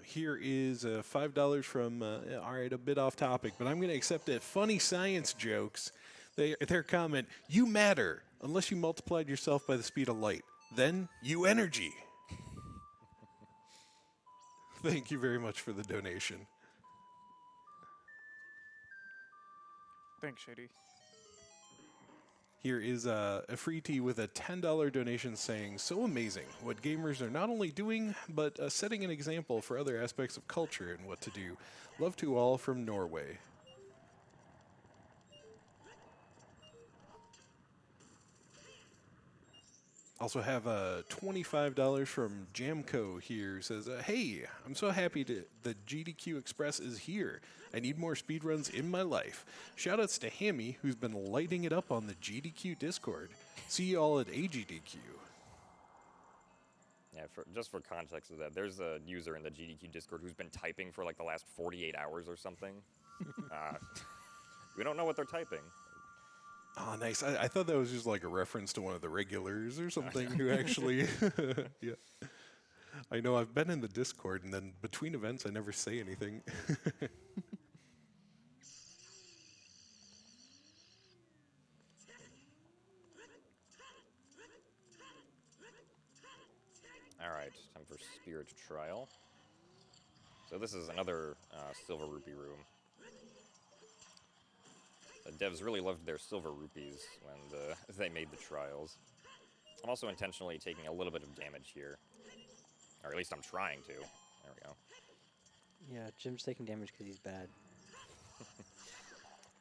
Here is $5 from, all right, a bit off topic, but I'm going to accept it. Funny science jokes. Their comment, you matter unless you multiplied yourself by the speed of light. Then you energy. Thank you very much for the donation. Thanks, Shady. Here is a free tea with a $10 donation saying, so amazing what gamers are not only doing, but setting an example for other aspects of culture and what to do. Love to all from Norway. Also have $25 from Jamco here. Says, hey, I'm so happy that GDQ Express is here. I need more speedruns in my life. Shoutouts to Hammy, who's been lighting it up on the GDQ Discord. See you all at AGDQ. Yeah, just for context of that, there's a user in the GDQ Discord who's been typing for like the last 48 hours or something. We don't know what they're typing. Oh, nice. I thought that was just like a reference to one of the regulars or something who actually... yeah. I know I've been in the Discord, and then between events, I never say anything. Alright, time for Spirit Trial. So this is another Silver Rupee room. The devs really loved their silver rupees when they made the trials. I'm also intentionally taking a little bit of damage here. Or at least I'm trying to. There we go. Yeah, Jim's taking damage because he's bad.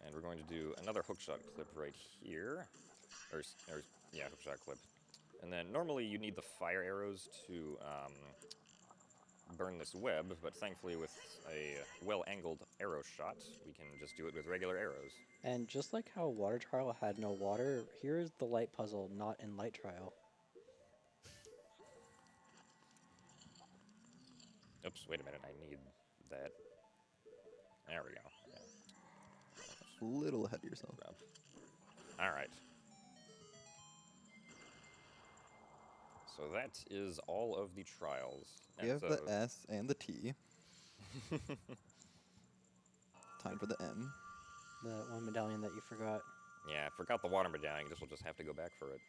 And we're going to do another hookshot clip right here. Yeah, hookshot clip. And then normally you need the fire arrows to burn this web, but thankfully with a well-angled arrow shot, we can just do it with regular arrows. And just like how Water Trial had no water, here is the light puzzle not in Light Trial. Oops, wait a minute, I need that. There we go. Yeah. A little ahead of yourself. Alright. So that is all of the trials. We have the S and the T. Time for the M. The one medallion that you forgot. Yeah, I forgot the water medallion. Guess we'll just have to go back for it.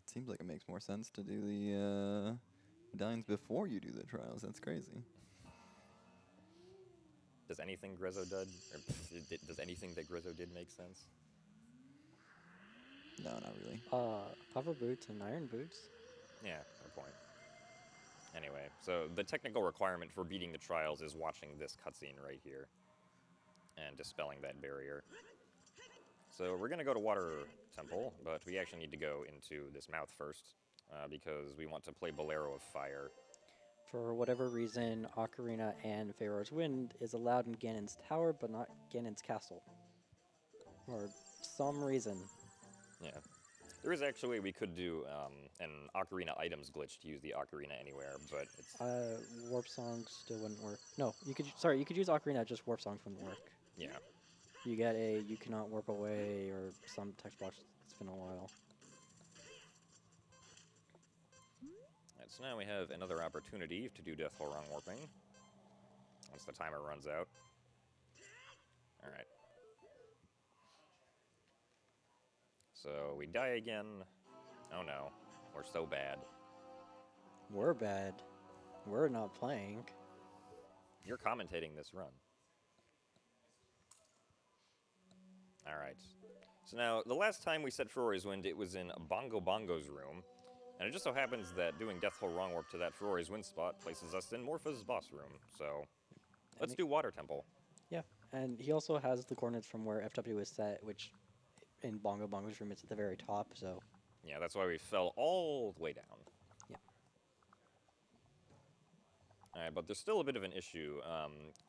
Seems like it makes more sense to do the medallions before you do the trials. That's crazy. Does anything Grezzo did, or does anything that Grezzo did make sense? No, not really. Hover boots and iron boots. Yeah, fair point. Anyway, so the technical requirement for beating the trials is watching this cutscene right here and dispelling that barrier. So we're going to go to Water Temple, but we actually need to go into this mouth first because we want to play Bolero of Fire. For whatever reason, Ocarina and Pharaoh's Wind is allowed in Ganon's Tower, but not Ganon's Castle. For some reason. Yeah. There is actually a way we could do an Ocarina items glitch to use the Ocarina anywhere, but it's... Warp songs still wouldn't work. No, you could use Ocarina, just warp songs wouldn't work. Yeah. You get a you cannot warp away or some text box. It's been a while. Right, so now we have another opportunity to do Death Hole Wrong Warping once the timer runs out. Alright. So we die again. Oh no, we're so bad. We're bad. We're not playing. You're commentating this run. Alright. So now, the last time we set Ferori's Wind, it was in Bongo Bongo's room. And it just so happens that doing Death Hole Wrong Warp to that Ferori's Wind spot places us in Morpha's boss room. So, let's do Water Temple. Yeah, and he also has the coordinates from where FW is set, which in Bongo Bongo's room it's at the very top, so... Yeah, that's why we fell all the way down. Yeah. Alright, but there's still a bit of an issue.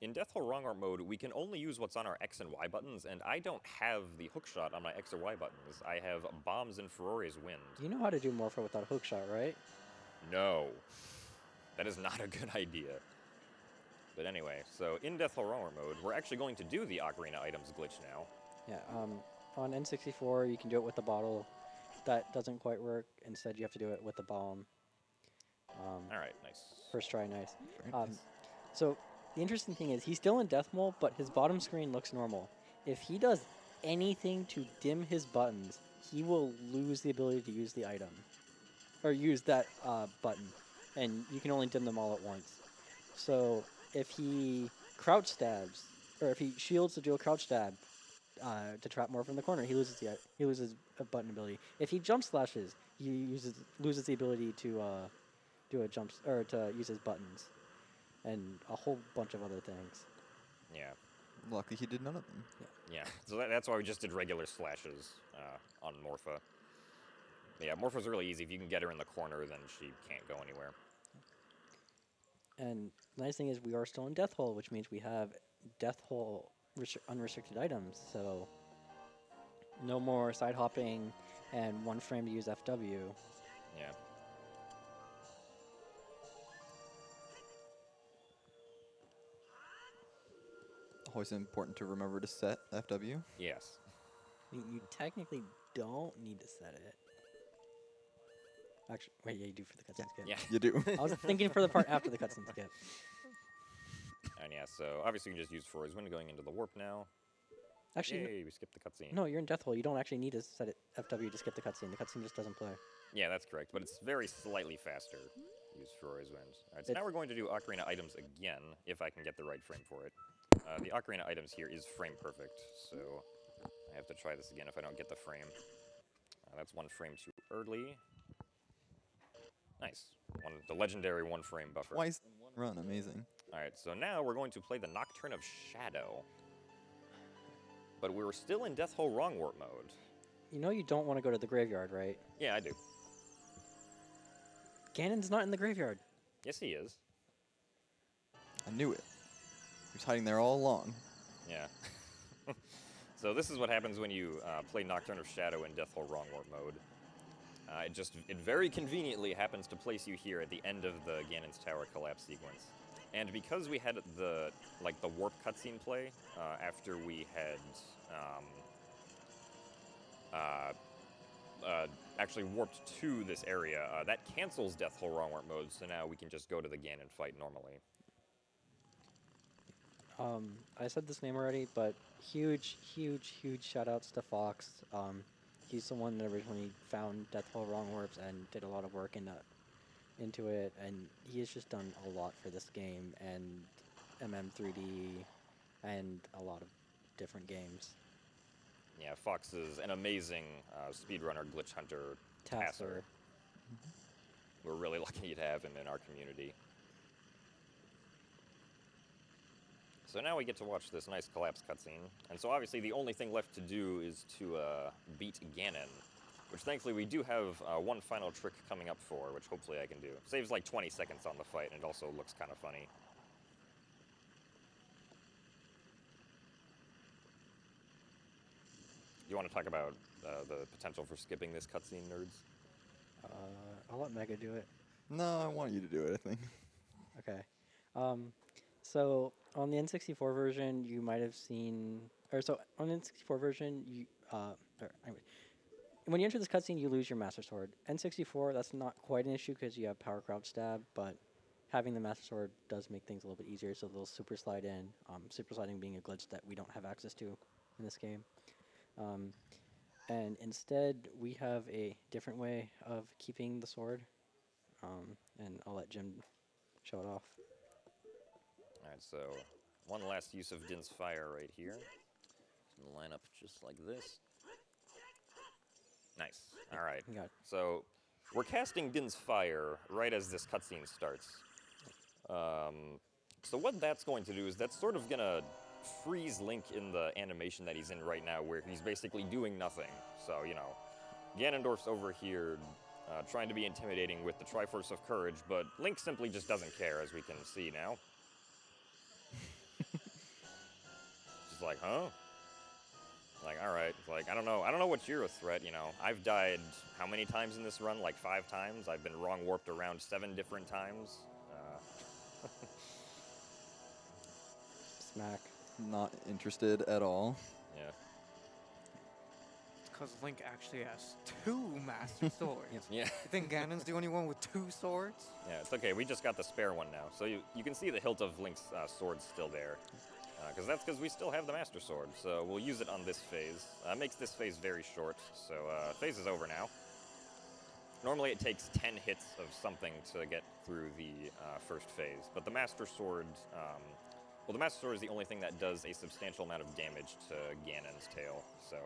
In Death Hole Wrong Warp mode, we can only use what's on our X and Y buttons, and I don't have the hookshot on my X or Y buttons. I have bombs in Ferori's Wind. You know how to do Morpha without a hookshot, right? No. That is not a good idea. But anyway, so in Death Hole Wrong Warp mode, we're actually going to do the Ocarina items glitch now. Yeah, on N64 you can do it with the bottle. That doesn't quite work. Instead you have to do it with the bomb. Alright, nice. First try, nice. Very nice. So the interesting thing is he's still in Death Mole, but his bottom screen looks normal. If he does anything to dim his buttons, he will lose the ability to use the item. Or use that button. And you can only dim them all at once. So if he crouch stabs, or if he shields to do a crouch stab to trap Morph in the corner, he loses a button ability. If he jump slashes, he loses the ability to do a jump or to use his buttons, and a whole bunch of other things. Yeah. Lucky he did none of them. Yeah, so that's why we just did regular slashes on Morpha. Yeah, Morpha's really easy. If you can get her in the corner, then she can't go anywhere. And the nice thing is we are still in Death Hole, which means we have Death Hole unrestricted items, so no more side hopping and one frame to use FW. Yeah. Always important to remember to set FW. Yes. You technically don't need to set it. Actually, wait, yeah, you do for the cutscene skip. Yeah. You do. I was thinking for the part after the cutscene skip. And yeah, so obviously you can just use Ferori's Wind going into the warp now. Actually, Yay, we skipped the cutscene. no, you're in Death Hole. You don't actually need to set it FW to skip the cutscene. The cutscene just doesn't play. Yeah, that's correct, but it's very slightly faster. Use Ferori's Wind. Alright, so now we're going to do Ocarina items again, if I can get the right frame for it. The Ocarina items here is frame perfect, so I have to try this again if I don't get the frame. That's one frame too early. Nice. The legendary one frame buffer. Twice in one run. Amazing. Alright, so now we're going to play the Nocturne of Shadow. But we were still in Death Hole Wrong Warp mode. You know you don't want to go to the graveyard, right? Yeah, I do. Ganon's not in the graveyard. Yes, he is. I knew it. He was hiding there all along. Yeah. So this is what happens when you play Nocturne of Shadow in Death Hole Wrong Warp mode. It very conveniently happens to place you here at the end of the Ganon's Tower collapse sequence. And because we had the warp cutscene play after we had actually warped to this area, that cancels Death Hole Wrong Warp mode, so now we can just go to the Ganon fight normally. I said this name already, but huge shout outs to Fox. He's the one that originally found Death Hole Wrong Warps and did a lot of work into it, and he has just done a lot for this game and MM3D and a lot of different games. yeah, Fox is an amazing speedrunner, glitch hunter, tasser. We're really lucky to have him in our community. So now we get to watch this nice collapse cutscene. And so obviously the only thing left to do is to beat Ganon, which thankfully we do have one final trick coming up for, which hopefully I can do. Saves like 20 seconds on the fight, and it also looks kind of funny. You want to talk about the potential for skipping this cutscene, nerds? I'll let Mega do it. No, I want you to do it, I think. Okay. So on the N64 version, you might have seen, or so on the N64 version, anyway, when you enter this cutscene, you lose your Master Sword. N64, that's not quite an issue because you have power crouch stab, but having the Master Sword does make things a little bit easier, so they'll super slide in. Super sliding being a glitch that we don't have access to in this game. And instead, we have a different way of keeping the sword, and I'll let Jim show it off. All right, so one last use of Din's Fire right here. It's gonna line up just like this. Nice. All right. You got it. So we're casting Din's Fire right as this cutscene starts. So what that's going to do is that's sort of gonna freeze Link in the animation that he's in right now, where he's basically doing nothing. So, you know, Ganondorf's over here trying to be intimidating with the Triforce of Courage, but Link simply just doesn't care, as we can see now. Just like, huh? Like, all right. It's like, I don't know what's your threat, you know. I've died how many times in this run? Like 5 times. I've been wrong warped around 7 different times. Smack. Not interested at all. Yeah. It's because Link actually has 2 Master Swords. Yeah. You think Ganon's the only one with 2 swords? Yeah, it's okay. We just got the spare one now. So you can see the hilt of Link's sword still there. Because we still have the Master Sword. So we'll use it on this phase. Makes this phase very short. So phase is over now. Normally it takes 10 hits of something to get through the first phase. But the Master Sword... well, the Master Sword is the only thing that does a substantial amount of damage to Ganon's tail. So...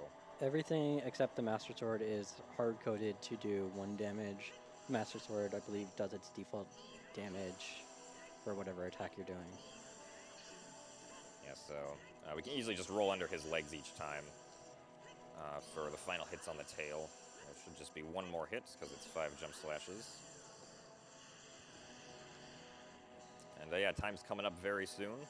Everything except the Master Sword is hard-coded to do 1 damage. Master Sword, I believe, does its default damage for whatever attack you're doing. Yeah, so we can easily just roll under his legs each time for the final hits on the tail. It should just be 1 more hit, because it's 5 jump slashes. And yeah, time's coming up very soon.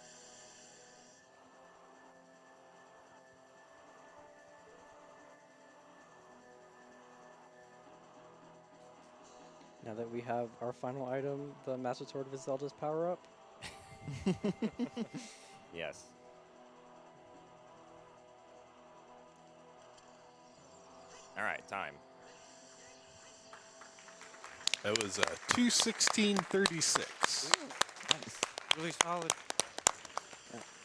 Now that we have our final item, the Master Sword of Zelda's power-up. Yes. All right, time. That was 2:16:36. Nice. Really solid.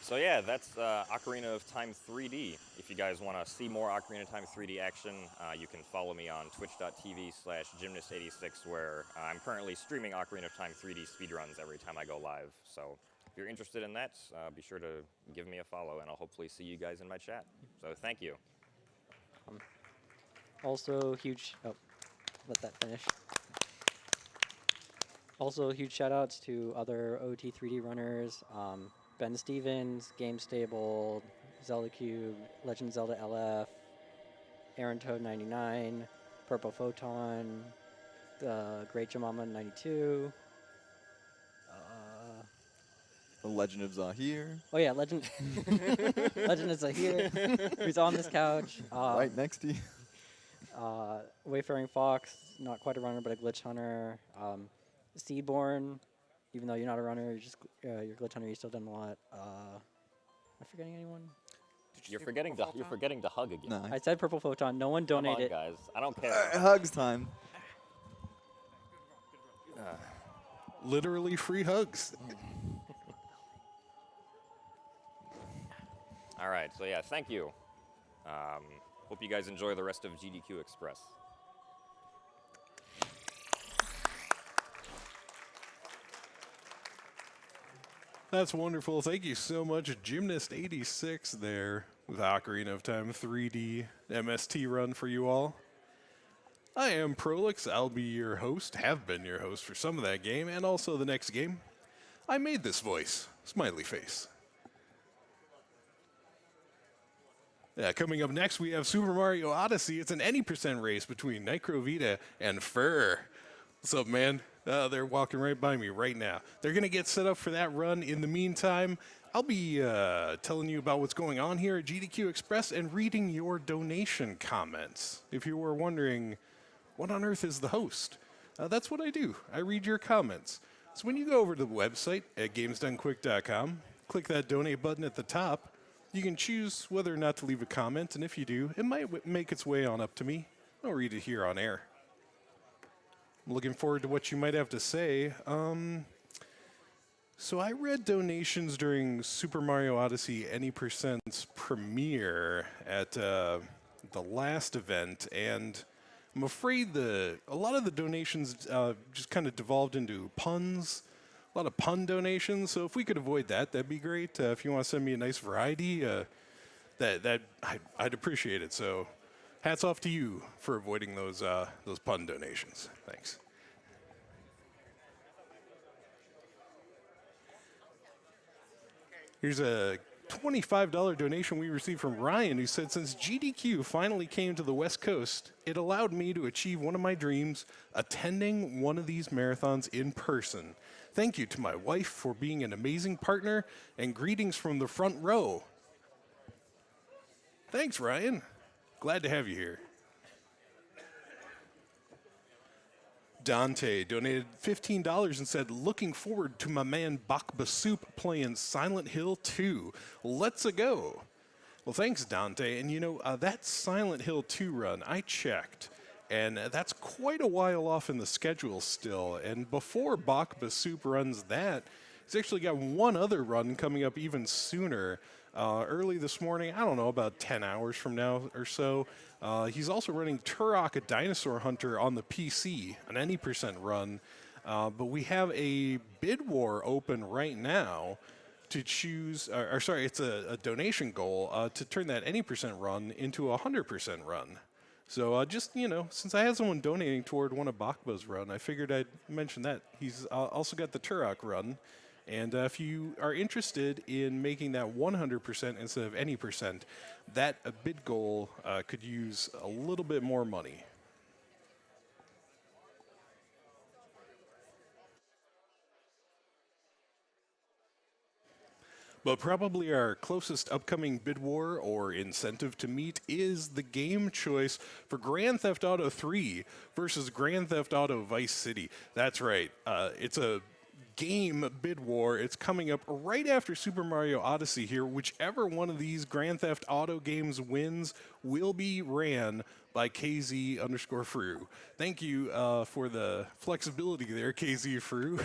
So yeah, that's Ocarina of Time 3D. If you guys want to see more Ocarina of Time 3D action, you can follow me on twitch.tv/gymnast86, where I'm currently streaming Ocarina of Time 3D speedruns every time I go live. So if you're interested in that, be sure to give me a follow, and I'll hopefully see you guys in my chat. So thank you. Also, huge... Oh, let that finish. Also, huge shout-outs to other OT 3D runners. Ben Stevens, Game Stable, Zelda Cube, Legend of Zelda LF, Aaron Toad 99, Purple Photon, Great Jamama 92. The Legend of Zahir. Oh yeah, Legend Legend of Zahir, who's on this couch. Right next to you. Wayfaring Fox, not quite a runner, but a glitch hunter. Seedborn, even though you're not a runner, you're just you're a glitch hunter. You've still done a lot. Am I forgetting anyone? You're forgetting to hug again. No. I said Purple Photon. No one Come on, donated. guys. I don't care. Hugs time. Literally free hugs. All right, so yeah, thank you. Hope you guys enjoy the rest of GDQ Express. That's wonderful. Thank you so much, Gymnast86 there with Ocarina of Time 3D MST run for you all. I am Prolix. I'll be your host, have been your host for some of that game, and also the next game. I made this voice. Smiley face. Coming up next, we have Super Mario Odyssey. It's an any percent race between Nitrovita and Fur. What's up, man? They're walking right by me right now. They're going to get set up for that run. In the meantime, I'll be telling you about what's going on here at GDQ Express and reading your donation comments. If you were wondering, what on earth is the host? That's what I do. I read your comments. So when you go over to the website at gamesdonequick.com, click that donate button at the top. You can choose whether or not to leave a comment, and if you do, it might make its way on up to me. I'll read it here on air. I'm looking forward to what you might have to say. So I read donations during Super Mario Odyssey Any Percent's premiere at the last event, and I'm afraid a lot of the donations just kind of devolved into puns. A lot of pun donations, so if we could avoid that, that'd be great. If you want to send me a nice variety, I'd appreciate it. So, hats off to you for avoiding those pun donations. Thanks. Here's a $25 donation we received from Ryan, who said, since GDQ finally came to the West Coast, it allowed me to achieve one of my dreams, attending one of these marathons in person. Thank you to my wife for being an amazing partner, and greetings from the front row. Thanks, Ryan. Glad to have you here. Dante donated $15 and said, looking forward to my man Bakba Soup playing Silent Hill 2. Let's-a go. Well, thanks, Dante. And you know, that Silent Hill 2 run, I checked, and that's quite a while off in the schedule still. And before Bakba Soup runs that, he's actually got one other run coming up even sooner. Early this morning, I don't know, about 10 hours from now or so. He's also running Turok, a Dinosaur Hunter on the PC, an any percent run. But we have a bid war open right now to choose, it's a donation goal to turn that any percent run into a 100% run. So just, you know, since I had someone donating toward one of Bakba's run, I figured I'd mention that. He's also got the Turok run. And if you are interested in making that 100% instead of any percent, that bid goal could use a little bit more money. But probably our closest upcoming bid war or incentive to meet is the game choice for Grand Theft Auto 3 versus Grand Theft Auto Vice City. That's right. It's a game bid war. It's coming up right after Super Mario Odyssey here. Whichever one of these Grand Theft Auto games wins will be ran by KZ_Fru. Thank you for the flexibility there, KZ Fru.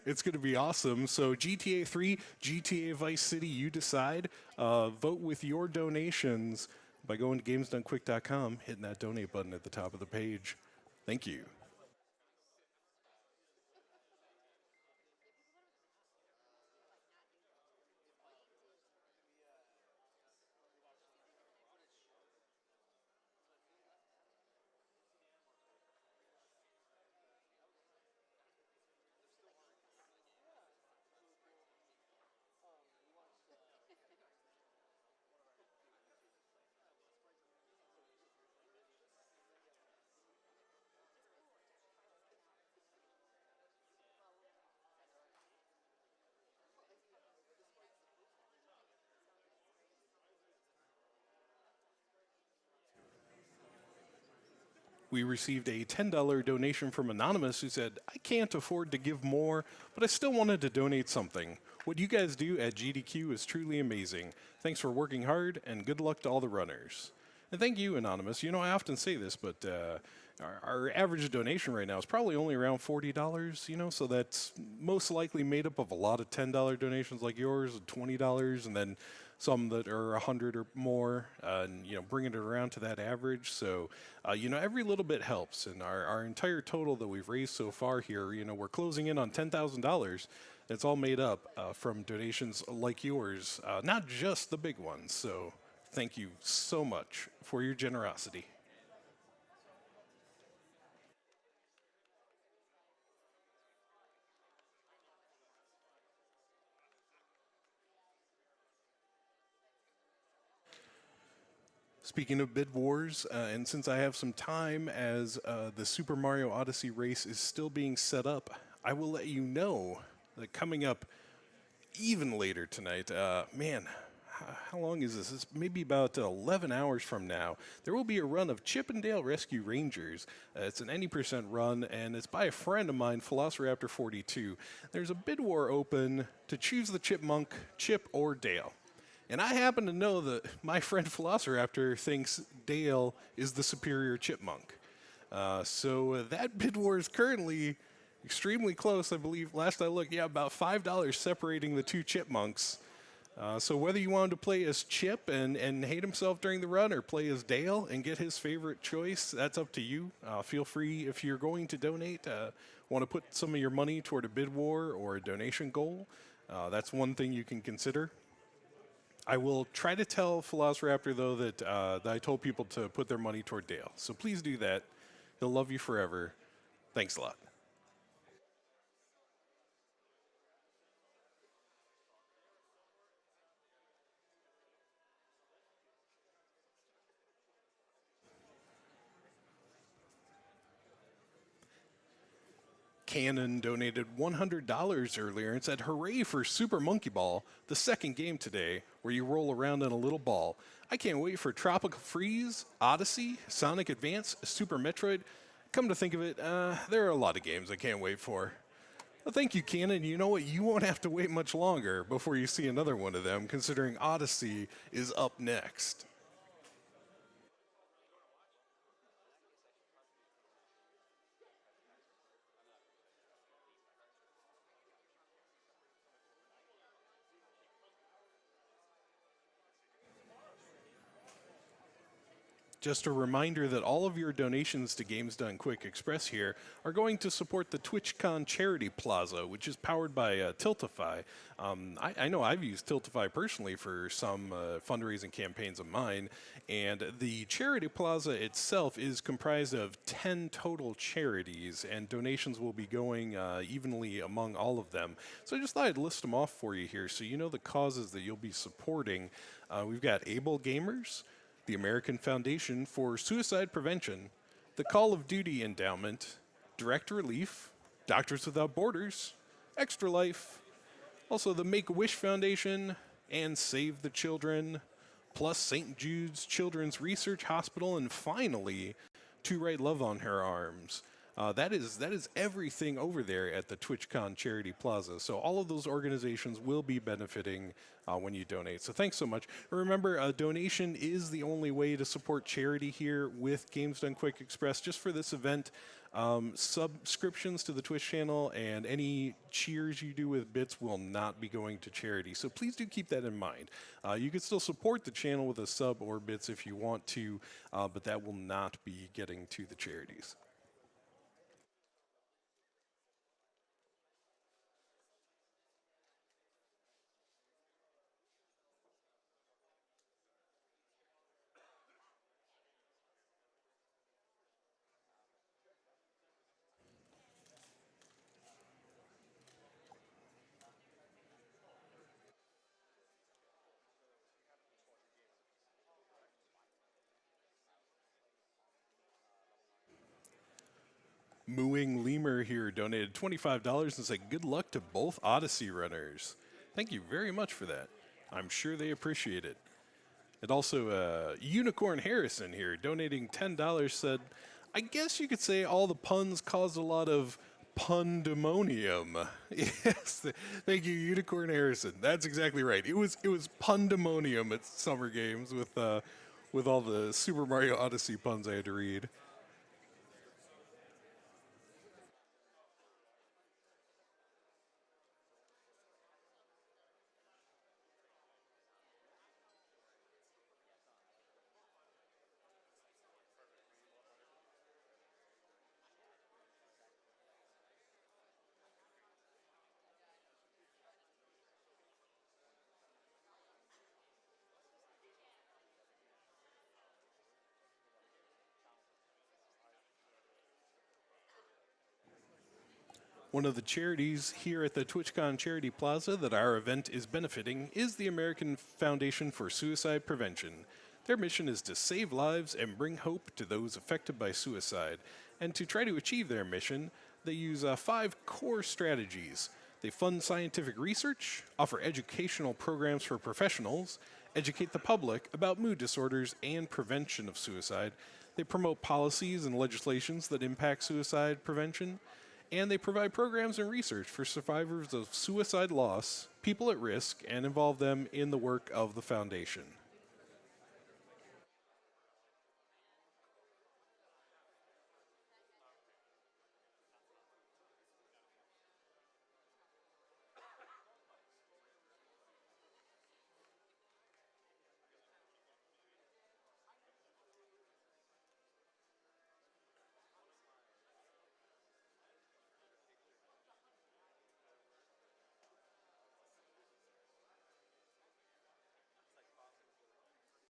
It's going to be awesome. So GTA 3, GTA Vice City, you decide. Vote with your donations by going to gamesdonequick.com, hitting that donate button at the top of the page. Thank you. We received a $10 donation from Anonymous who said, I can't afford to give more, but I still wanted to donate something. What you guys do at GDQ is truly amazing. Thanks for working hard, and good luck to all the runners. And thank you, Anonymous. You know, I often say this, but our average donation right now is probably only around $40, you know, so that's most likely made up of a lot of $10 donations like yours, $20, and then some that are 100 or more, and bringing it around to that average. So every little bit helps, and our entire total that we've raised so far here, we're closing in on $10,000. It's all made up from donations like yours, not just the big ones. So thank you so much for your generosity. Speaking of bid wars, and since I have some time as the Super Mario Odyssey race is still being set up, I will let you know that coming up even later tonight, how long is this? It's maybe about 11 hours from now. There will be a run of Chip and Dale Rescue Rangers. It's an any percent run, and it's by a friend of mine, Velociraptor42. There's a bid war open to choose the chipmunk, Chip or Dale. And I happen to know that my friend Velociraptor thinks Dale is the superior chipmunk. So that bid war is currently extremely close, I believe. Last I looked, about $5 separating the two chipmunks. So whether you wanted to play as Chip and hate himself during the run or play as Dale and get his favorite choice, that's up to you. Feel free, if you're going to donate, want to put some of your money toward a bid war or a donation goal, that's one thing you can consider. I will try to tell Velociraptor, though, that I told people to put their money toward Dale. So please do that. He'll love you forever. Thanks a lot. Cannon donated $100 earlier and said, "Hooray for Super Monkey Ball, the second game today, where you roll around in a little ball. I can't wait for Tropical Freeze, Odyssey, Sonic Advance, Super Metroid. Come to think of it, there are a lot of games I can't wait for." Well, thank you, Cannon. You know what? You won't have to wait much longer before you see another one of them, considering Odyssey is up next. Just a reminder that all of your donations to Games Done Quick Express here are going to support the TwitchCon Charity Plaza, which is powered by Tiltify. I know I've used Tiltify personally for some fundraising campaigns of mine, and the Charity Plaza itself is comprised of 10 total charities, and donations will be going evenly among all of them. So I just thought I'd list them off for you here so you know the causes that you'll be supporting. We've got Able Gamers, the American Foundation for Suicide Prevention, the Call of Duty Endowment, Direct Relief, Doctors Without Borders, Extra Life, also the Make-A-Wish Foundation, and Save the Children, plus St. Jude's Children's Research Hospital, and finally, To Write Love on Her Arms. That is everything over there at the TwitchCon Charity Plaza. So all of those organizations will be benefiting when you donate. So thanks so much. Remember, a donation is the only way to support charity here with Games Done Quick Express just for this event. Subscriptions to the Twitch channel and any cheers you do with bits will not be going to charity. So please do keep that in mind. You can still support the channel with a sub or bits if you want to, but that will not be getting to the charities. Mooing Lemur here donated $25 and said, "Good luck to both Odyssey runners." Thank you very much for that. I'm sure they appreciate it. And also, Unicorn Harrison here donating $10 said, "I guess you could say all the puns caused a lot of pundemonium." Yes, thank you, Unicorn Harrison. That's exactly right. It was pundemonium at Summer Games with all the Super Mario Odyssey puns I had to read. One of the charities here at the TwitchCon Charity Plaza that our event is benefiting is the American Foundation for Suicide Prevention. Their mission is to save lives and bring hope to those affected by suicide. And to try to achieve their mission, they use 5 core strategies. They fund scientific research, offer educational programs for professionals, educate the public about mood disorders and prevention of suicide. They promote policies and legislations that impact suicide prevention, and they provide programs and research for survivors of suicide loss, people at risk, and involve them in the work of the foundation.